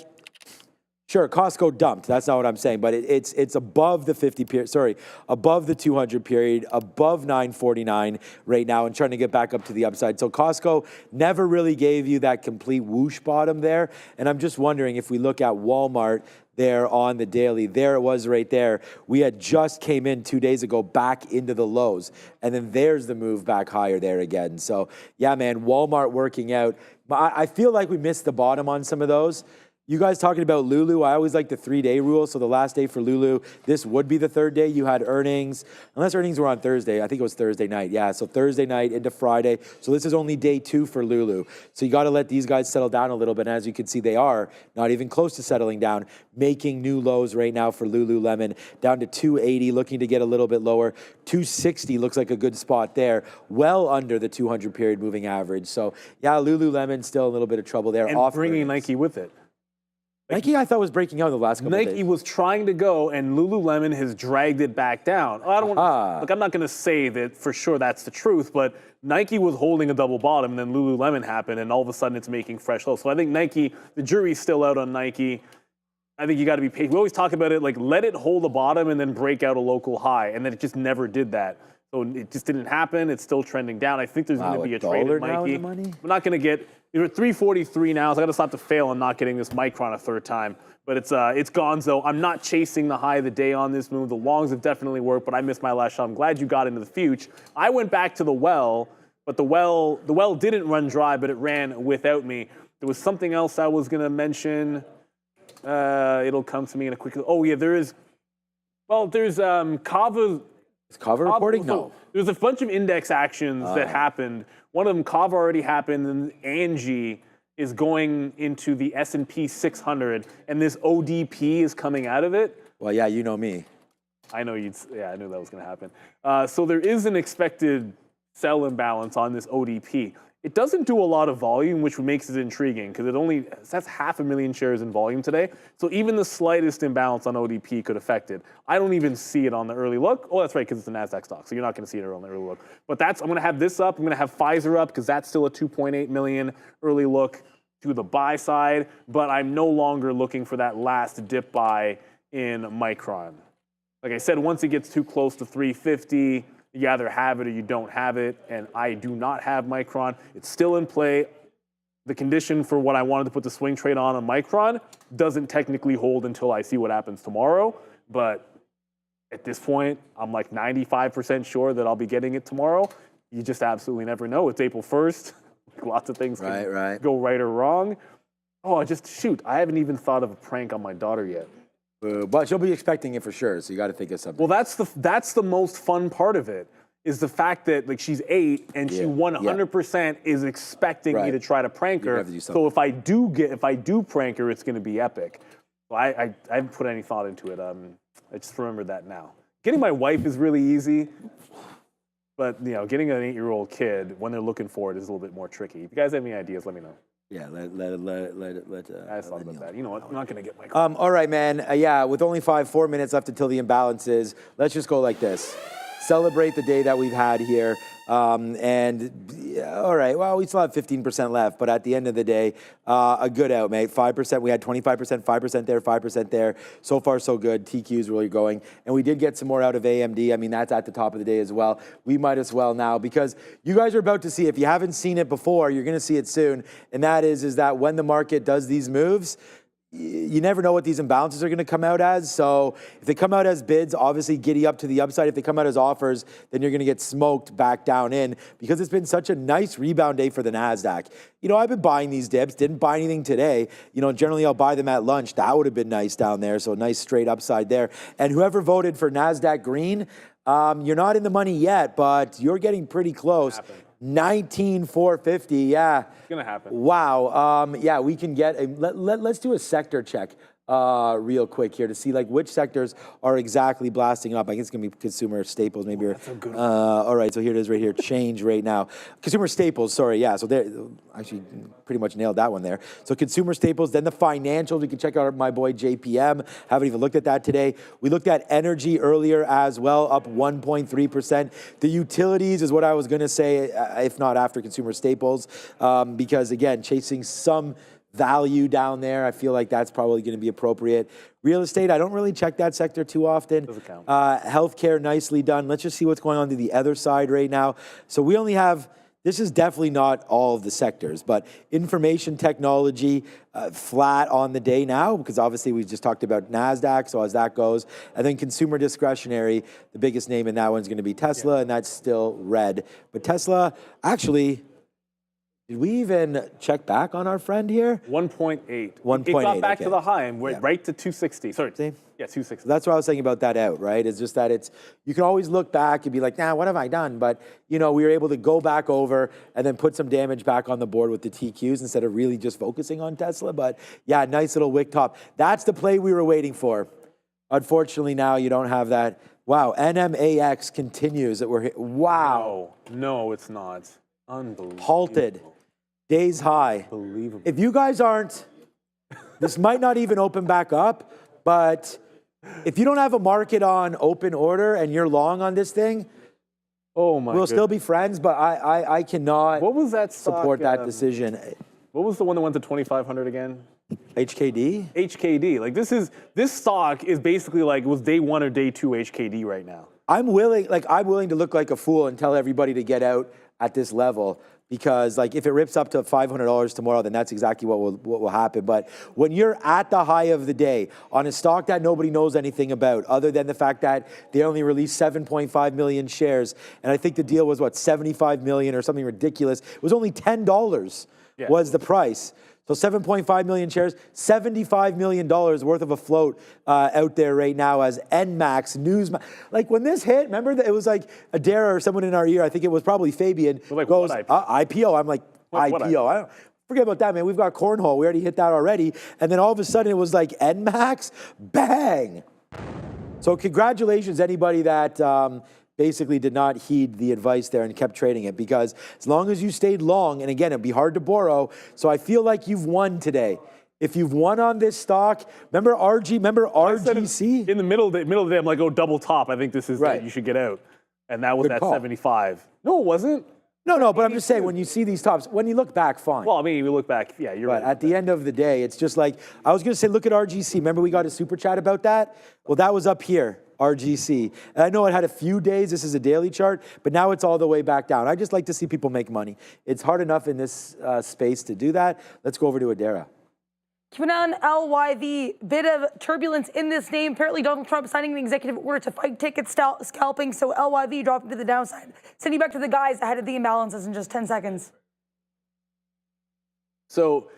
sure, Costco dumped. That's not what I'm saying. But it's above the 50 period. Sorry, above the 200 period, above 949 right now, and trying to get back up to the upside. So Costco never really gave you that complete whoosh bottom there. And I'm just wondering if we look at Walmart there on the daily, there it was right there. We had just came in 2 days ago back into the lows, and then there's the move back higher there again. So yeah, man, Walmart working out. I feel like we missed the bottom on some of those. You guys talking about Lulu, I always like the 3-day rule. So the last day for Lulu, this would be the third day. You had earnings, unless earnings were on Thursday. I think it was Thursday night. Yeah, so Thursday night into Friday. So this is only day 2 for Lulu. So you got to let these guys settle down a little bit. And as you can see, they are not even close to settling down, making new lows right now for Lululemon, down to 280, looking to get a little bit lower. 260 looks like a good spot there, well under the 200 period moving average. So yeah, Lululemon still a little bit of trouble there. And bringing Nike with it. Nike, I thought, was breaking out in the last couple of days. Nike was trying to go, and Lululemon has dragged it back down. I don't want. Look, I'm not going to say that for sure that's the truth, but Nike was holding a double bottom, and then Lululemon happened, and all of a sudden it's making fresh lows. So I think Nike, the jury's still out on Nike. I think you got to be patient. We always talk about it like let it hold the bottom and then break out a local high, and then it just never did that. So it just didn't happen. It's still trending down. I think there's going to be a trade at Nike. We're not going to get. You're at 343 now, so I got to stop to fail on not getting this Micron a third time. But it's gonzo. I'm not chasing the high of the day on this move. The longs have definitely worked, but I missed my last shot. I'm glad you got into the future. I went back to the well, but the well didn't run dry, but it ran without me. There was something else I was going to mention. It'll come to me in a quick. Oh yeah, there's Kava. Is Kava reporting? No. There's a bunch of index actions that happened. One of them, Kava, already happened, and Angie is going into the S&P 600, and this ODP is coming out of it. Well, yeah, you know me. I know I knew that was going to happen. So there is an expected sell imbalance on this ODP. It doesn't do a lot of volume, which makes it intriguing because that's 500,000 shares in volume today. So even the slightest imbalance on ODP could affect it. I don't even see it on the early look. Oh, that's right, because it's a NASDAQ stock, so you're not going to see it on the early look. But I'm going to have this up. I'm going to have Pfizer up because that's still a 2.8 million early look to the buy side. But I'm no longer looking for that last dip buy in Micron. Like I said, once it gets too close to 350, you either have it or you don't have it, and I do not have Micron. It's still in play. The condition for what I wanted to put the swing trade on Micron doesn't technically hold until I see what happens tomorrow, but at this point, I'm like 95% sure that I'll be getting it tomorrow. You just absolutely never know. It's April 1st. Lots of things can go right or wrong. Oh, I haven't even thought of a prank on my daughter yet. But she'll be expecting it for sure, so you got to think of something. Well, that's the most fun part of it, is the fact that like she's 8 and she 100% is expecting me to try to prank her. So if I do prank her, it's going to be epic. Well, I haven't put any thought into it. I just remembered that now. Getting my wife is really easy, but getting an 8-year-old kid when they're looking for it is a little bit more tricky. If you guys have any ideas, let me know. Yeah, I just thought about that. You know what? I'm not going to get my. All right, man. With only 4 minutes left until the imbalances, let's just go like this. Celebrate the day that we've had here. All right, well, we still have 15% left, but at the end of the day, a good out, mate. 5%, we had 25%, 5% there, 5% there. So far, so good. TQ is really going. And we did get some more out of AMD. I mean, that's at the top of the day as well. We might as well now, because you guys are about to see, if you haven't seen it before, you're going to see it soon. And that is that when the market does these moves, you never know what these imbalances are going to come out as. So if they come out as bids, obviously giddy up to the upside. If they come out as offers, then you're going to get smoked back down in, because it's been such a nice rebound day for the NASDAQ. I've been buying these dips, didn't buy anything today. Generally I'll buy them at lunch. That would have been nice down there. So nice straight upside there. And whoever voted for NASDAQ green, you're not in the money yet, but you're getting pretty close. 19,450, yeah. It's gonna happen. Wow. We can get let's do a sector check real quick here to see which sectors are exactly blasting up. I guess it's gonna be consumer staples, maybe. That's a good one. All right, so here it is right here. Change right now. Consumer staples. Sorry, yeah. So there, actually, pretty much nailed that one there. So consumer staples, then the financials. We can check out my boy JPM. Haven't even looked at that today. We looked at energy earlier as well, up 1.3%. The utilities is what I was gonna say, if not after consumer staples, because again, chasing some value down there. I feel like that's probably going to be appropriate. Real estate, I don't really check that sector too often. Doesn't count. Healthcare, nicely done. Let's just see what's going on to the other side right now. So we only have, this is definitely not all of the sectors, but information technology, flat on the day now, because obviously we just talked about NASDAQ, so as that goes. And then consumer discretionary, the biggest name in that one's going to be Tesla, and that's still red. But Tesla, actually, did we even check back on our friend here? 1.8. 1.8. It got back to the high and went right to 260. Sorry. See? Yeah, 260. That's what I was saying about that out, right? It's just that you can always look back and be like, what have I done? But, we were able to go back over and then put some damage back on the board with the TQs instead of really just focusing on Tesla. But yeah, nice little wick top. That's the play we were waiting for. Unfortunately, now you don't have that. Wow, NMAX continues. Wow. No, it's not. Unbelievable. Halted. Days high. Unbelievable. If you guys aren't, this might not even open back up, but if you don't have a market on open order and you're long on this thing, we'll still be friends, but I cannot what was that stock, support that decision. What was the one that went to 2,500 again? HKD? HKD. This stock is basically it was day 1 or day 2 HKD right now. I'm willing to look like a fool and tell everybody to get out at this level. Because if it rips up to $500 tomorrow, then that's exactly what will happen. But when you're at the high of the day on a stock that nobody knows anything about, other than the fact that they only released 7.5 million shares, and I think the deal was 75 million or something ridiculous. It was only $10 was the price. So 7.5 million shares, $75 million worth of a float out there right now as NMAX News. When this hit, remember that it was Adara or someone in our ear, I think it was probably Fabian, goes, IPO. I'm like, IPO. I don't forget about that, man. We've got cornhole. We already hit that already. And then all of a sudden it was NMAX, bang. So congratulations, anybody that basically did not heed the advice there and kept trading it, because as long as you stayed long, and again, it'd be hard to borrow. So I feel like you've won today. If you've won on this stock, remember RGC? In the middle of the day, I'm like, oh, double top. I think this is Right. you should get out. And that was Good at call. 75. No, it wasn't. No, but I'm just saying, when you see these tops, when you look back, fine. Well, I mean, we look back, yeah, you're But right. at the end of the day, it's just like, I was going to say, look at RGC. Remember we got a super chat about that? Well, that was up here, RGC. And I know it had a few days. This is a daily chart, but now it's all the way back down. I just like to see people make money. It's hard enough in this space to do that. Let's go over to Adara. Keeping on LYV, bit of turbulence in this name. Apparently, Donald Trump signing an executive order to fight ticket scalping, so LYV dropping to the downside. Sending back to the guys ahead of the imbalances in just 10 seconds. So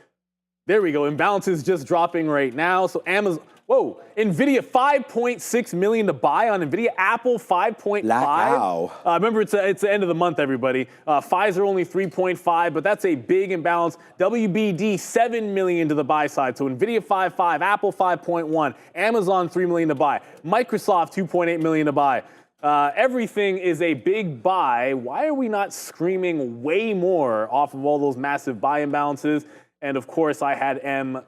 there we go. Imbalances just dropping right now. So Amazon, whoa, NVIDIA 5.6 million to buy on NVIDIA. Apple 5.5. Wow. Remember, it's the end of the month, everybody. Pfizer only 3.5, but that's a big imbalance. WBD 7 million to the buy side. So NVIDIA 5.5, Apple 5.1, Amazon 3 million to buy, Microsoft 2.8 million to buy. Everything is a big buy. Why are we not screaming way more off of all those massive buy imbalances? And of course, I had M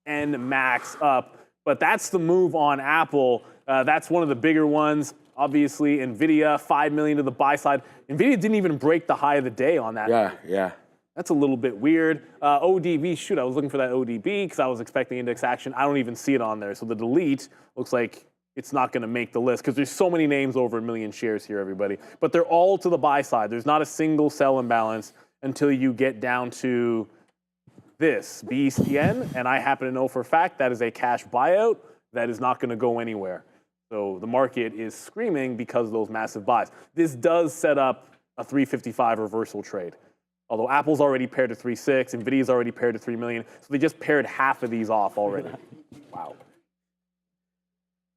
and Max up. But that's the move on Apple. That's one of the bigger ones. Obviously, NVIDIA, 5 million to the buy side. NVIDIA didn't even break the high of the day on that. Yeah. That's a little bit weird. ODB, shoot, I was looking for that ODB because I was expecting index action. I don't even see it on there. So the delete looks like it's not going to make the list because there's so many names over 1 million shares here, everybody. But they're all to the buy side. There's not a single sell imbalance until you get down to this, BCN, and I happen to know for a fact that is a cash buyout that is not going to go anywhere. So the market is screaming because of those massive buys. This does set up a 355 reversal trade. Although Apple's already paired to 3.6, NVIDIA's already paired to 3 million, so they just paired half of these off already. Wow.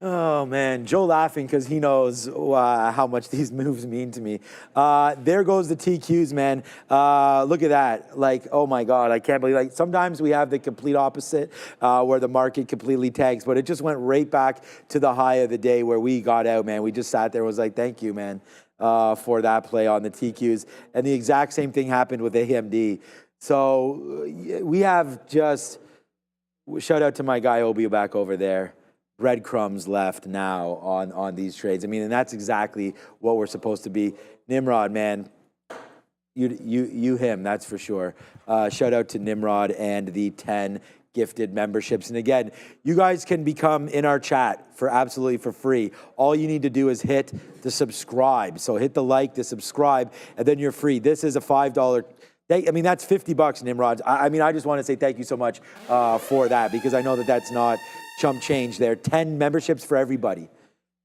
Oh, man. Joe laughing because he knows how much these moves mean to me. There goes the TQs, man. Look at that. Like, oh, my God. I can't believe. Like, sometimes we have the complete opposite where the market completely tanks, but it just went right back to the high of the day where we got out, man. We just sat there and was like, thank you, man, for that play on the TQs. And the exact same thing happened with AMD. So we have just, shout out to my guy, Obi, back over there. Breadcrumbs left now on these trades. I mean, and that's exactly what we're supposed to be. Nimrod, man, you him, that's for sure. Shout out to Nimrod and the 10 gifted memberships. And again, you guys can become in our chat for absolutely for free. All you need to do is hit the subscribe. So hit the like, the subscribe, and then you're free. This is a $5. I mean, that's $50, Nimrod. I mean, I just want to say thank you so much for that, because I know that that's not chump change there. 10 memberships for everybody.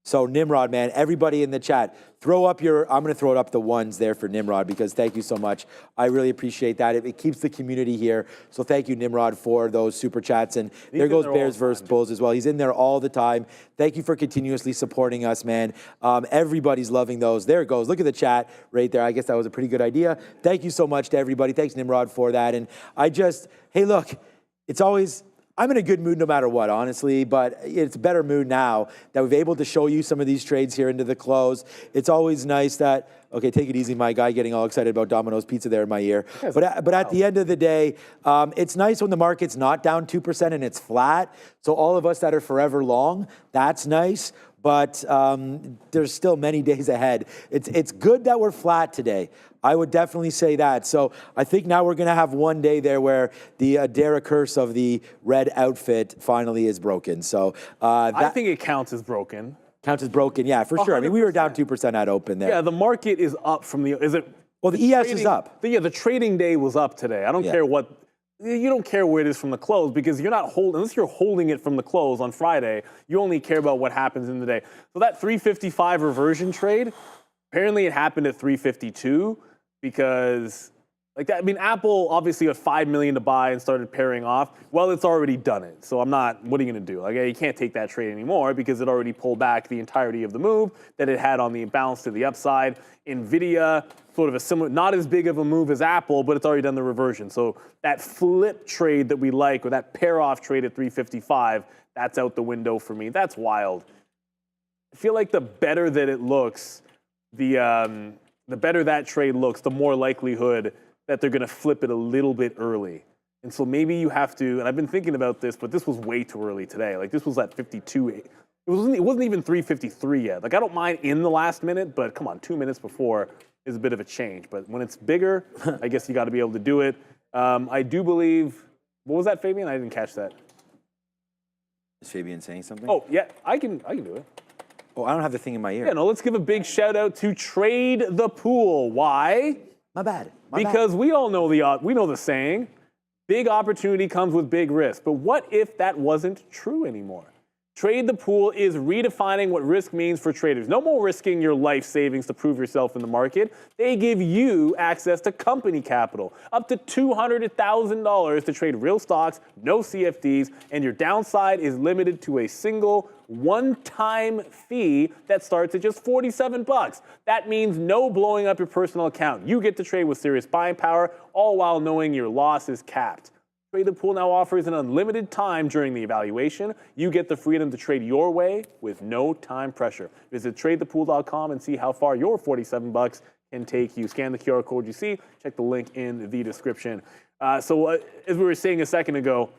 So Nimrod, man, everybody in the chat, throw up your, I'm going to throw it up the ones there for Nimrod, because thank you so much. I really appreciate that. It keeps the community here. So thank you, Nimrod, for those super chats. And there goes Bears versus Bulls as well. He's in there all the time. Thank you for continuously supporting us, man. Everybody's loving those. There it goes. Look at the chat right there. I guess that was a pretty good idea. Thank you so much to everybody. Thanks, Nimrod, for that. And I just, hey, look, it's always, I'm in a good mood no matter what, honestly, but it's a better mood now that we've able to show you some of these trades here into the close. It's always nice that, okay, take it easy, my guy getting all excited about Domino's Pizza there in my ear. Yes, but at the end of the day, it's nice when the market's not down 2% and it's flat. So all of us that are forever long, that's nice. But there's still many days ahead. It's good that we're flat today. I would definitely say that. So I think now we're going to have one day there where the Adara curse of the red outfit finally is broken. So I think it counts as broken. Counts as broken, yeah, for sure. I mean, we were down 2% at open there. Yeah, the market is up from the, is it? Well, the ES is up. Yeah, the trading day was up today. I don't care what, you don't care where it is from the close, because you're not holding, unless you're holding it from the close on Friday, you only care about what happens in the day. So that 355 reversion trade, apparently it happened at 352 because, like that, I mean, Apple obviously got 5 million to buy and started pairing off. Well, it's already done it. So I'm not, what are you going to do? Like, you can't take that trade anymore because it already pulled back the entirety of the move that it had on the imbalance to the upside. NVIDIA, sort of a similar, not as big of a move as Apple, but it's already done the reversion. So that flip trade that we like, or that pair off trade at 355, that's out the window for me. That's wild. I feel like the better that it looks, the better that trade looks, the more likelihood that they're going to flip it a little bit early. And so maybe you have to, and I've been thinking about this, but this was way too early today. Like this was at 52. It wasn't even 3:53 yet. Like I don't mind in the last minute, but come on, 2 minutes before is a bit of a change. But when it's bigger, I guess you got to be able to do it. I do believe, what was that, Fabian? I didn't catch that. Is Fabian saying something? Oh, yeah, I can do it. Oh, I don't have the thing in my ear. Yeah, no, let's give a big shout out to Trade the Pool. Why? My bad. Because we all know the saying, big opportunity comes with big risk. But what if that wasn't true anymore? Trade the Pool is redefining what risk means for traders. No more risking your life savings to prove yourself in the market. They give you access to company capital, up to $200,000 to trade real stocks, no CFDs, and your downside is limited to a single one-time fee that starts at just $47. That means no blowing up your personal account. You get to trade with serious buying power, all while knowing your loss is capped. Trade the Pool now offers an unlimited time during the evaluation. You get the freedom to trade your way with no time pressure. Visit tradethepool.com and see how far your $47 can take you. Scan the QR code you see. Check the link in the description. As we were saying a second ago,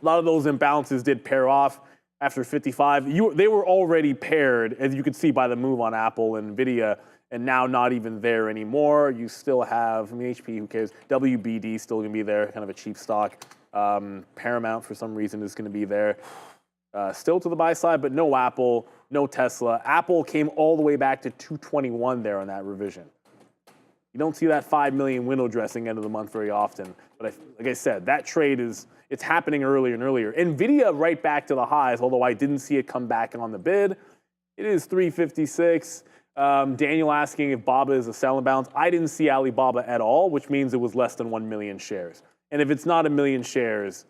a lot of those imbalances did pair off after 55. They were already paired, as you could see by the move on Apple and Nvidia, and now not even there anymore. You still have, HP, who cares? WBD still going to be there, kind of a cheap stock. Paramount, for some reason, is going to be there. Still to the buy side, but no Apple, no Tesla. Apple came all the way back to 221 there on that revision. You don't see that 5 million window dressing end of the month very often. But like I said, that trade it's happening earlier and earlier. Nvidia right back to the highs, although I didn't see it come back on the bid. It is 356. Daniel asking if Baba is a sell and bounce. I didn't see Alibaba at all, which means it was less than 1 million shares. And if it's not 1 million shares,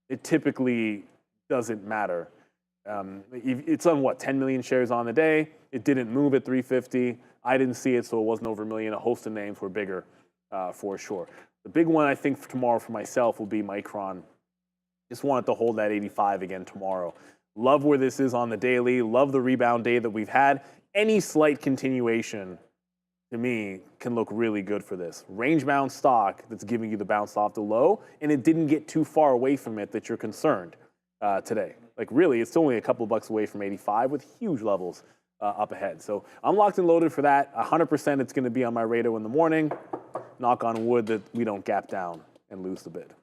it typically doesn't matter. It's on 10 million shares on the day. It didn't move at 350. I didn't see it, so it wasn't over 1 million. A host of names were bigger for sure. The big one I think for tomorrow for myself will be Micron. Just wanted to hold that 85 again tomorrow. Love where this is on the daily. Love the rebound day that we've had. Any slight continuation, to me, can look really good for this. Range-bound stock that's giving you the bounce off the low, and it didn't get too far away from it that you're concerned today. Like really, it's only a couple of bucks away from 85 with huge levels up ahead. So I'm locked and loaded for that. 100% it's going to be on my radar in the morning. Knock on wood that we don't gap down and lose the bid.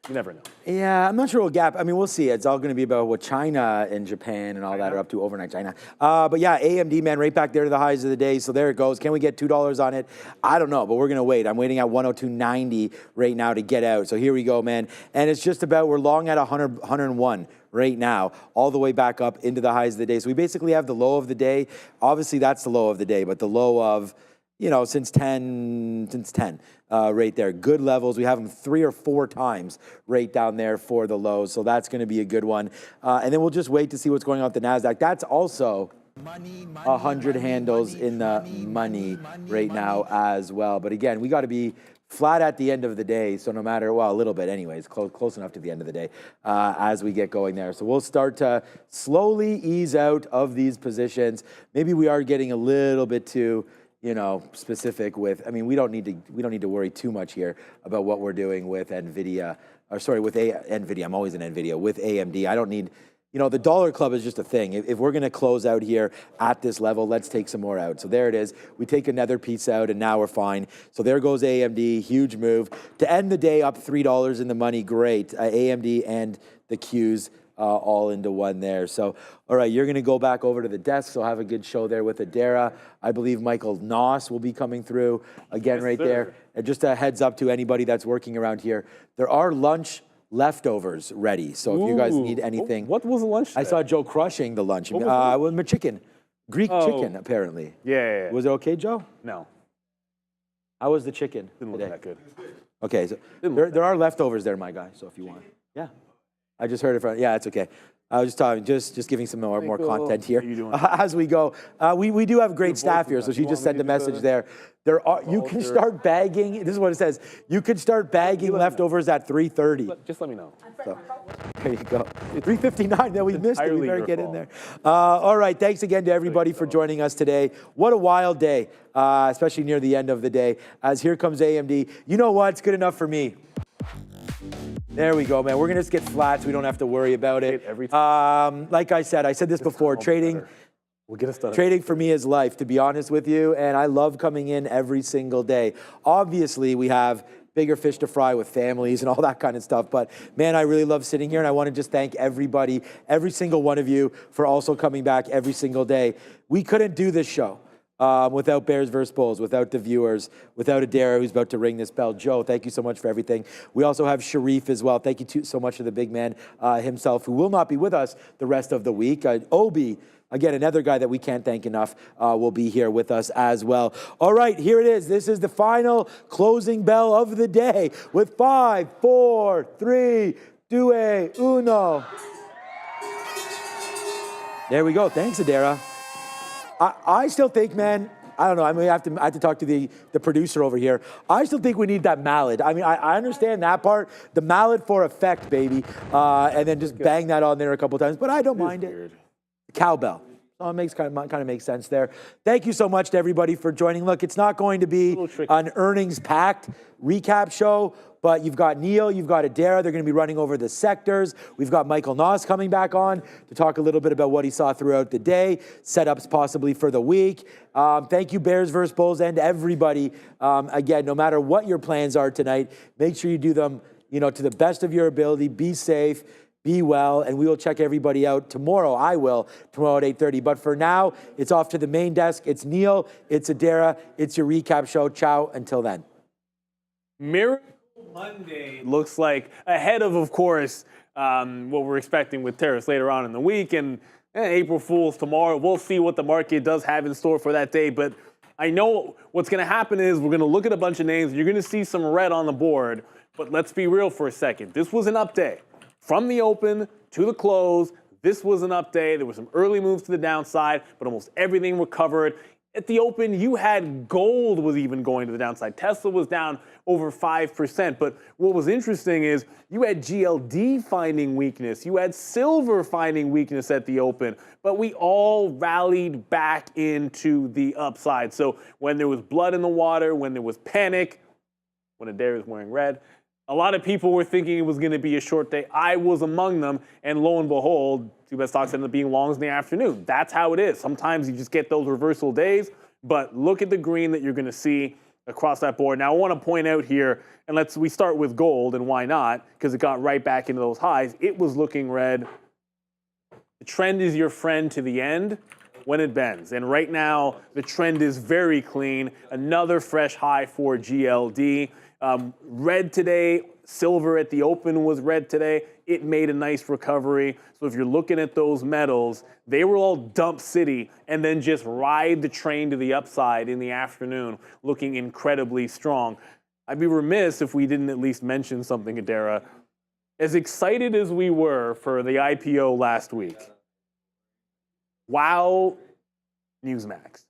You never know. Yeah, I'm not sure what gap. I mean, we'll see. It's all going to be about what China and Japan and all that are up to overnight China. But yeah, AMD, man, right back there to the highs of the day. So there it goes. Can we get $2 on it? I don't know, but we're going to wait. I'm waiting at 102.90 right now to get out. So here we go, man. And it's just about, we're long at 101 right now, all the way back up into the highs of the day. So we basically have the low of the day. Obviously, that's the low of the day, but the low of, since 10, right there. Good levels. We have them 3 or 4 times right down there for the lows. So that's going to be a good one. And then we'll just wait to see what's going on with the NASDAQ. That's also 100 handles in the money right now as well. But again, we got to be flat at the end of the day. So no matter, well, a little bit anyways, close enough to the end of the day as we get going there. So we'll start to slowly ease out of these positions. Maybe we are getting a little bit too specific with, we don't need to worry too much here about what we're doing with NVIDIA, with NVIDIA. I'm always in NVIDIA, with AMD. I don't need, the dollar club is just a thing. If we're going to close out here at this level, let's take some more out. So there it is. We take another piece out and now we're fine. So there goes AMD, huge move. To end the day up $3 in the money, great. AMD and the Qs all into one there. So, all right, you're going to go back over to the desk. So have a good show there with Adara. I believe Michael Noss will be coming through again right there. And just a heads up to anybody that's working around here. There are lunch leftovers ready. So if you guys need anything. What was the lunch today? I saw Joe crushing the lunch. With my chicken. Greek chicken, apparently. Yeah. Was it okay, Joe? No. How was the chicken Didn't look that good. Okay, so there are leftovers there, my guy. So if you want. Yeah. I just heard it from, yeah, it's okay. I was just talking, just giving some more content here How you doing? as we go. We do have great staff here, so she just sent a message there. You can start bagging. This is what it says. You can start bagging leftovers at 3:30. Just let me know. So, there you go. 3:59. Then we missed it. We better get in there. All right. Thanks again to everybody for joining us today. What a wild day, especially near the end of the day. As here comes AMD. You know what? It's good enough for me. There we go, man. We're going to just get flat so we don't have to worry about it. Every time. Like I said this before, trading for me is life, to be honest with you, and I love coming in every single day. Obviously, we have bigger fish to fry with families and all that kind of stuff, but man, I really love sitting here, and I want to just thank everybody, every single one of you, for also coming back every single day. We couldn't do this show without Bears vs. Bulls, without the viewers, without Adara, who's about to ring this bell. Joe, thank you so much for everything. We also have Sharif as well. Thank you so much to the big man himself, who will not be with us the rest of the week. Obi, again, another guy that we can't thank enough, will be here with us as well. All right, here it is. This is the final closing bell of the day with 5, 4, 3, 2, 1. There we go. Thanks, Adara. I still think, man, I don't know. I mean, I have to talk to the producer over here. I still think we need that mallet. I mean, I understand that part. The mallet for effect, baby. And then just bang that on there a couple times. But I don't mind it. Cowbell. So it makes kind of makes sense there. Thank you so much to everybody for joining. Look, it's not going to be an earnings-packed recap show, but you've got Neil, you've got Adara. They're going to be running over the sectors. We've got Michael Noss coming back on to talk a little bit about what he saw throughout the day, setups possibly for the week. Thank you, Bears vs. Bulls, and everybody. Again, no matter what your plans are tonight, make sure you do them, to the best of your ability. Be safe. Be well, and we will check everybody out tomorrow. I will, tomorrow at 8:30. But for now, it's off to the main desk. It's Neil, it's Adara, it's your recap show. Ciao, until then. Miracle Monday looks like ahead of course, what we're expecting with tariffs later on in the week, and April Fool's tomorrow. We'll see what the market does have in store for that day, but I know what's going to happen is we're going to look at a bunch of names. You're going to see some red on the board, but let's be real for a second. This was an up day. From the open to the close, this was an up day. There were some early moves to the downside, but almost everything recovered. At the open, you had gold was even going to the downside. Tesla was down over 5%. But what was interesting is you had GLD finding weakness. You had silver finding weakness at the open. But we all rallied back into the upside. So when there was blood in the water, when there was panic, when Adara is wearing red, a lot of people were thinking it was going to be a short day. I was among them, and lo and behold, two best stocks ended up being longs in the afternoon. That's how it is. Sometimes you just get those reversal days, but look at the green that you're going to see across that board. Now, I want to point out here, and we start with gold, and why not? Because it got right back into those highs. It was looking red. The trend is your friend to the end when it bends, and right now, the trend is very clean. Another fresh high for GLD. Red today, silver at the open was red today. It made a nice recovery. So if you're looking at those metals, they were all dump city and then just ride the train to the upside in the afternoon, looking incredibly strong. I'd be remiss if we didn't at least mention something, Adara. As excited as we were for the IPO last week, wow, Newsmax.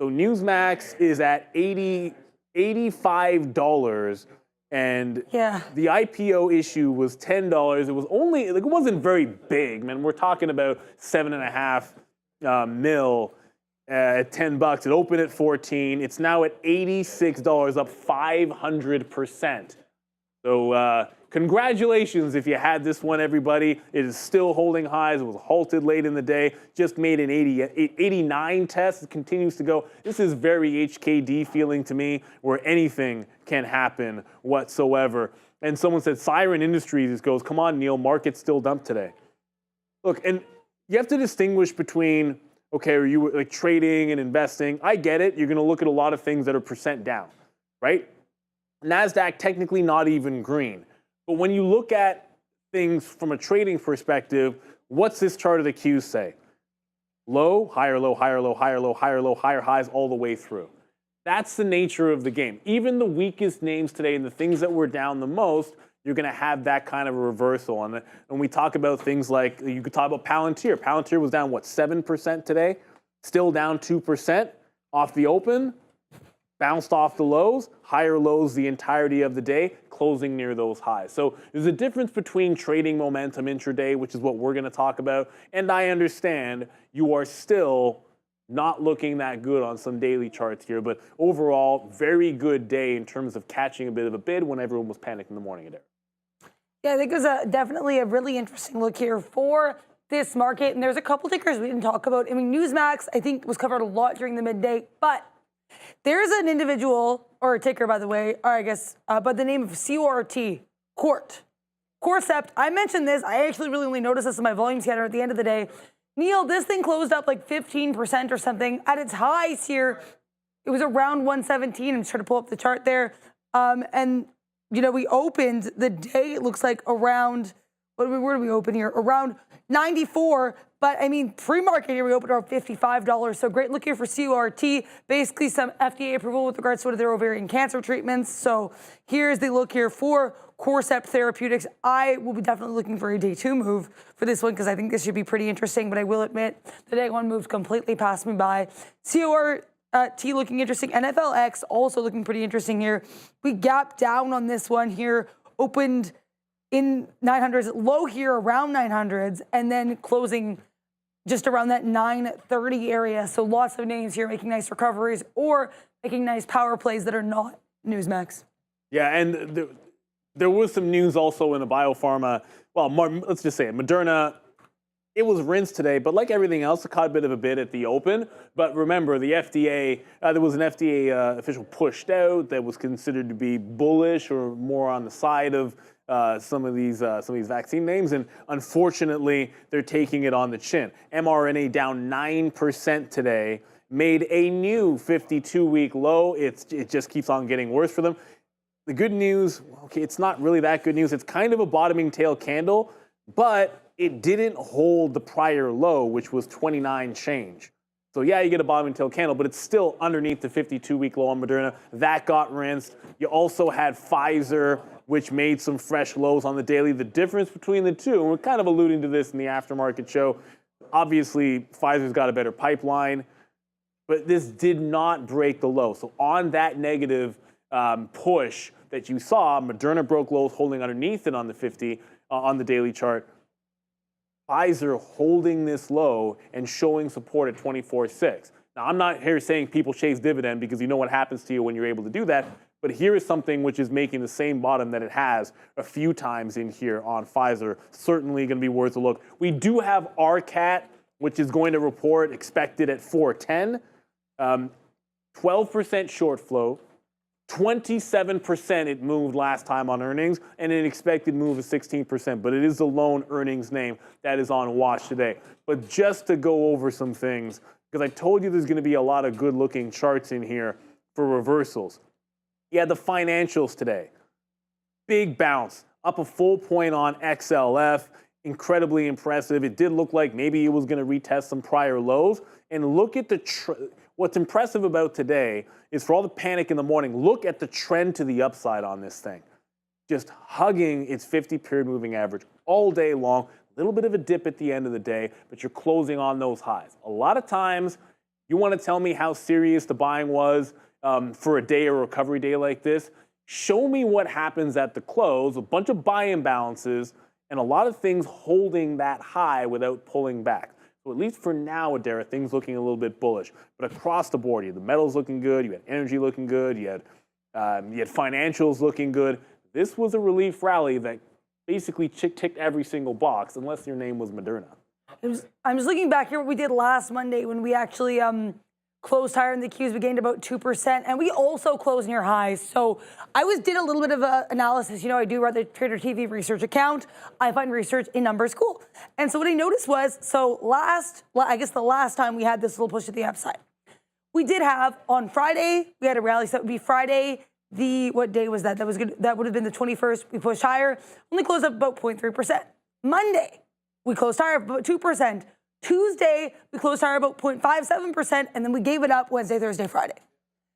So Newsmax is at $85, and the IPO issue was $10. It was only, it wasn't very big, man. We're talking about $7.5 mil at $10. It opened at 14. It's now at $86, up 500%. So congratulations if you had this one, everybody. It is still holding highs. It was halted late in the day. Just made an 89 test. It continues to go. This is very HKD feeling to me, where anything can happen whatsoever. And someone said, Siren Industries goes, come on, Neil, market's still dumped today. Look, and you have to distinguish between, okay, are you like trading and investing? I get it. You're going to look at a lot of things that are percent down, right? NASDAQ technically not even green. But when you look at things from a trading perspective, what's this chart of the Qs say? Low, higher low, higher low, higher low, higher low, higher highs all the way through. That's the nature of the game. Even the weakest names today and the things that were down the most, you're going to have that kind of a reversal. And when we talk about things like, you could talk about Palantir. Palantir was down, 7% today? Still down 2% off the open. Bounced off the lows, higher lows the entirety of the day, closing near those highs. So there's a difference between trading momentum intraday, which is what we're going to talk about, and I understand you are still not looking that good on some daily charts here, but overall, very good day in terms of catching a bit of a bid when everyone was panicked in the morning today. Yeah, I think it was definitely a really interesting look here for this market, and there's a couple tickers we didn't talk about. I mean, Newsmax, I think, was covered a lot during the midday, but there's an individual, or a ticker, by the way, or I guess, by the name of CORT, Corcept. I mentioned this. I actually really only noticed this in my volume scanner at the end of the day. Neil, this thing closed up like 15% or something. At its highs here, it was around 117. I'm just trying to pull up the chart there. And, you know, we opened the day, it looks like around, where do we open here? Around 94. But, I mean, pre-market here, we opened around $55. So great look here for CORT. Basically, some FDA approval with regards to their ovarian cancer treatments. So here's the look here for Corcept Therapeutics. I will be definitely looking for a day 2 move for this one because I think this should be pretty interesting. But I will admit, the day 1 moved completely past me by. CORT looking interesting. NFLX also looking pretty interesting here. We gapped down on this one here, opened in 900s, low here around 900s, and then closing just around that 930 area. So lots of names here making nice recoveries or making nice power plays that are not Newsmax. Yeah, and there was some news also in the biopharma. Well, let's just say it. Moderna, it was rinsed today, but like everything else, it caught a bit of a bid at the open. But remember, the FDA, there was an FDA official pushed out that was considered to be bullish or more on the side of some of these vaccine names, and unfortunately, they're taking it on the chin. mRNA down 9% today, made a new 52-week low. It just keeps on getting worse for them. The good news, okay, it's not really that good news. It's kind of a bottoming tail candle, but it didn't hold the prior low, which was 29 change. So yeah, you get a bottoming tail candle, but it's still underneath the 52-week low on Moderna. That got rinsed. You also had Pfizer, which made some fresh lows on the daily. The difference between the two, and we're kind of alluding to this in the aftermarket show, obviously Pfizer's got a better pipeline, but this did not break the low. So on that negative push that you saw, Moderna broke lows holding underneath it on the 50, on the daily chart. Pfizer holding this low and showing support at 24.6. Now, I'm not here saying people chase dividend because you know what happens to you when you're able to do that, but here is something which is making the same bottom that it has a few times in here on Pfizer. Certainly going to be worth a look. We do have RCAT, which is going to report expected at 410. 12% short flow. 27% it moved last time on earnings, and an expected move of 16%, but it is the lone earnings name that is on watch today. But just to go over some things, because I told you there's going to be a lot of good-looking charts in here for reversals. Yeah, the financials today. Big bounce, up a full point on XLF, incredibly impressive. It did look like maybe it was going to retest some prior lows. And look at what's impressive about today is for all the panic in the morning, look at the trend to the upside on this thing. Just hugging its 50-period moving average all day long. A little bit of a dip at the end of the day, but you're closing on those highs. A lot of times, you want to tell me how serious the buying was for a day or recovery day like this. Show me what happens at the close, a bunch of buy imbalances, and a lot of things holding that high without pulling back. So at least for now, Adara, things looking a little bit bullish. But across the board, you had the metals looking good, you had energy looking good, you had financials looking good. This was a relief rally that basically ticked every single box, unless your name was Moderna. I'm just looking back here what we did last Monday when we actually closed higher in the Qs. We gained about 2%, and we also closed near highs. So I did a little bit of analysis. You know, I do run the Trader TV research account. I find research in numbers cool. And so what I noticed was, I guess the last time we had this little push to the upside, we did have on Friday, we had a rally. So that would be Friday. What day was that? That was good. That would have been the 21st. We pushed higher, only closed up about 0.3%. Monday, we closed higher about 2%. Tuesday, we closed higher about 0.57%, and then we gave it up Wednesday, Thursday, Friday.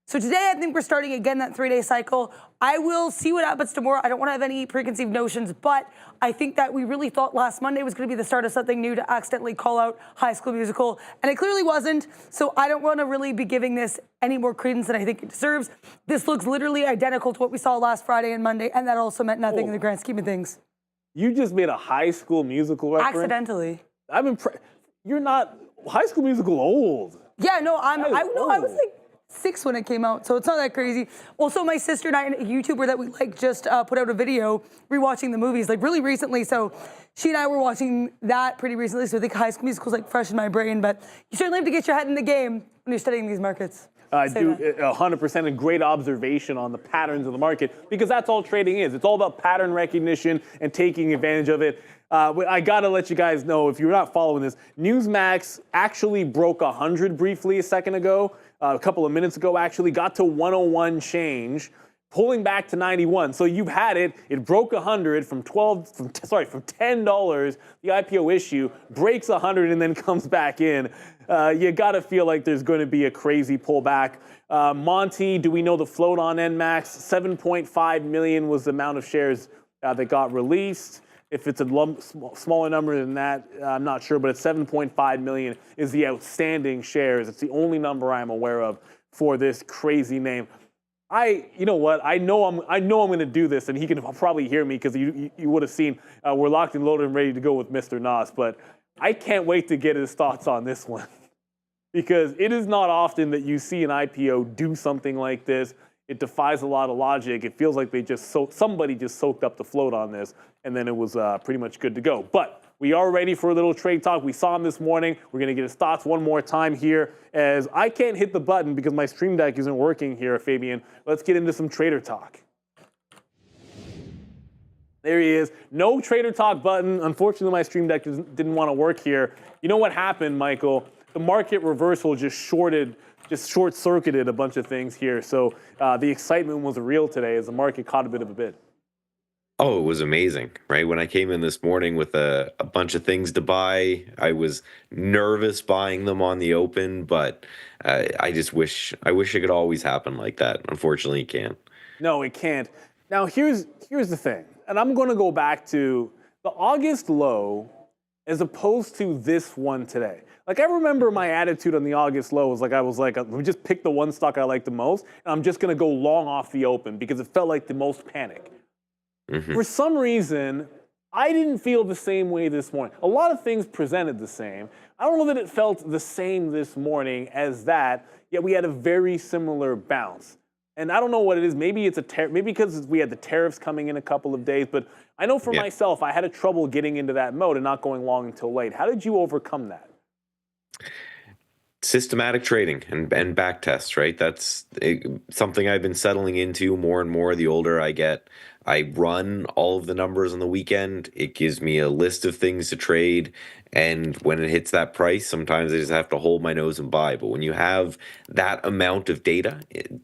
So today, I think we're starting again that 3-day cycle. I will see what happens tomorrow. I don't want to have any preconceived notions, but I think that we really thought last Monday was going to be the start of something new to accidentally call out High School Musical, and it clearly wasn't. So I don't want to really be giving this any more credence than I think it deserves. This looks literally identical to what we saw last Friday and Monday, and that also meant nothing in the grand scheme of things. You just made a High School Musical reference? Accidentally. I'm impressed. You're not High School Musical old. Yeah, no, I was like 6 when it came out, so it's not that crazy. Also, my sister and I, a YouTuber that we like, just put out a video rewatching the movies like really recently. So she and I were watching that pretty recently. So I think High School Musical is like fresh in my brain. But you certainly have to get your head in the game when you're studying these markets. I do 100% a great observation on the patterns of the market, because that's all trading is. It's all about pattern recognition and taking advantage of it. I gotta let you guys know, if you're not following this, Newsmax actually broke 100 briefly a second ago. A couple of minutes ago, actually, got to 101 change, pulling back to 91. So you've had it. It broke 100 from $10. The IPO issue breaks 100 and then comes back in. You got to feel like there's going to be a crazy pullback. Monty, do we know the float on NMAX? 7.5 million was the amount of shares that got released. If it's a smaller number than that, I'm not sure, but it's 7.5 million is the outstanding shares. It's the only number I'm aware of for this crazy name. You know what? I know I'm going to do this, and he can probably hear me, because you would have seen we're locked and loaded and ready to go with Mr. Nas. But I can't wait to get his thoughts on this one, because it is not often that you see an IPO do something like this. It defies a lot of logic. It feels like somebody just soaked up the float on this, and then it was pretty much good to go. But we are ready for a little trade talk. We saw him this morning. We're going to get his thoughts one more time here, as I can't hit the button because my Stream Deck isn't working here, Fabian. Let's get into some trader talk. There he is. No trader talk button. Unfortunately, my Stream Deck didn't want to work here. You know what happened, Michael? The market reversal just short-circuited a bunch of things here. So the excitement was real today as the market caught a bit of a bid. Oh, it was amazing, right? When I came in this morning with a bunch of things to buy, I was nervous buying them on the open, but I wish it could always happen like that. Unfortunately, it can't. No, it can't. Now, here's the thing, and I'm going to go back to the August low as opposed to this one today. Like, I remember my attitude on the August low was like, let me just pick the one stock I like the most, and I'm just going to go long off the open because it felt like the most panic. For some reason, I didn't feel the same way this morning. A lot of things presented the same. I don't know that it felt the same this morning as that, yet we had a very similar bounce. And I don't know what it is. Maybe it's maybe because we had the tariffs coming in a couple of days, but I know for myself, I had a trouble getting into that mode and not going long until late. How did you overcome that? Systematic trading and back tests, right? That's something I've been settling into more and more the older I get. I run all of the numbers on the weekend. It gives me a list of things to trade. And when it hits that price, sometimes I just have to hold my nose and buy. But when you have that amount of data,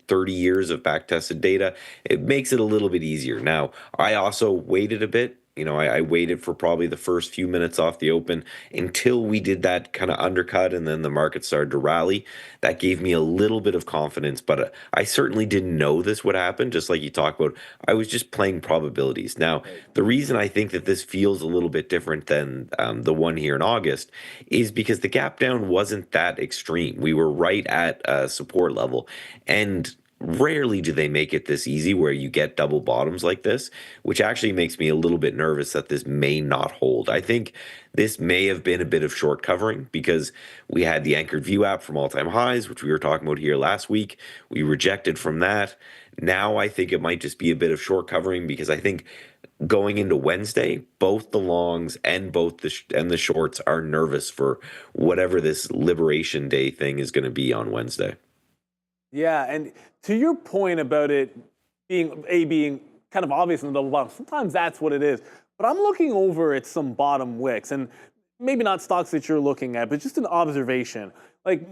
30 years of back-tested data, it makes it a little bit easier. Now, I also waited a bit. You know, I waited for probably the first few minutes off the open until we did that kind of undercut, and then the market started to rally. That gave me a little bit of confidence, but I certainly didn't know this would happen, just like you talked about. I was just playing probabilities. Now, the reason I think that this feels a little bit different than the one here in August is because the gap down wasn't that extreme. We were right at a support level, and rarely do they make it this easy where you get double bottoms like this, which actually makes me a little bit nervous that this may not hold. I think this may have been a bit of short covering because we had the anchored view app from all-time highs, which we were talking about here last week. We rejected from that. Now I think it might just be a bit of short covering because I think going into Wednesday, both the longs and the shorts are nervous for whatever this Liberation Day thing is going to be on Wednesday. Yeah, and to your point about it being kind of obvious in the double bottom, sometimes that's what it is. But I'm looking over at some bottom wicks, and maybe not stocks that you're looking at, but just an observation. Like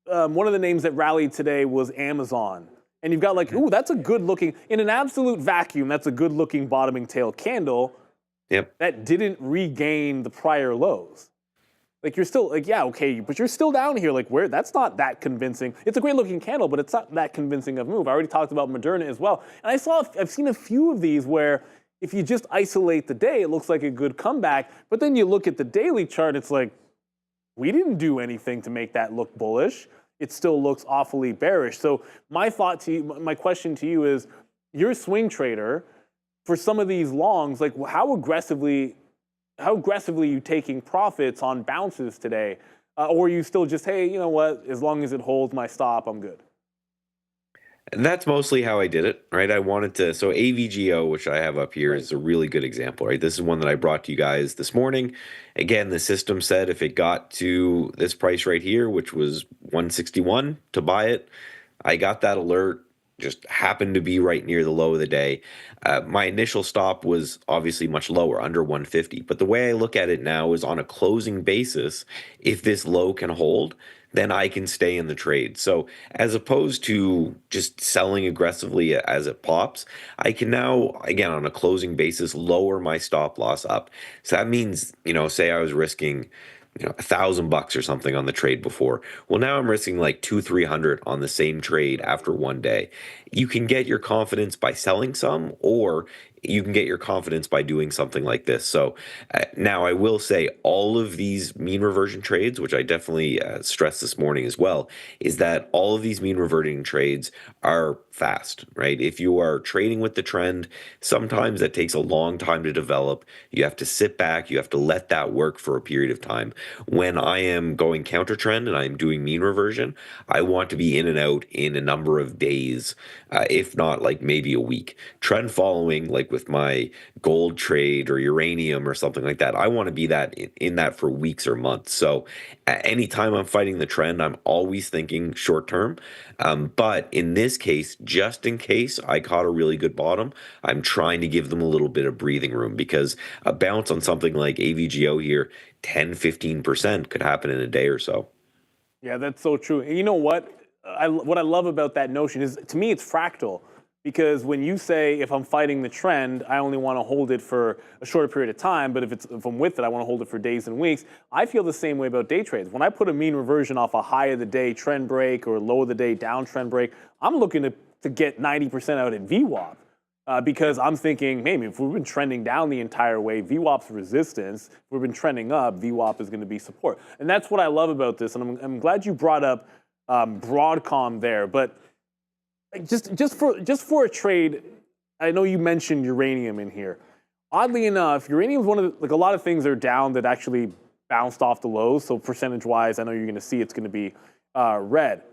one of the names that rallied today was Amazon. And you've got like, ooh, that's a good looking, in an absolute vacuum, that's a good looking bottoming tail candle. Yep. That didn't regain the prior lows. Like you're still like, yeah, okay, but you're still down here. Like where? That's not that convincing. It's a great looking candle, but it's not that convincing of a move. I already talked about Moderna as well, and I've seen a few of these where if you just isolate the day, it looks like a good comeback. But then you look at the daily chart, it's like we didn't do anything to make that look bullish. It still looks awfully bearish. So my question to you is, you're a swing trader. For some of these longs, like how aggressively are you taking profits on bounces today? Or are you still just, hey, you know what, as long as it holds my stop, I'm good? And that's mostly how I did it, right? I wanted to, so AVGO, which I have up here, is a really good example, right? This is one that I brought to you guys this morning. Again, the system said if it got to this price right here, which was 161 to buy it, I got that alert, just happened to be right near the low of the day. My initial stop was obviously much lower, under 150. But the way I look at it now is on a closing basis, if this low can hold, then I can stay in the trade. So as opposed to just selling aggressively as it pops, I can now, again, on a closing basis, lower my stop loss up. So that means, say I was risking, $1,000 or something on the trade before. Well, now I'm risking like 200-300 on the same trade after one day. You can get your confidence by selling some, or you can get your confidence by doing something like this. So now I will say all of these mean reversion trades, which I definitely stressed this morning as well, is that all of these mean reverting trades are fast, right? If you are trading with the trend, sometimes that takes a long time to develop. You have to sit back, you have to let that work for a period of time. When I am going counter trend and I'm doing mean reversion, I want to be in and out in a number of days, if not like maybe a week. Trend following, like with my gold trade or uranium or something like that, I want to be that in that for weeks or months. So anytime I'm fighting the trend, I'm always thinking short term. But in this case, just in case I caught a really good bottom, I'm trying to give them a little bit of breathing room, because a bounce on something like AVGO here, 10-15% could happen in a day or so. Yeah, that's so true. And you know what? What I love about that notion is, to me, it's fractal. Because when you say, if I'm fighting the trend, I only want to hold it for a shorter period of time, but if I'm with it, I want to hold it for days and weeks. I feel the same way about day trades. When I put a mean reversion off a high of the day trend break or low of the day downtrend break, I'm looking to get 90% out at VWAP. Because I'm thinking, maybe if we've been trending down the entire way, VWAP's resistance. If we've been trending up, VWAP is going to be support. And that's what I love about this. And I'm glad you brought up Broadcom there. But just for a trade, I know you mentioned uranium in here. Oddly enough, uranium is one of the, like, a lot of things are down that actually bounced off the lows. So percentage-wise, I know you're going to see it's going to be red.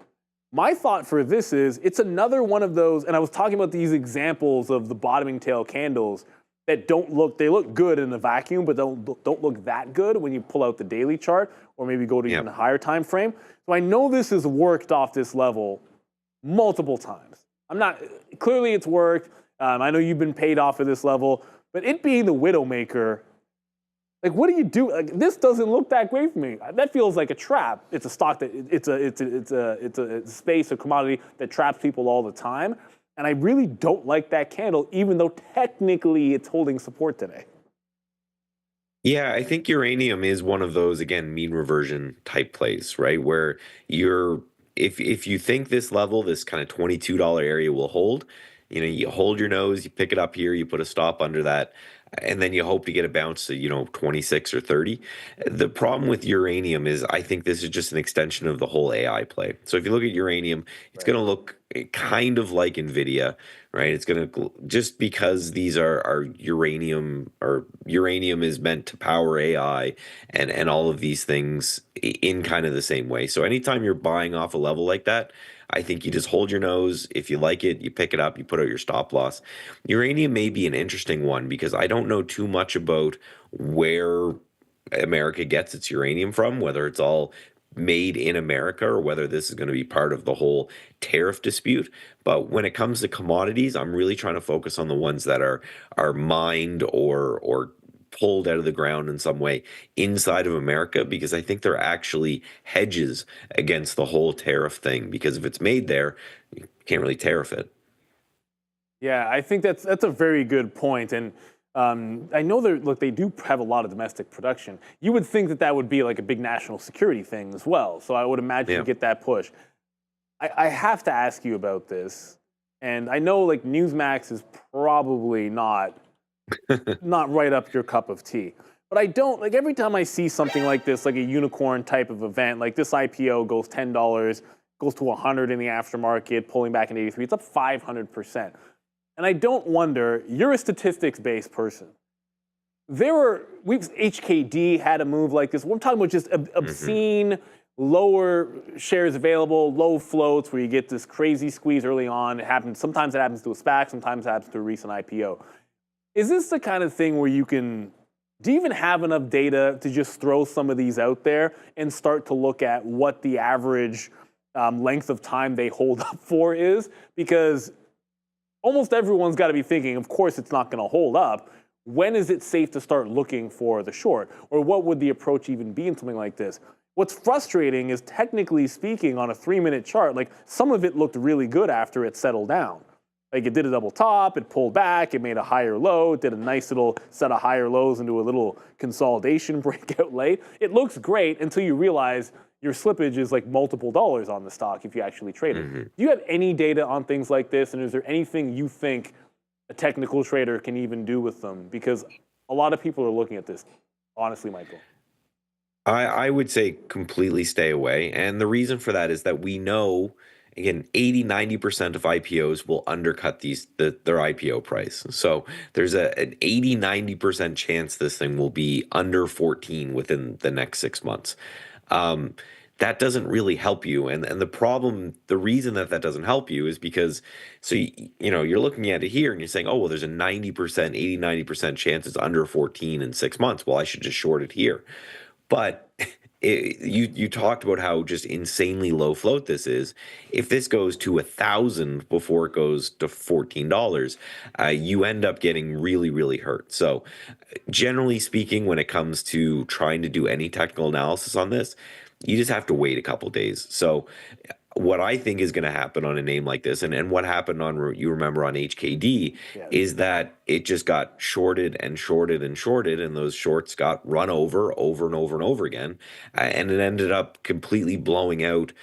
My thought for this is it's another one of those, and I was talking about these examples of the bottoming tail candles that they look good in a vacuum, but don't look that good when you pull out the daily chart or maybe go to even a higher time frame. So I know this has worked off this level multiple times. Clearly it's worked. I know you've been paid off at this level, but it being the Widowmaker, like, what do you do? Like, this doesn't look that great for me. That feels like a trap. It's a stock that it's a space, a commodity that traps people all the time. And I really don't like that candle, even though technically it's holding support today. Yeah, I think uranium is one of those, again, mean reversion type plays, right? Where if you think this level, this kind of $22 area will hold, you hold your nose, you pick it up here, you put a stop under that, and then you hope to get a bounce to, 26 or 30. The problem with uranium is I think this is just an extension of the whole AI play. So if you look at uranium, it's going to look kind of like NVIDIA, right? It's going to, just because these are uranium, or uranium is meant to power AI and all of these things in kind of the same way. So anytime you're buying off a level like that, I think you just hold your nose. If you like it, you pick it up, you put out your stop loss. Uranium may be an interesting one because I don't know too much about where America gets its uranium from, whether it's all made in America or whether this is going to be part of the whole tariff dispute. But when it comes to commodities, I'm really trying to focus on the ones that are mined or pulled out of the ground in some way inside of America, because I think they're actually hedges against the whole tariff thing, because if it's made there, you can't really tariff it. Yeah, I think that's a very good point. And I know they do have a lot of domestic production. You would think that would be like a big national security thing as well. So I would imagine you get that push. I have to ask you about this, and I know like Newsmax is probably not right up your cup of tea. But I don't, like every time I see something like this, like a unicorn type of event, like this IPO goes $10, goes to 100 in the aftermarket, pulling back in 83, it's up 500%. And I don't wonder, you're a statistics-based person. HKD had a move like this. We're talking about just obscene, lower shares available, low floats, where you get this crazy squeeze early on. Sometimes it happens to a SPAC, sometimes it happens to a recent IPO. Is this the kind of thing where do you even have enough data to just throw some of these out there and start to look at what the average length of time they hold up for is? Because almost everyone's got to be thinking, of course it's not going to hold up. When is it safe to start looking for the short? Or what would the approach even be in something like this? What's frustrating is, technically speaking, on a 3-minute chart, like some of it looked really good after it settled down. Like it did a double top, it pulled back, it made a higher low, it did a nice little set of higher lows into a little consolidation breakout late. It looks great until you realize your slippage is like multiple dollars on the stock if you actually trade it. Do you have any data on things like this? And is there anything you think a technical trader can even do with them? Because a lot of people are looking at this, honestly, Michael. I would say completely stay away. And the reason for that is that we know, again, 80-90% of IPOs will undercut their IPO price. So there's an 80-90% chance this thing will be under 14 within the next 6 months. That doesn't really help you. And the reason that doesn't help you is because, you're looking at it here and you're saying, oh, well, there's a 80-90% chance it's under 14 in 6 months. Well, I should just short it here. But you talked about how just insanely low float this is. If this goes to 1,000 before it goes to $14, you end up getting really, really hurt. So generally speaking, when it comes to trying to do any technical analysis on this, you just have to wait a couple days. So what I think is going to happen on a name like this, and what happened on HKD, is that it just got shorted and shorted and shorted, and those shorts got run over and over and over again, and it ended up completely blowing out,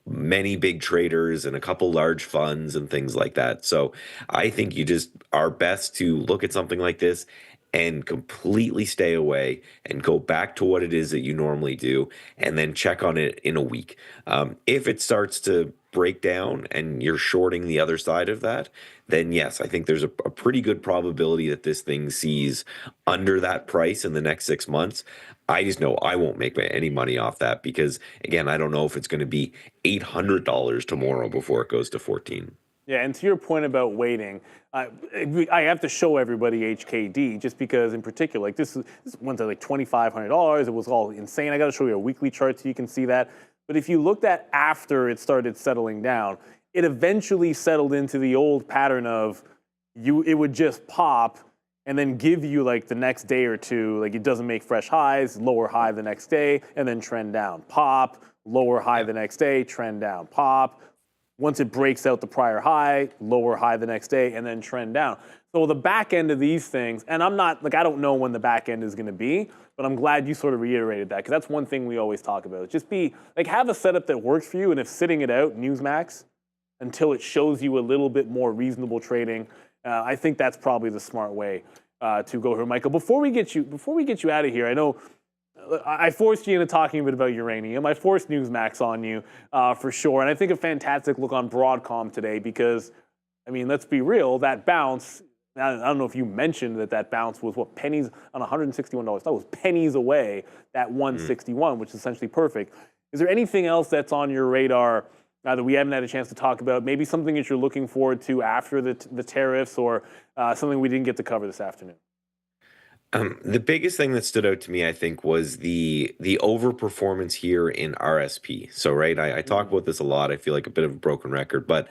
many big traders and a couple large funds and things like that. So I think you just are best to look at something like this and completely stay away and go back to what it is that you normally do, and then check on it in a week. If it starts to break down and you're shorting the other side of that, then yes, I think there's a pretty good probability that this thing sees under that price in the next 6 months. I just know I won't make any money off that because, again, I don't know if it's going to be $800 tomorrow before it goes to 14. Yeah, and to your point about waiting, I have to show everybody HKD just because, in particular, like this one's at like $2,500. It was all insane. I got to show you a weekly chart so you can see that. But if you looked at after it started settling down, it eventually settled into the old pattern of it would just pop and then give you like the next day or two, like it doesn't make fresh highs, lower high the next day, and then trend down. Pop, lower high the next day, trend down. Pop. Once it breaks out the prior high, lower high the next day, and then trend down. So the back end of these things, and I don't know when the back end is going to be, but I'm glad you sort of reiterated that because that's one thing we always talk about. Just have a setup that works for you, and if sitting it out, Newsmax, until it shows you a little bit more reasonable trading, I think that's probably the smart way to go here, Michael. Before we get you out of here, I know I forced you into talking a bit about uranium. I forced Newsmax on you for sure. And I think a fantastic look on Broadcom today because, let's be real, that bounce, I don't know if you mentioned that bounce was pennies on $161. That was pennies away, that 161, which is essentially perfect. Is there anything else that's on your radar that we haven't had a chance to talk about? Maybe something that you're looking forward to after the tariffs or something we didn't get to cover this afternoon? The biggest thing that stood out to me, I think, was the overperformance here in RSP. So, right, I talk about this a lot. I feel like a bit of a broken record, but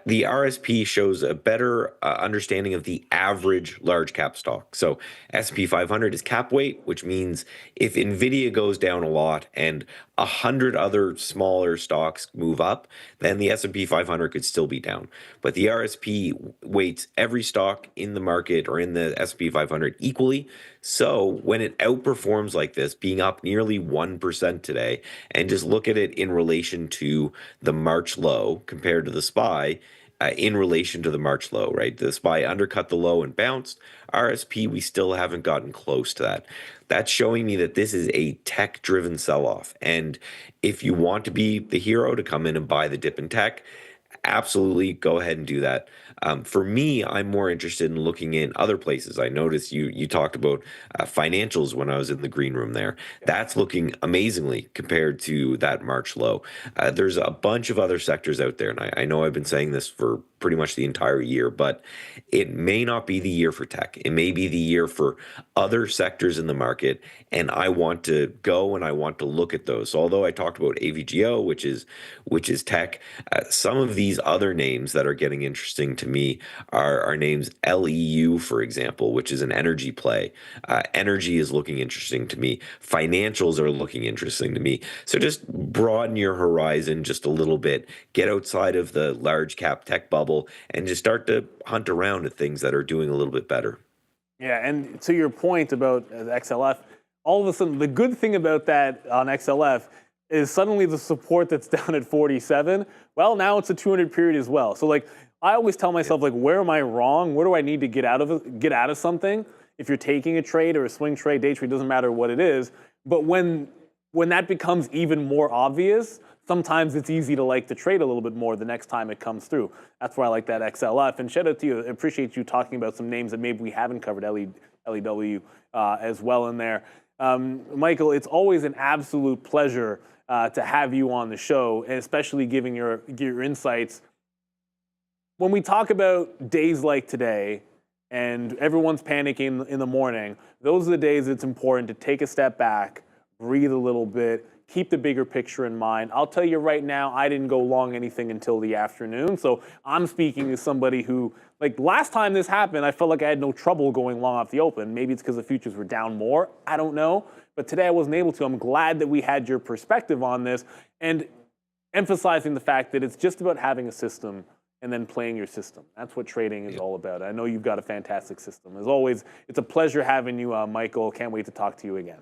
the RSP shows a better understanding of the average large cap stock. So, SP 500 is cap weight, which means if NVIDIA goes down a lot and 100 other smaller stocks move up, then the S&P 500 could still be down. But the RSP weights every stock in the market or in the S&P 500 equally. So when it outperforms like this, being up nearly 1% today, and just look at it in relation to the March low compared to the SPY, in relation to the March low, right? The SPY undercut the low and bounced. RSP, we still haven't gotten close to that. That's showing me that this is a tech-driven sell-off. And if you want to be the hero to come in and buy the dip in tech, absolutely go ahead and do that. For me, I'm more interested in looking in other places. I noticed you talked about financials when I was in the green room there. That's looking amazingly compared to that March low. There's a bunch of other sectors out there, and I know I've been saying this for pretty much the entire year, but it may not be the year for tech. It may be the year for other sectors in the market, and I want to go and I want to look at those. So although I talked about AVGO, which is tech, some of these other names that are getting interesting to me are names LEU, for example, which is an energy play. Energy is looking interesting to me. Financials are looking interesting to me. So just broaden your horizon just a little bit. Get outside of the large cap tech bubble and just start to hunt around at things that are doing a little bit better. Yeah, and to your point about XLF, all of a sudden, the good thing about that on XLF is suddenly the support that's down at 47, well, now it's a 200 period as well. So like, I always tell myself, like, where am I wrong? Where do I need to get out of something? If you're taking a trade or a swing trade, day trade, doesn't matter what it is. But when that becomes even more obvious, sometimes it's easy to like the trade a little bit more the next time it comes through. That's why I like that XLF. And shout out to you. I appreciate you talking about some names that maybe we haven't covered, LEW as well in there. Michael, it's always an absolute pleasure to have you on the show, and especially giving your insights. When we talk about days like today and everyone's panicking in the morning, those are the days it's important to take a step back, breathe a little bit, keep the bigger picture in mind. I'll tell you right now, I didn't go long anything until the afternoon. So I'm speaking as somebody who, like last time this happened, I felt like I had no trouble going long off the open. Maybe it's because the futures were down more. I don't know. But today I wasn't able to. I'm glad that we had your perspective on this and emphasizing the fact that it's just about having a system and then playing your system. That's what trading is all about. I know you've got a fantastic system. As always, it's a pleasure having you, Michael. Can't wait to talk to you again.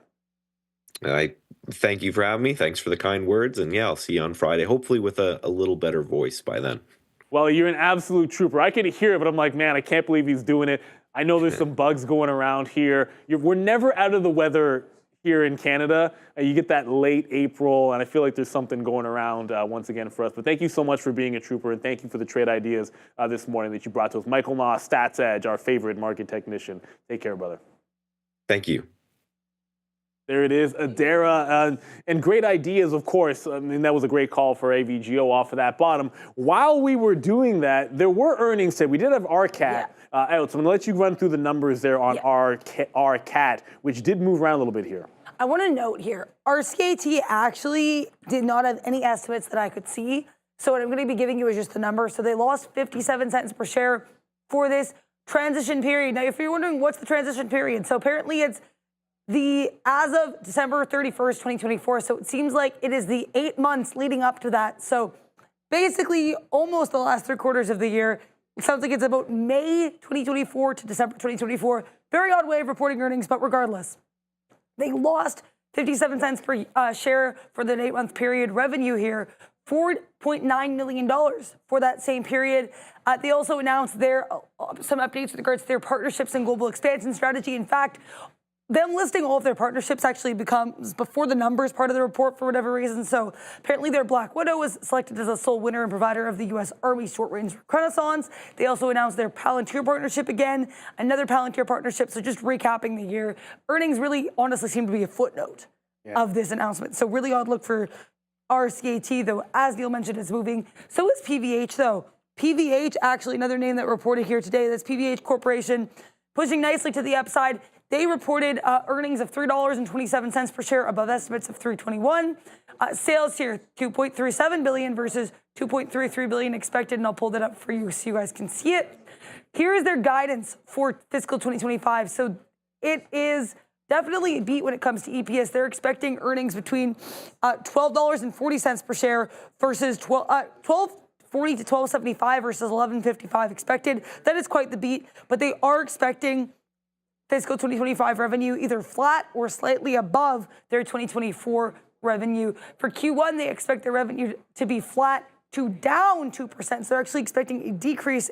I thank you for having me. Thanks for the kind words. And yeah, I'll see you on Friday, hopefully with a little better voice by then. Well, you're an absolute trooper. I could hear it, but I'm like, man, I can't believe he's doing it. I know there's some bugs going around here. We're never out of the weather here in Canada. You get that late April, and I feel like there's something going around once again for us. But thank you so much for being a trooper, and thank you for the trade ideas this morning that you brought to us. Michael Naw, Stats Edge, our favorite market technician. Take care, brother. Thank you. There it is, Adara, and great ideas, of course. I mean, that was a great call for AVGO off of that bottom. While we were doing that, there were earnings today. We did have RCAT out, so I'm going to let you run through the numbers there on RCAT, which did move around a little bit here. I want to note here, RCAT actually did not have any estimates that I could see. So what I'm going to be giving you is just the number. So they lost 57 cents per share for this transition period. Now, if you're wondering what's the transition period, so apparently it's as of December 31st, 2024. So it seems like it is the 8 months leading up to that. So basically almost the last 3 quarters of the year. It sounds like it's about May 2024 to December 2024. Very odd way of reporting earnings, but regardless, they lost 57 cents per share for the 8-month period. Revenue here, $4.9 million for that same period. They also announced some updates with regards to their partnerships and global expansion strategy. In fact, them listing all of their partnerships actually becomes before the numbers part of the report for whatever reason. So apparently their Black Widow was selected as a sole winner and provider of the U.S. Army short-range reconnaissance. They also announced their Palantir partnership again, another Palantir partnership. So just recapping the year, earnings really honestly seem to be a footnote of this announcement. So really odd look for RCAT, though, as Neil mentioned, it's moving. So is PVH, though. PVH, actually another name that reported here today, that's PVH Corporation, pushing nicely to the upside. They reported earnings of $3.27 per share above estimates of $3.21. Sales here, $2.37 billion versus $2.33 billion expected, and I'll pull that up for you so you guys can see it. Here is their guidance for fiscal 2025. So it is definitely a beat when it comes to EPS. They're expecting earnings between $12.40 per share versus $12.40 to $12.75 versus $11.55 expected. That is quite the beat, but they are expecting fiscal 2025 revenue either flat or slightly above their 2024 revenue. For Q1, they expect their revenue to be flat to down 2%. So they're actually expecting a decrease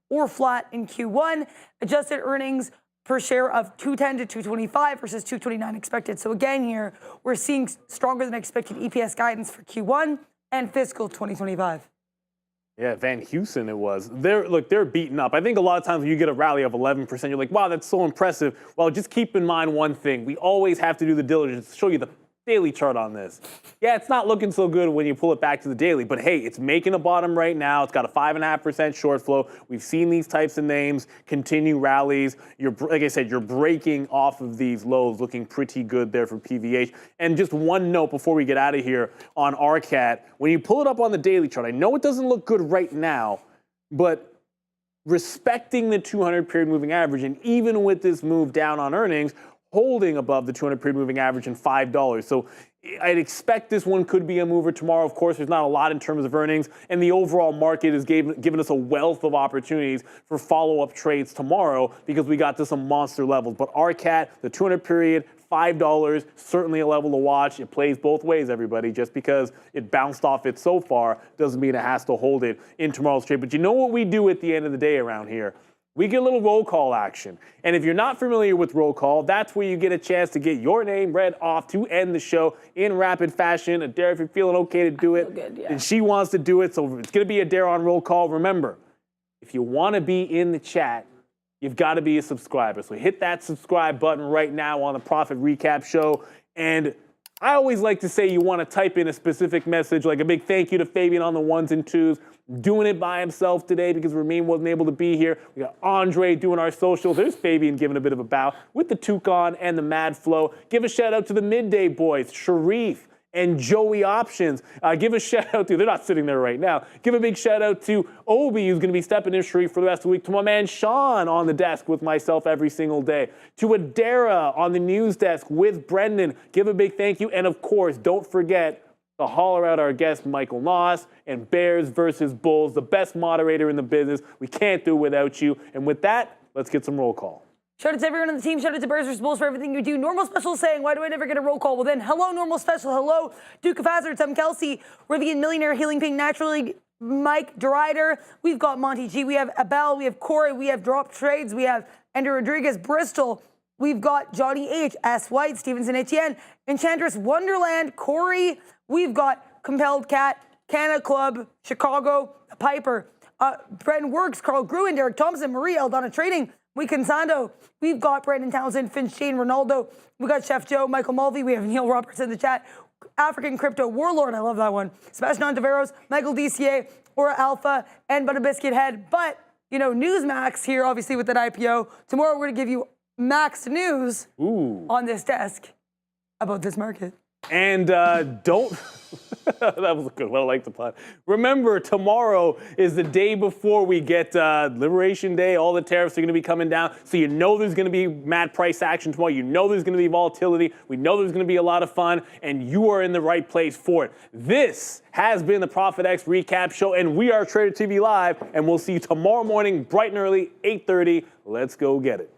or flat in Q1. Adjusted earnings per share of $2.10 to $2.25 versus $2.29 expected. So again here, we're seeing stronger than expected EPS guidance for Q1 and fiscal 2025. Yeah, Van Heusen it was. They're beaten up. I think a lot of times when you get a rally of 11%, you're like, wow, that's so impressive. Well, just keep in mind one thing. We always have to do the diligence to show you the daily chart on this. Yeah, it's not looking so good when you pull it back to the daily, but hey, it's making a bottom right now. It's got a 5.5% short flow. We've seen these types of names continue rallies. Like I said, you're breaking off of these lows, looking pretty good there for PVH. And just one note before we get out of here on RCAT, when you pull it up on the daily chart, I know it doesn't look good right now, but respecting the 200 period moving average, and even with this move down on earnings, holding above the 200 period moving average in $5. So I'd expect this one could be a mover tomorrow. Of course, there's not a lot in terms of earnings, and the overall market is giving us a wealth of opportunities for follow-up trades tomorrow because we got to some monster levels. But RCAT, the 200 period, $5, certainly a level to watch. It plays both ways, everybody. Just because it bounced off it so far doesn't mean it has to hold it in tomorrow's trade. But you know what we do at the end of the day around here? We get a little roll call action. And if you're not familiar with roll call, that's where you get a chance to get your name read off to end the show in rapid fashion. Adair, if you're feeling okay to do it, good, yeah. and she wants to do it, so it's going to be Adair on roll call. Remember, if you want to be in the chat, you've got to be a subscriber. So hit that subscribe button right now on the Profit Recap Show. And I always like to say you want to type in a specific message, like a big thank you to Fabian on the ones and twos, doing it by himself today because Ramin wasn't able to be here. We got Andre doing our socials. There's Fabian giving a bit of a bow with the Toucan and the Mad Flow. Give a shout out to the Midday Boys, Sharif and Joey Options. Give a shout out to, they're not sitting there right now. Give a big shout out to Obi, who's going to be stepping in Sharif for the rest of the week. To my man Sean on the desk with myself every single day. To Adara on the news desk with Brendan. Give a big thank you. And of course, don't forget to holler out our guest Michael Noss and Bears versus Bulls, the best moderator in the business. We can't do it without you. And with that, let's get some roll call. Shout out to everyone on the team. Shout out to Bears vs. Bulls for everything you do. Normal Special saying, why do I never get a roll call? Well then, hello, Normal Special. Hello, Duke of Hazard, Tom Kelsey, Rivian Millionaire, Healing Pink Naturally, Mike DeRider. We've got Monty G. We have Abel. We have Corey. We have Drop Trades. We have Andrew Rodriguez, Bristol. We've got Johnny H., S. White, Stevenson Etienne, Enchantress Wonderland, Corey. We've got Compelled Cat, Canada Club, Chicago, Piper, Brenton Works, Carl Gruen, Derek Thompson, Marie, Eldana Trading, Weekend Sando. We've got Brandon Townsend, Finch Shane, Ronaldo. We got Chef Joe, Michael Mulvey. We have Neil Roberts in the chat. African Crypto Warlord, I love that one. Sebastian Ontiveros, Michael DCA, Aura Alpha, and Butter Biscuit Head. But, you know, Newsmax here, obviously, with that IPO. Tomorrow, we're going to give you max news on this desk about this market. And don't, that was a good one, I like the pun. Remember, tomorrow is the day before we get Liberation Day. All the tariffs are going to be coming down. So you know there's going to be mad price action tomorrow. You know there's going to be volatility. We know there's going to be a lot of fun. And you are in the right place for it. This has been the Profit X Recap Show. And we are Trader TV Live. And we'll see you tomorrow morning, bright and early, 8:30. Let's go get it.